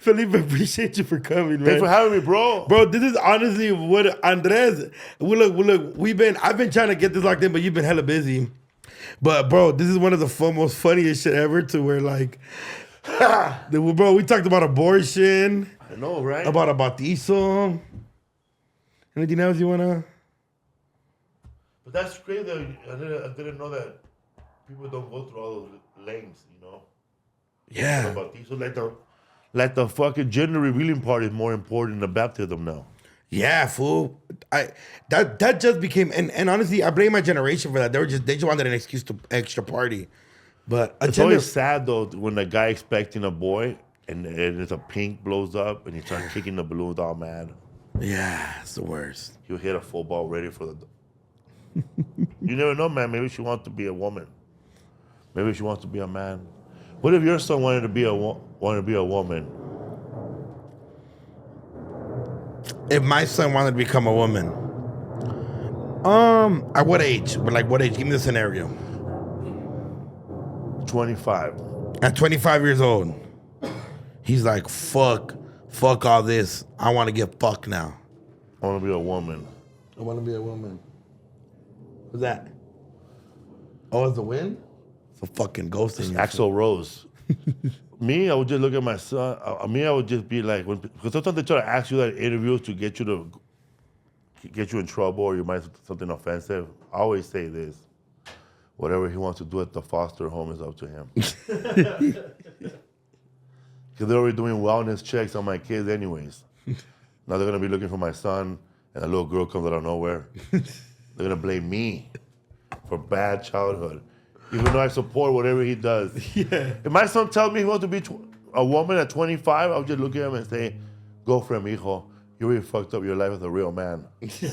Felipe, appreciate you for coming, man. Thanks for having me, bro. Bro, this is honestly what Andres. I've been trying to get this locked in, but you've been hella busy. But bro, this is one of the most funniest shit ever. To where like, bro, we talked about abortion. I know, right? About a bautizo. Anything else you wanna? But that's crazy. I didn't know that people don't go through all those lanes, Yeah. So like the fucking gender revealing part is more important than the baptism now. Yeah, fool. That just became and honestly, I blame my generation for that. They just wanted an excuse to extra party. But It's always sad though when a guy expecting a boy and it's a pink blows up and he starts kicking the balloons all mad. Yeah, it's the worst. He'll hit a football ready for the. You never know, man. Maybe she wants to be a woman. Maybe she wants to be a man. What if your son wanted to be a woman? If my son wanted to become a woman, at what age? Like what age? Give me the scenario. 25. At 25 years old, he's like, fuck all this. I want to get fucked now. I want to be a woman. I want to be a woman. What's that? Oh, it's the wind? It's a fucking ghost in your Axl Rose. Me, I would just look at my son. I would just be like, because sometimes they try to ask you that in interviews to get you in trouble or you might say something offensive. I always say this: whatever he wants to do at the foster home is up to him. Because they're already doing wellness checks on my kids, anyways. Now they're gonna be looking for my son, and a little girl comes out of nowhere. They're gonna blame me for bad childhood. Even though I support whatever he does. Yeah. If my son tells me he wants to be a woman at 25, I'll just look at him and say, go for him, hijo. You really fucked up your life as a real man. Maybe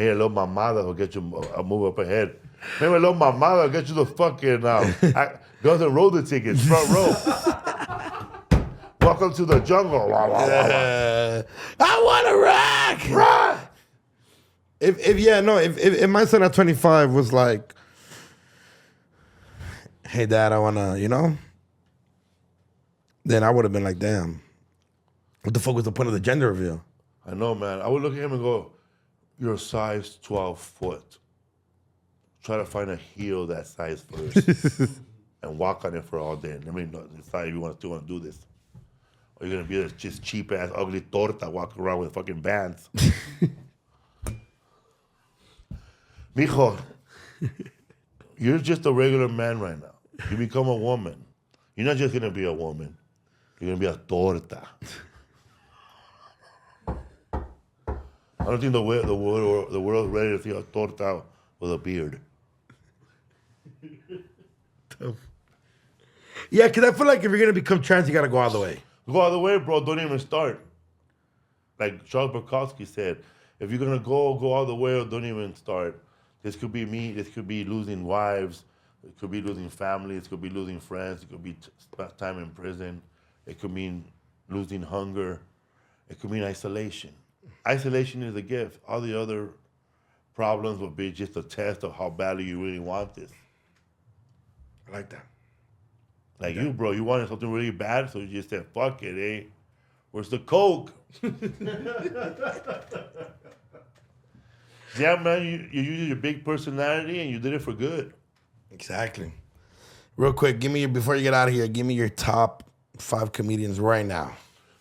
a little mamada will get you a move up ahead. Maybe a little mamada will get you the fucking Guns N' Roses tickets, front row. Welcome to the jungle. I want to rock. Rock. If my son at 25 was like, hey dad, I wanna, then I would have been like, damn, what the fuck was the point of the gender reveal? I know, man. I would look at him and go, you're a size 12 foot. try to find a heel that size first and walk on it for all day. Let me decide if you still want to do this. Or you're going to be this just cheap-ass, ugly torta walking around with fucking bands. Mijo, you're just a regular man right now. You become a woman. You're not just going to be a woman. You're going to be a torta. I don't think the world is ready to see a torta with a beard. Yeah, because I feel like if you're going to become trans, you got to go all the way. Go all the way, bro. Don't even start. Like Charles Bukowski said, if you're going to go all the way or don't even start. This could be me. This could be losing wives. It could be losing families. It could be losing friends. It could be time in prison. It could mean losing hunger. It could mean isolation. Isolation is a gift. All the other problems will be just a test of how badly you really want this. I like that. Like you, bro, you wanted something really bad, so you just said, fuck it, eh? Where's the Coke? Yeah, man, you used your big personality and you did it for good. Exactly. Real quick, before you get out of here, give me your top 5 comedians right now.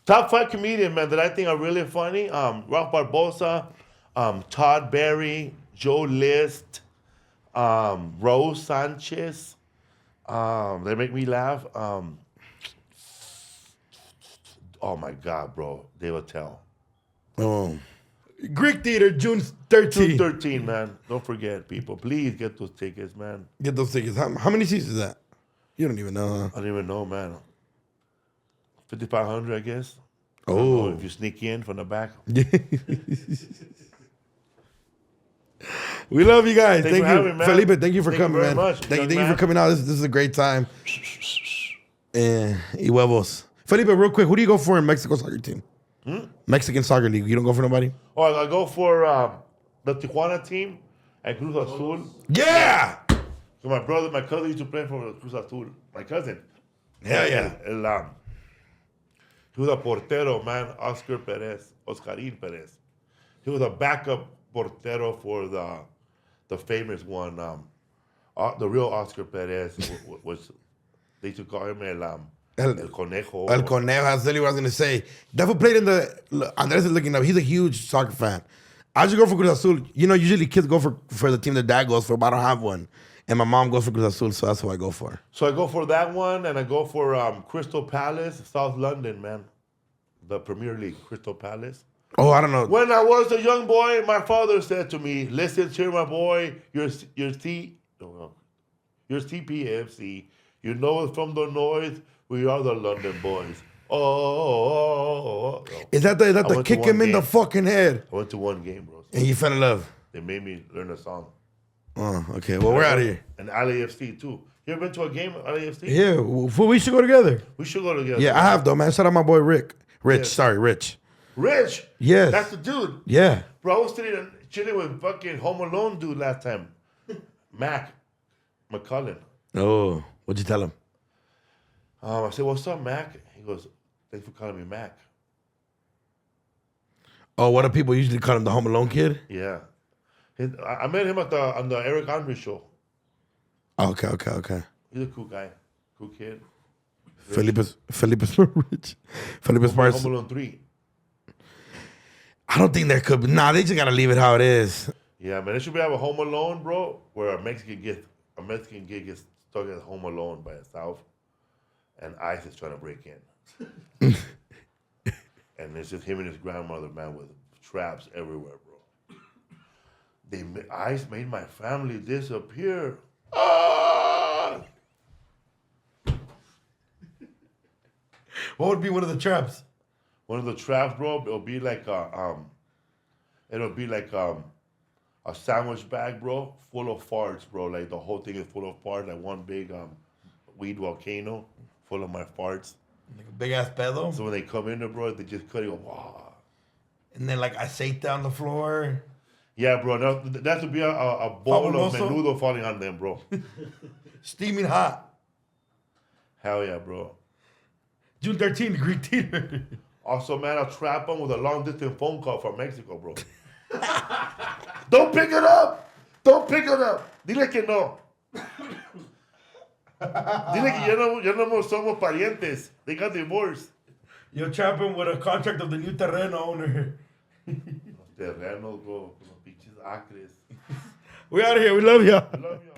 Top 5 comedians, man, that I think are really funny. Ralph Barbosa, Todd Barry, Joe List, Rose Sanchez. They make me laugh. Oh my God, bro. Dave Attell. Oh. Greek Theater, June 13th. June 13, man. Don't forget, people. Please get those tickets, man. Get those tickets. How many seats is that? You don't even know, huh? I don't even know, man. 5,500, I guess. Oh. If you sneak in from the back. We love you guys. Thanks Thank for you. having me, man. Felipe, thank you for Thank you coming, very man. much, Thank young you for man. coming out. This is a great time. Y huevos. Felipe, real quick, who do you go for in Mexico soccer team? Mexican soccer league. You don't go for nobody? Oh, I go for the Tijuana team and Cruz Azul. Yeah! So my cousin used to play for Cruz Azul. My cousin. Hell yeah. He was a portero, man. Oscarín Perez. He was a backup portero for the famous one. The real Oscar Perez was they used to call him El Conejo. El Conejo, that's literally what I was going to say. Devil played in Andres is looking up. He's a huge soccer fan. I just go for Cruz Azul. You know, usually kids go for the team their dad goes for, but I don't have one. And my mom goes for Cruz Azul, so that's who I go for. So I go for that one, and I go for Crystal Palace, South London, man. The Premier League, Crystal Palace. Oh, I don't know. When I was a young boy, my father said to me, listen here, my boy, your CPFC. You know it from the noise. We are the London boys. Oh. Is that the kick him in the fucking head? I went to one game, bro. And you fell in love? They made me learn a song. Oh, okay. Well, we're out of here. And LAFC, too. You ever been to a game at LAFC? Yeah, well, we should go together. We should go together. Yeah, I have, though, man. Shout out my boy Rich. Rich. Rich? Yes. That's the dude. Yeah. Bro, I was chilling with fucking Home Alone dude last time. Mac McCullen. Oh, what'd you tell him? I said, what's up, Mac? He goes, thanks for calling me Mac. Oh, what do people usually call him, the Home Alone kid? Yeah. I met him on the Eric Andre show. Okay. He's a cool guy. Cool kid. Felipe's rich. Felipe Esparza. Home Alone 3. I don't think there could be. Nah, they just gotta leave it how it is. Yeah, man. They should have a Home Alone, bro, where a Mexican kid gets stuck at home alone by itself, and ICE is trying to break in. And it's just him and his grandmother, man, with traps everywhere, bro. ICE made my family disappear. Ah! What would be one of the traps? One of the traps, bro, it'll be like a sandwich bag, bro, full of farts, bro. Like the whole thing is full of farts, like one big weed volcano full of my farts. Like a big ass pedo? So when they come in there, bro, they just cut it. Wow. And then like aceite on the floor. Yeah, bro. That would be a bowl of menudo falling on them, bro. Steaming hot. Hell yeah, bro. June 13th, Greek Theater. Also, man, I'll trap them with a long distance phone call from Mexico, bro. Don't pick it up. Dile que no. Dile que ya no somos parientes. They got divorced. You're trapping with a contract of the new terreno owner. Los terrenos, bro. Los pinches acres. We out of here. We love ya. Love you.